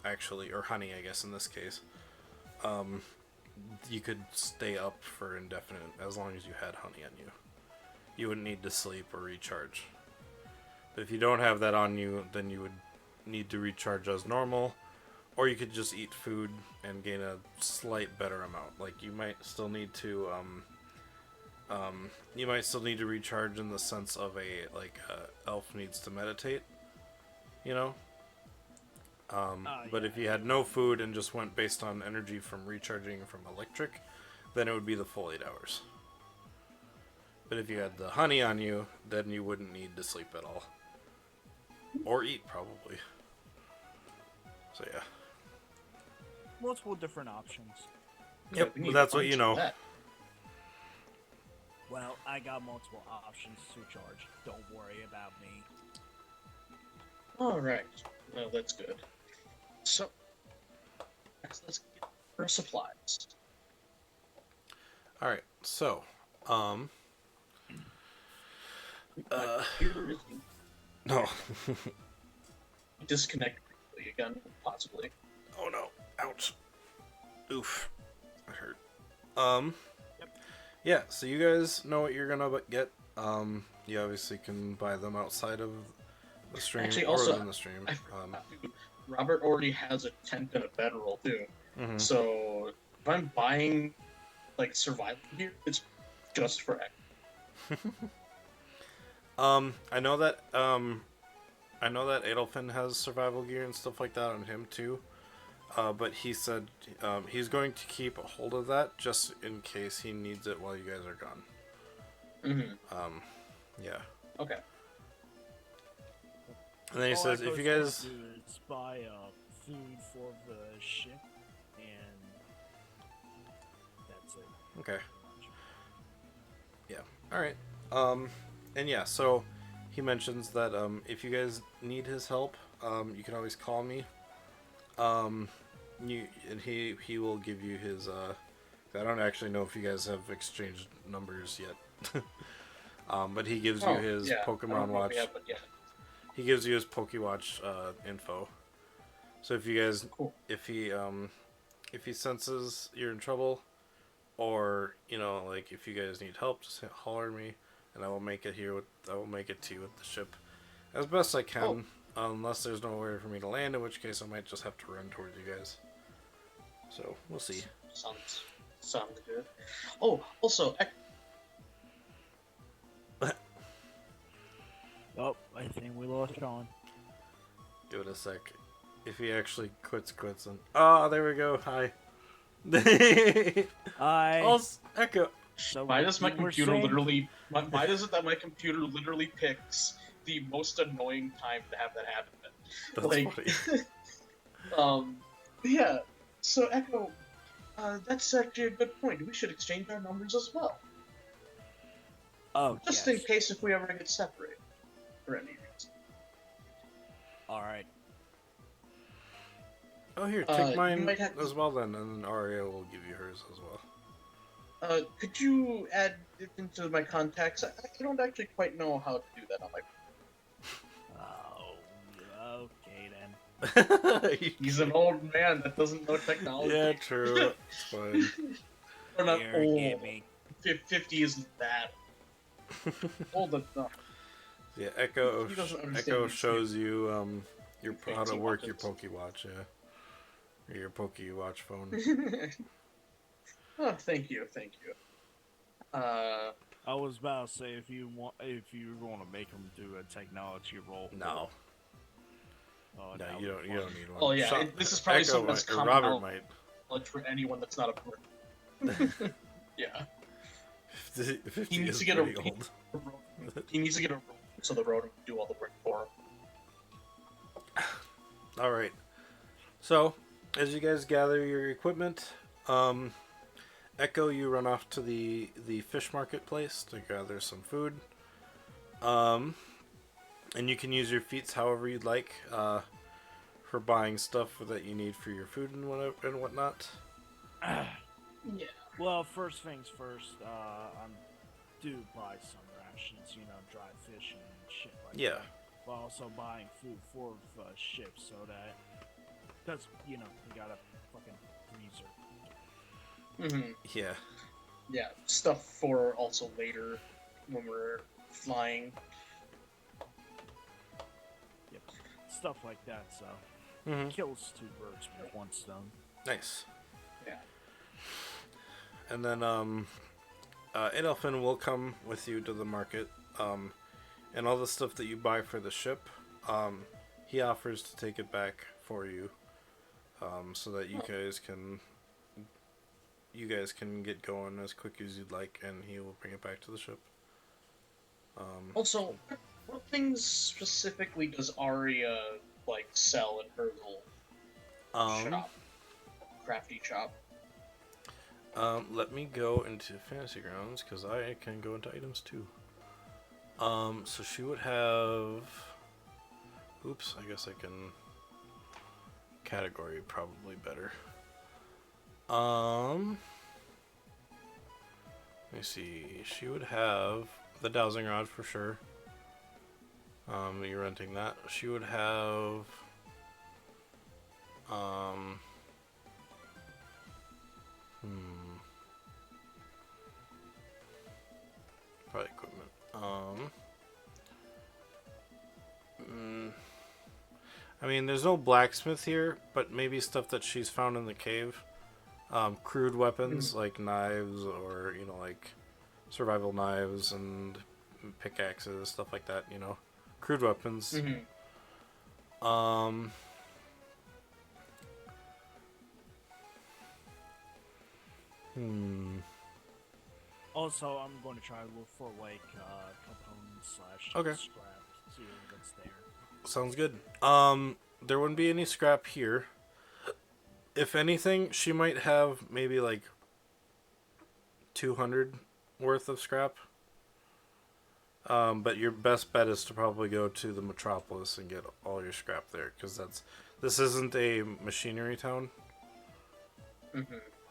actually, or honey, I guess in this case, um, you could stay up for indefinite as long as you had honey on you. You wouldn't need to sleep or recharge. But if you don't have that on you, then you would need to recharge as normal, or you could just eat food and gain a slight better amount. Like you might still need to recharge in the sense of a elf needs to meditate, you know. But yeah. if you had no food and just went based on energy from recharging from electric, then it would be the full 8 hours. But if you had the honey on you, then you wouldn't need to sleep at all. Or eat, probably. So, yeah. Multiple different options. Yep, we but need that's what bunch you of know. that. Well, I got multiple options to charge. Don't worry about me. All right, well that's good. So let's get our supplies. Alright, so, My computer is no. disconnected again, possibly. Oh no, ouch. Oof, that hurt. Yeah, so you guys know what you're gonna get. You obviously can buy them outside of the stream Actually, or also, within the stream. I forgot, dude, Robert already has a tent and a bedroll too. Mhm. So if I'm buying like survival gear, it's just for X. I know that Adelfin has survival gear and stuff like that on him too. But he said he's going to keep a hold of that just in case he needs it while you guys are gone. Mm-hmm. Yeah. Okay. And then he All says, I if you goes guys, to do is buy food for the ship, and that's it. okay, Pretty much. yeah, all right. And yeah, so he mentions that if you guys need his help, you can always call me. He will give you his. I don't actually know if you guys have exchanged numbers yet. But he gives you his yeah. I Pokemon don't know if Watch. we have, but yeah. He gives you his Pokewatch info. So if you guys, Cool. if he senses you're in trouble, or like if you guys need help, just holler at me, and I will make it to you with the ship as best I can. Unless there's nowhere for me to land, in which case I might just have to run towards you guys. So we'll see. Sounds good. Oh, also, Oh, I think we lost Sean. Give it a sec. If he actually quits, and there we go. Hi. Echo. So why does my you were computer saying? literally? Why is it that my computer literally picks the most annoying time to have that happen? That's funny. Yeah. So Echo, that's actually a good point. We should exchange our numbers as well, Oh, just yes. in case if we ever get separated for any reason. All right. Oh, here, You take mine might have to- as well then, and then Aria will give you hers as well. Could you add it into my contacts? I don't actually quite know how to do that on my. Oh, okay then. He's an old man that doesn't know technology. Yeah, true. It's fine. We're not Here, old. give me. 50 isn't that old enough. Yeah, Echo He doesn't understand Echo these shows you how to fancy work your watches. Pokewatch, yeah. Or your Pokewatch phone. Oh, thank you. I was about to say if you were going to make him do a technology roll. No. Oh, No, that you would don't. be You fun. don't need one. Oh yeah, this is probably Echo something that's might, or common Robert might. knowledge for anyone that's not a bird. Yeah. 50 He needs is to get a pretty old. he needs to get a rodent so the rodent can do all the work for him. All right. So, as you guys gather your equipment, Echo, you run off to the fish marketplace to gather some food. And you can use your feats however you'd like for buying stuff that you need for your food and whatnot. Yeah. Well, first things first, I'm due buy some rations, dry fish and shit like Yeah. that. But also buying food for the ship so that, because, we got a fucking freezer. Yeah. Yeah, stuff for also later when we're flying. Yep. Stuff like that, so. Mm-hmm. Kills two birds with one stone. Nice. Yeah. And then Adolfin will come with you to the market. And all the stuff that you buy for the ship, he offers to take it back for you, so that you guys can get going as quick as you'd like, and he will bring it back to the ship. Also, what things specifically does Arya sell in her little shop, crafty shop? Let me go into Fantasy Grounds because I can go into items too. So she would have. Oops, I guess I can. Category probably better. Let me see. She would have the dowsing rod for sure. You're renting that. She would have. Probably equipment. I mean, there's no blacksmith here, but maybe stuff that she's found in the cave. Crude weapons like knives, or like survival knives and pickaxes, stuff like that. Crude weapons. Also, I'm going to try to look for components / Okay. scrap, see what's there. Sounds good. There wouldn't be any scrap here. If anything, she might have maybe 200 worth of scrap. But your best bet is to probably go to the metropolis and get all your scrap there, because this isn't a machinery town.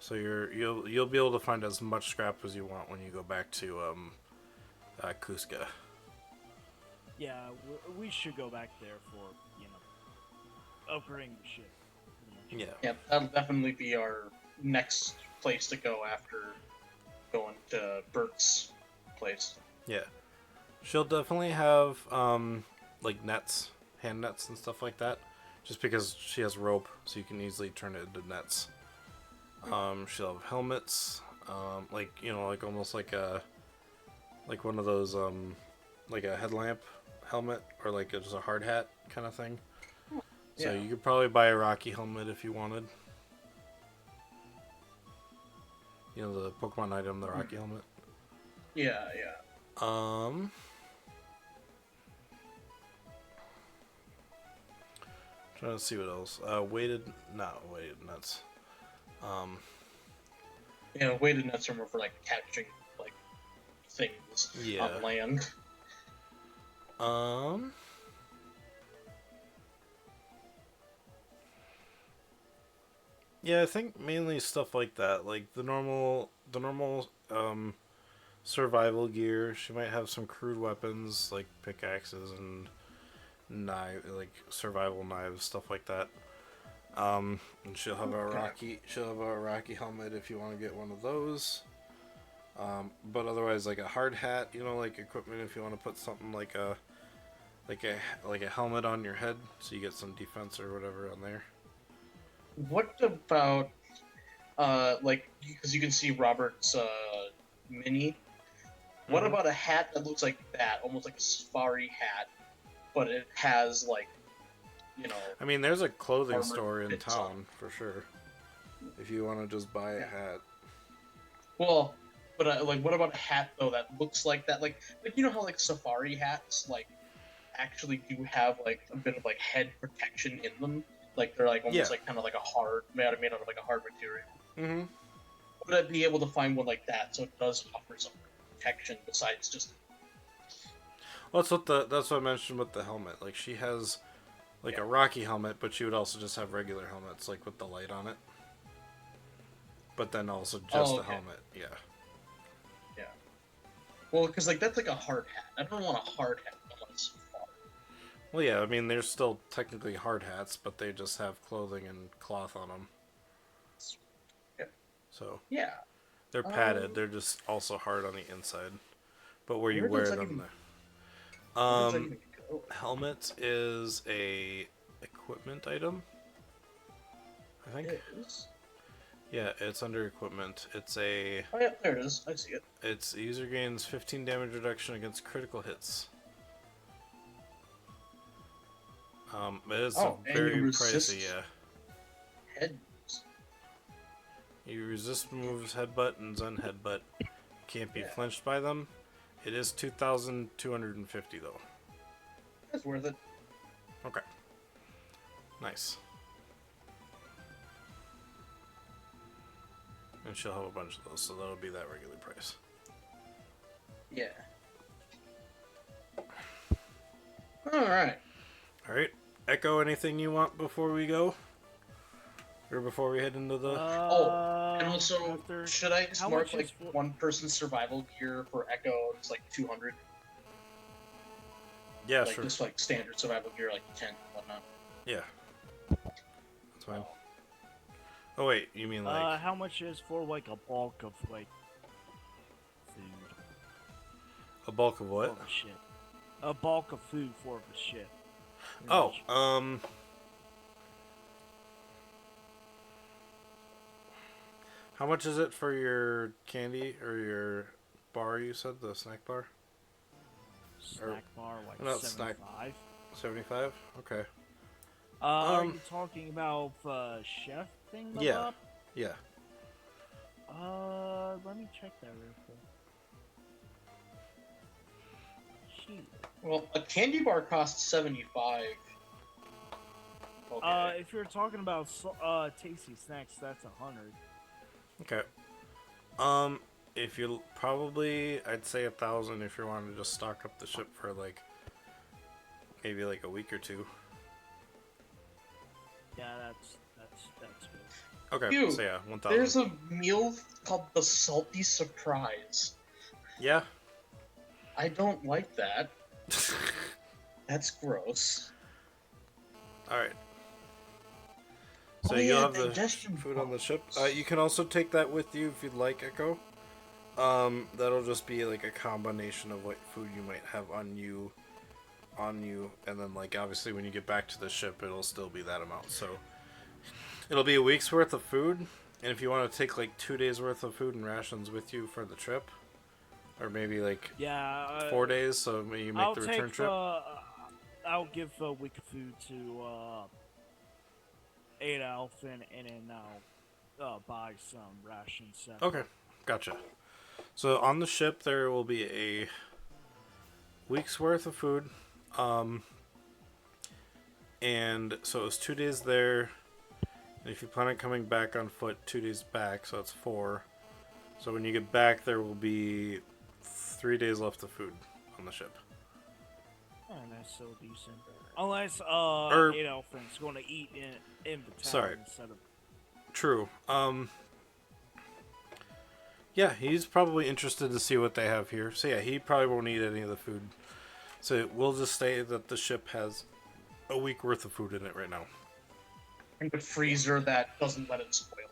So you'll be able to find as much scrap as you want when you go back to Cusca. Yeah, we should go back there for upgrading the ship. Yeah. Yeah, that'll definitely be our next place to go after going to Bert's place. Yeah. She'll definitely have nets, hand nets and stuff like that, just because she has rope, so you can easily turn it into nets. She'll have helmets, almost like one of those like a headlamp helmet, or just a hard hat kind of thing. So you could probably buy a Rocky helmet if you wanted. The Pokemon item, the Rocky helmet. Yeah. Trying to see what else. Weighted nuts. Weighted nets are more for catching things on land. Yeah, I think mainly stuff like that, like the normal survival gear. She might have some crude weapons like pickaxes and survival knives, stuff like that. And she'll have a Rocky helmet if you want to get one of those. But otherwise, a hard hat, equipment if you want to put something like a helmet on your head, so you get some defense or whatever on there. What about because you can see Robert's mini? What Mhm. about a hat that looks like that, almost like a safari hat, but it has like, you know, I mean, there's a clothing armored store in bits on town for sure. If you want to just buy a Yeah. hat. Well, but like, what about a hat though that looks like that? Like you know how like safari hats like actually do have like a bit of like head protection in them. Like they're like Yeah. almost like kind of like a hard made out of like a hard material. Mm-hmm. Would I be able to find one like that so it does offer some protection besides just Well, that's what I mentioned with the helmet. Like she has like Yeah. a Rocky helmet, but she would also just have regular helmets, like with the light on it. But then also just a okay. helmet. Yeah. Yeah. Well, because like that's like a hard hat. I don't want a hard hat. I want a safari. Well, yeah. I mean, they're still technically hard hats, but they just have clothing and cloth on them. Yeah. So Yeah. they're padded. They're just also hard on the inside. But where you Where does wear that them even, there. where does that even go? Helmet is a equipment item. I think. It is. Yeah, it's under equipment. It's a. Oh yeah, there it is. I see it. Its user gains 15 damage reduction against critical hits. It is Oh, and very you resist pricey. Yeah. head. You resist moves, headbutt, and Zen headbutt. Can't be Yeah. flinched by them. It is 2,250 though. That's worth it. Okay. Nice. And she'll have a bunch of those, so that'll be that regular price. Yeah. All right. All right, Echo. Anything you want before we go, or before we head into the? And also, after- should I just how mark much like is for- one person survival gear for Echo? It's like 200. Yeah, Like sure. just like standard survival gear, like 10 and whatnot. Yeah. That's fine. Oh wait, you mean like how much is for like a bulk of like food a bulk of for what? the ship? A bulk of food for the ship. Oh, how much is it for your candy or your bar? You said the snack bar. Snack bar like not snack- 75. 75. Okay. Are you talking about chef thing? Yeah. Up? Yeah. Let me check that real quick. Shoot. Well, a candy bar costs 75. Okay. If you're talking about tasty snacks, that's 100. Okay. If you probably, I'd say 1,000 if you wanted to just stock up the ship for like maybe like a week or two. Yeah, that's good. Okay. Ew, So yeah, 1,000. There's a meal called the Salty Surprise. Yeah. I don't like that. That's gross. All right. So Oh, you'll yeah, have the digestion food on the ship. problems. You can also take that with you if you'd like, Echo. That'll just be like a combination of what food you might have on you, and then like obviously when you get back to the ship, it'll still be that amount. So it'll be a week's worth of food, and if you want to take like 2 days worth of food and rations with you for the trip, or maybe like Yeah. 4 days, so maybe you make I'll the return take. trip. I'll give a week of food to 8 Elf, and then I'll buy some rations. Separate. Okay, gotcha. So on the ship there will be a week's worth of food, and so it was 2 days there. And if you plan on coming back on foot, 2 days back, so that's 4. So when you get back, there will be 3 days left of food on the ship. Oh, that's so decent. Unless 8 Elf's going to eat in the town Sorry. instead of. True. Yeah, he's probably interested to see what they have here. So yeah, he probably won't eat any of the food. So we'll just say that the ship has a week worth of food in it right now. And a freezer that doesn't let it spoil.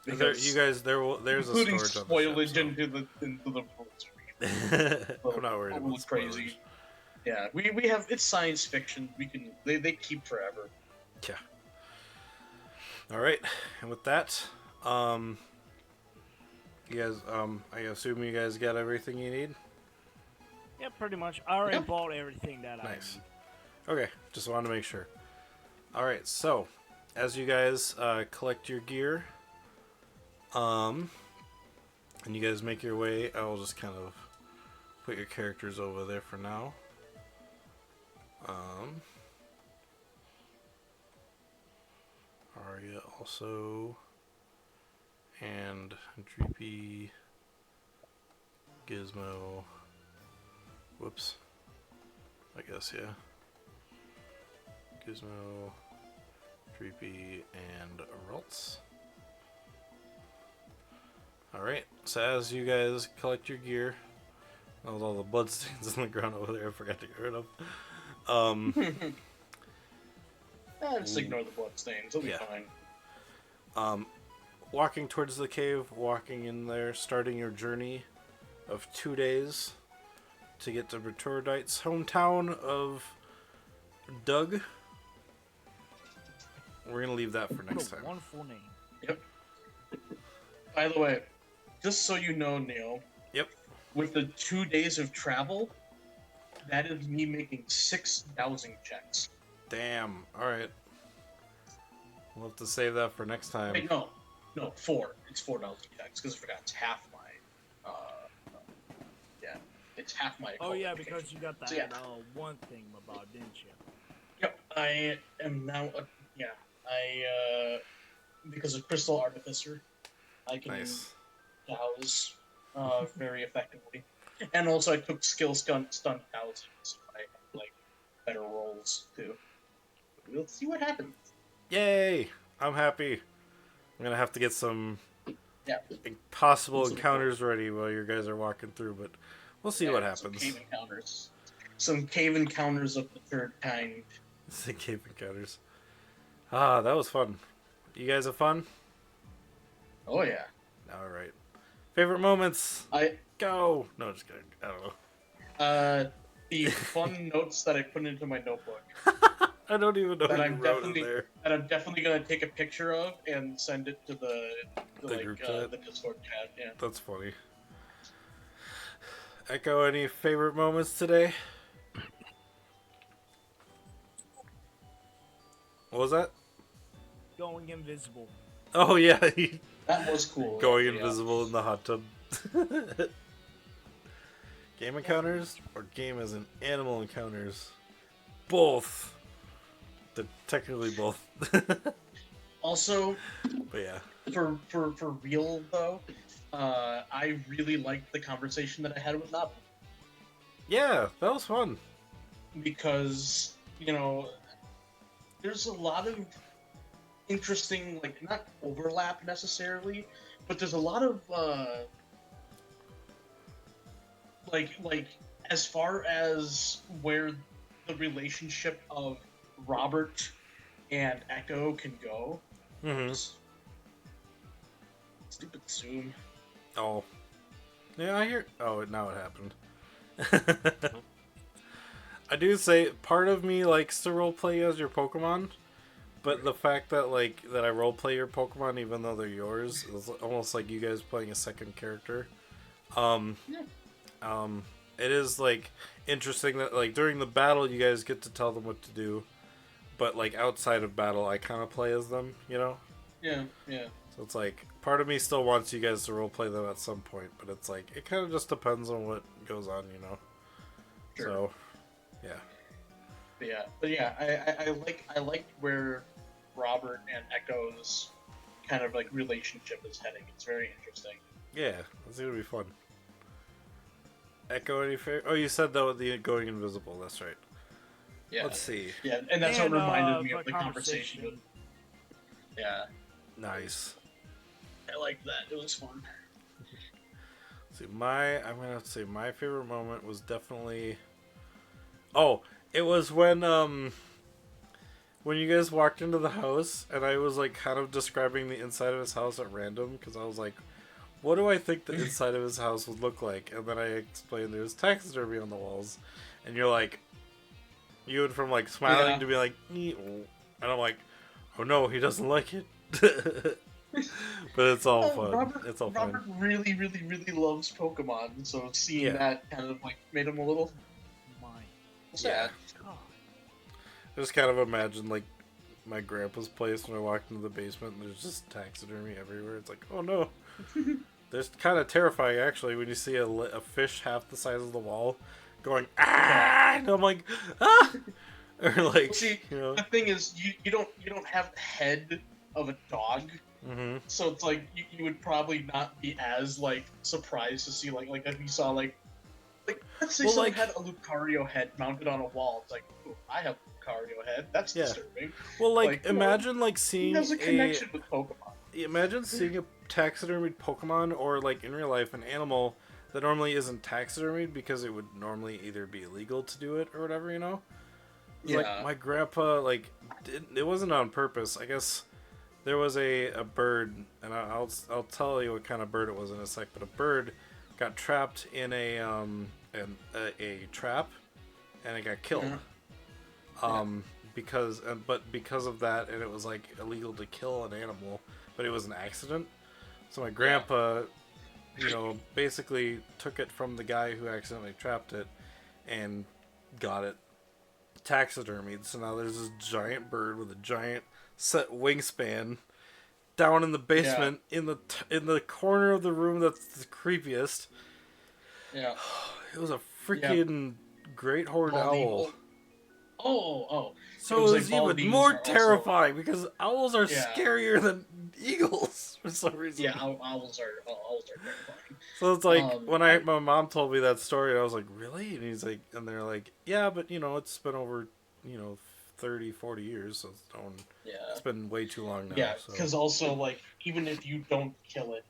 You guys, there's a including storage on the spoilage ship. into the So. I'm not worried a about little crazy. spoilage. Yeah, we have it's science fiction. They keep forever. Yeah. All right, and with that, You guys, I assume you guys got everything you need? Yeah, pretty much. I already Yeah. bought everything that Nice. I Okay, just wanted to make sure. Alright, so, as you guys collect your gear, and you guys make your way, I'll just kind of put your characters over there for now. Arya also, and Dreepy, Gizmo, whoops, I guess, yeah. Gizmo, Dreepy, and Ralts. Alright, so as you guys collect your gear, with all the bloodstains on the ground over there, I forgot to get rid of. Just ignore the bloodstains. It'll be Yeah. fine. Walking towards the cave, walking in there, starting your journey of 2 days to get to Bertordite's hometown of Doug. We're gonna leave that for next What a time. wonderful name. Yep. By the way, just so you know, Neil. Yep. With the 2 days of travel, that is me making 6,000 checks. Damn. Alright. We'll have to save that for next time. Wait, no, 4. It's 4,000 checks because I forgot it's half my. Yeah, it's half my. Oh yeah, qualification. because you got that So, yeah. one thing about, didn't you? Yep, I am now. Because of Crystal Artificer, I can douse very effectively. And also, I took skill stun dowsing, so I have like better rolls too. We'll see what happens. Yay! I'm happy. I'm gonna have to get some Yeah, impossible encounters ready while you guys are walking through, but we'll see what Some happens. cave encounters. Some cave encounters of the third kind. The cave encounters. Ah, that was fun. You guys have fun? Oh yeah. Alright. Favorite moments? I Go! No, just kidding. I don't know. The fun notes that I put into my notebook I don't even know that what you I'm wrote in definitely there. that I'm definitely gonna take a picture of and send it to the group chat? the Discord chat. Yeah. That's funny. Echo, any favorite moments today? What was that? Going invisible. Oh yeah, That was cool. going actually, yeah. invisible in the hot tub. Game encounters or game as in animal encounters? Both. They're technically both. Also, But yeah. for real though, I really liked the conversation that I had with Nop Yeah, that was fun. because there's a lot of interesting, like, not overlap necessarily, but there's a lot of like as far as where the relationship of Robert and Echo can go. Mm-hmm. Stupid Zoom. Oh. Yeah, I hear. Oh, now it happened. I do say part of me likes to roleplay as your Pokemon, but the fact that that I roleplay your Pokemon even though they're yours is almost like you guys playing a second character. It is interesting that during the battle you guys get to tell them what to do, but outside of battle I kind of play as them, you know? Yeah. So it's part of me still wants you guys to roleplay them at some point, but it's it kind of just depends on what goes on, you know? Sure. So, yeah. But yeah, I like where Robert and Echo's kind of relationship is heading. It's very interesting. Yeah, it's gonna be fun. Echo, any favorite? Oh, you said though the going invisible. That's right. Yeah. Let's see. Yeah, and that's what reminded me of the the conversation. Yeah, Nice. I liked that. It was fun. See, I'm gonna have to say my favorite moment was definitely. Oh, it was when you guys walked into the house and I was kind of describing the inside of his house at random because I was like, what do I think the inside of his house would look like? And then I explained there's taxidermy on the walls, and you're like, you went from smiling to be like, "Nee-oh." And I'm like, oh no, he doesn't like it. But it's all fun. Robert, It's all Robert fun. really, really, really loves Pokemon, so seeing Yeah. that kind of like made him a little My sad. God. I just kind of imagine like my grandpa's place when I walked into the basement and there's just taxidermy everywhere. It's like, oh no. There's kind of terrifying actually when you see a fish half the size of the wall going ah, and I'm like ah, or like See, you know. the thing is, you don't have the head of a dog, Mm-hmm. so it's like you would probably not be as like surprised to see like if you saw like let's say Well, someone like- had a Lucario head mounted on a wall. It's like, ooh, I have a Lucario head. That's Yeah. disturbing. Well, like, Like, you know, imagine like He seeing has a connection with Pokemon. imagine seeing a taxidermied Pokemon or like in real life an animal that normally isn't taxidermied because it would normally either be illegal to do it or whatever, you know. It's Yeah. like my grandpa like it wasn't on purpose. I guess there was a bird, and I'll tell you what kind of bird it was in a sec. But a bird got trapped in a trap, and it got killed. Yeah. Because of that, and it was like illegal to kill an animal, but it was an accident. So my grandpa, you know, basically took it from the guy who accidentally trapped it, and got it taxidermied. So now there's this giant bird with a giant set wingspan down in the basement in the corner of the room that's the creepiest. Yeah. It was a freaking great horned Bald owl. eagle. Oh. So it was was like bald even eagles more are also- terrifying because owls are Yeah. scarier than eagles for some reason. Yeah, owls are terrifying. So it's like when I- my mom told me that story, I was like, really? And he's like, and they're like, yeah, but you know, it's been over, 30, 40 years, so Yeah. it's been way too long now. Yeah, so. because also like even if you don't kill it,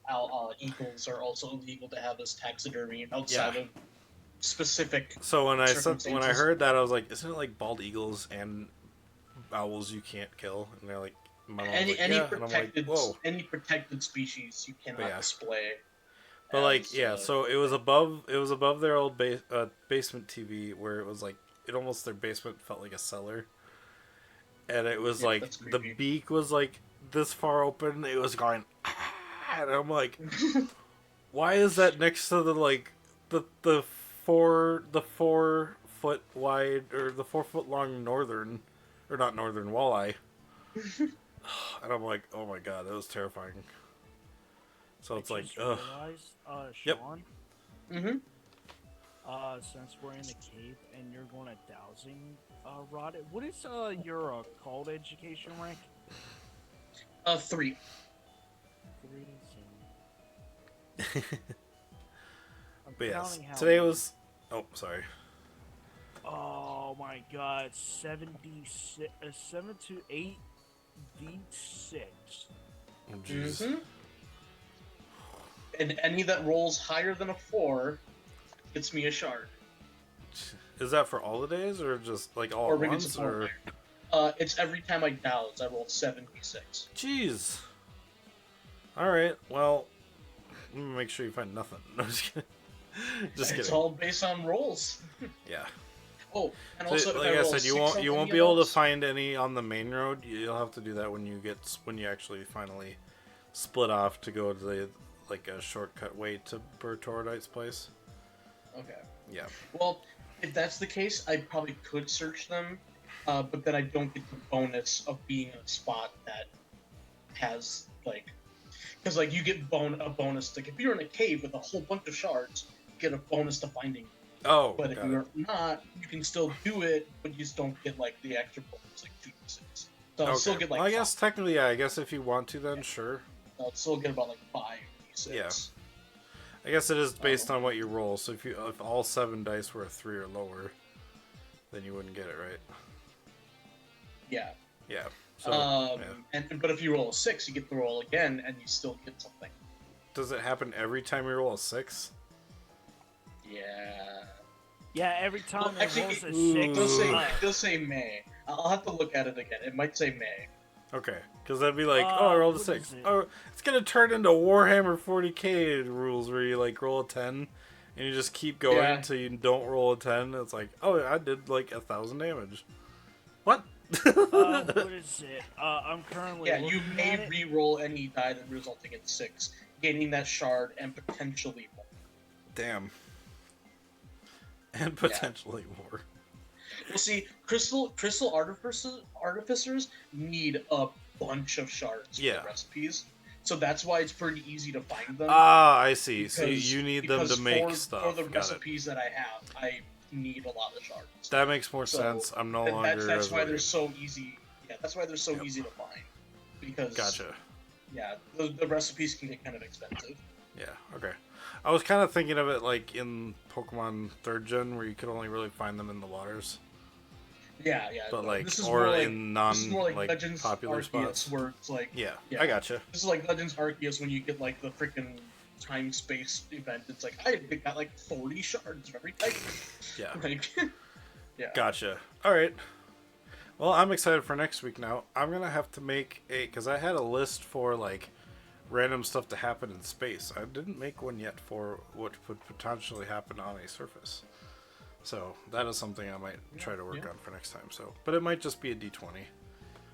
eagles are also illegal to have as taxidermy outside of specific. So when I circumstances. heard that, I was like, isn't it like bald eagles and owls you can't kill? And they're like, my mom's like, Any yeah, and I'm like, protected whoa. any protected species you cannot Yeah. display. But like, as, yeah, so it was above their old basement TV where it was like their basement felt like a cellar, and it was Yeah, like that's the creepy. beak was like this far open. It was going, ah, and I'm like, why is that next to the 4 foot wide or the 4 foot long northern walleye? And I'm like, oh my god, that was terrifying. So it's like, ugh. Realized, Yep. Sean, Mm-hmm. since we're in the cave and you're going to dowsing rod it, what is your cult education rank? 3. 3. So I'm But yes, counting how today many- was. Oh, sorry. Oh my god, 76, 7 to 8 D6. Oh, jeez. Mm-hmm. And any that rolls higher than a 4 gets me a shard. Is that for all the days or just like all Or at maybe once? it's Or it's every time I douse, I roll 7d6. jeez. All right. Well, I'm gonna make sure you find nothing. No, just kidding. Just It's kidding. all based on rolls. Yeah. Oh, and So, also if like I roll said, a you 6 won't on be any of able to those- find any on the main road. You'll have to do that when you actually finally split off to go to the a shortcut way to Bertordite's place. Okay. Yeah. Well, if that's the case, I probably could search them, but then I don't get the bonus of being in a spot that has because you get a bonus. Like if you're in a cave with a whole bunch of shards, you get a bonus to finding. Oh. But if got it. you're not, you can still do it, but you just don't get the extra bonus, 2d6. So I'll still Okay. get Well, I guess technically, yeah. I guess if you want to, then sure. I'll still get about 5d6. Yeah. I guess it is based on what you roll. So if all 7 dice were a 3 or lower, then you wouldn't get it, right? Yeah. Yeah. So yeah. But if you roll a 6, you get to roll again, and you still get something. Does it happen every time you roll a 6? Yeah. Yeah, every time Well, it actually, rolls a Ooh. 6. It does say May. I'll have to look at it again. It might say May. Okay, because that'd be like, oh, I rolled a what 6. is it? Oh, it's gonna turn into Warhammer 40k rules where you roll a 10, and you just keep going Yeah. until you don't roll a 10. It's like, oh, I did 1,000 damage. What? What is it? I'm currently Yeah, you looking may at it. re-roll any die that resulting in 6, gaining that shard and potentially more. Damn. And Yeah. potentially more. Well, see, crystal artificers need a bunch of shards for Yeah. the recipes, so that's why it's pretty easy to find them. Ah, I see. So Because, you need them to make for stuff. the Got it. recipes that I have, I need a lot of shards. That makes more So, sense. I'm no longer. That's why they're resolute. so easy. Yeah, that's why they're so Yep. easy to find. Because Gotcha. yeah, the recipes can get kind of expensive. Yeah. Okay. I was kind of thinking of it like in Pokemon Third Gen, where you could only really find them in the waters. Yeah. But like, this is or more like, in this is more like Legends popular Arceus, spots. where it's like Yeah, yeah. I gotcha. This is like Legends Arceus when you get like the freaking time space event. It's like I got like 40 shards of every type. Yeah. Like, yeah. Gotcha. All right. Well, I'm excited for next week now. I'm gonna have to make because I had a list for like random stuff to happen in space. I didn't make one yet for what could potentially happen on a surface. So that is something I might try to work on for next time. So, but it might just be a D20,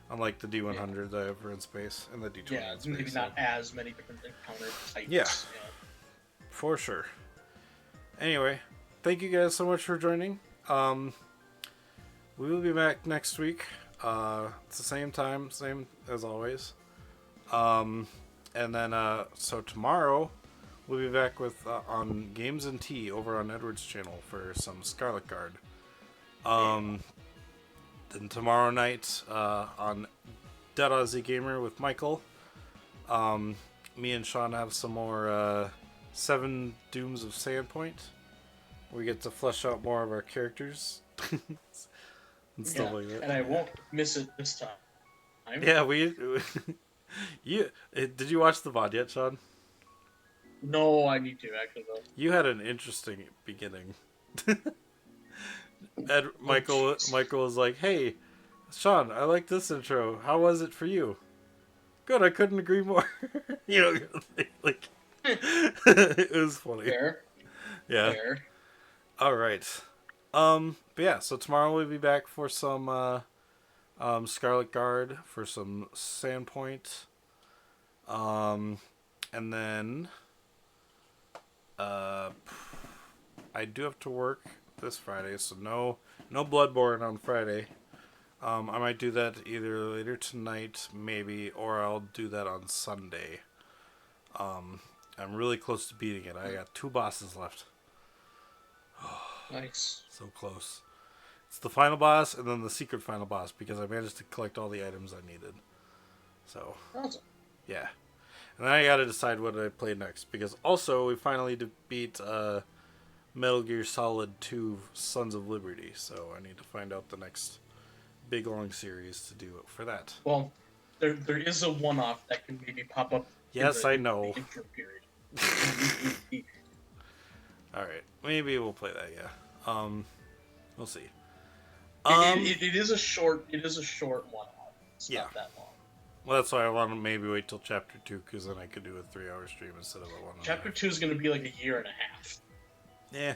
unlike the D100 that I have in space and the D20 Yeah, in space. maybe not as many different encounter types. Yeah. For sure. Anyway, thank you guys so much for joining. We will be back next week. It's the same time, same as always. And then, so tomorrow, we'll be back with on Games and Tea over on Edward's channel for some Scarlet Guard. Then tomorrow night on Dead Aussie Gamer with Michael, me and Sean have some more 7 Dooms of Sandpoint. We get to flesh out more of our characters and stuff like that. And I won't miss it this time. Yeah, did you watch the VOD yet, Sean? No, I need to actually though. You had an interesting beginning. Michael was like, "Hey, Sean, I like this intro. How was it for you?" Good, I couldn't agree more. You know, like it was funny. Fair. Yeah. Fair. All right. But yeah, so tomorrow we'll be back for some Scarlet Guard, for some Sandpoint. And then I do have to work this Friday, so no Bloodborne on Friday. I might do that either later tonight, maybe, or I'll do that on Sunday. I'm really close to beating it. I got 2 bosses left. Nice. So close. It's the final boss and then the secret final boss because I managed to collect all the items I needed. So, Awesome. yeah. And then I gotta decide what I play next because also we finally beat Metal Gear Solid 2 Sons of Liberty. So I need to find out the next big long series to do for that. Well, there is a one-off that can maybe pop up. Yes, I know. In the intro period. Alright. Maybe we'll play that, yeah. We'll see. It is a short one-off. It's not that long. Well, that's why I want to maybe wait till Chapter 2, because then I could do a 3-hour stream instead of a 1 hour. Chapter 2 is going to be like a year and a half. Yeah.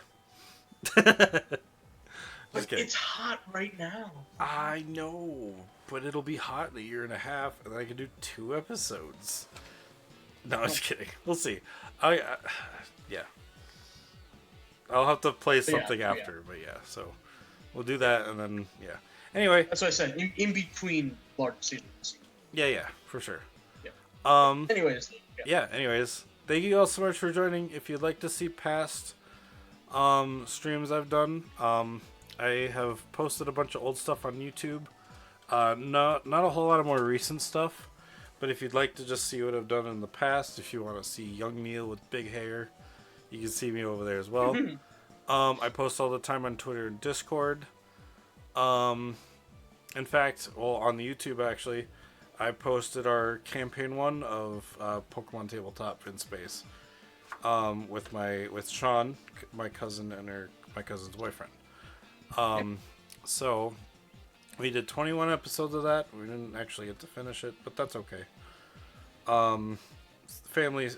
But it's hot right now. I know, but it'll be hot in a year and a half, and then I can do 2 episodes. No, I'm just kidding. We'll see. Yeah. I'll have to play something after, but yeah, so we'll do that, and then, yeah. Anyway. That's what I said, in between large seasons. Yeah, for sure. Yeah. Anyways. Anyways. Thank you all so much for joining. If you'd like to see past streams I've done, I have posted a bunch of old stuff on YouTube. Not a whole lot of more recent stuff, but if you'd like to just see what I've done in the past, if you want to see young Neil with big hair, you can see me over there as well. I post all the time on Twitter and Discord. In fact, on the YouTube actually, I posted our campaign 1 of Pokemon Tabletop in Space with Sean, my cousin, and my cousin's boyfriend. So we did 21 episodes of that. We didn't actually get to finish it, but that's okay. Family,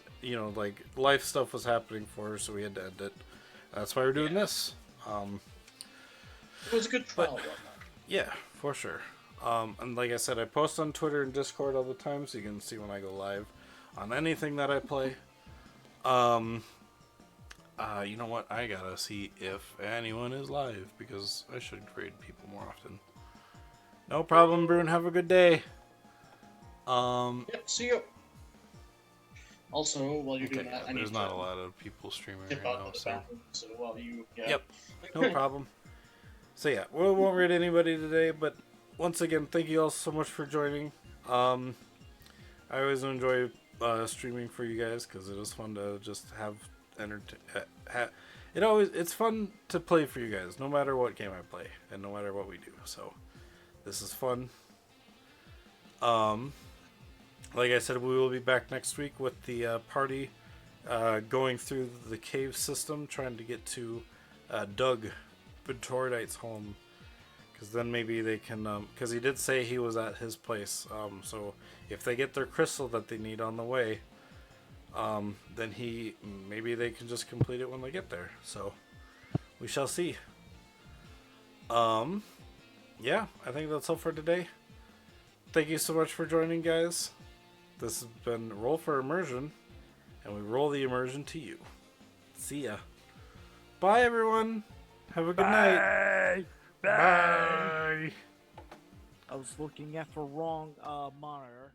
like life stuff was happening for her, so we had to end it. That's why we're doing this. It was a good trial run. Yeah, for sure. And like I said, I post on Twitter and Discord all the time, so you can see when I go live on anything that I play. You know what? I gotta see if anyone is live because I should raid people more often. No problem, Brune. Have a good day. Yep, see you. Also, while you're doing that, I need there's to not a lot of people streaming dip right out now, to the so. bathroom. So while you, yeah. Yep, no problem. So yeah, we won't raid anybody today, but once again, thank you all so much for joining. I always enjoy streaming for you guys because it is fun to just have it's fun to play for you guys, no matter what game I play and no matter what we do. So this is fun. Like I said, we will be back next week with the party going through the cave system, trying to get to Doug Ventoridite's home. Because then maybe they can, because he did say he was at his place. So if they get their crystal that they need on the way, then maybe they can just complete it when they get there. So we shall see. Yeah, I think that's all for today. Thank you so much for joining, guys. This has been Roll for Immersion, and we roll the immersion to you. See ya. Bye, everyone. Have a good night. Bye. Bye. I was looking at the wrong monitor.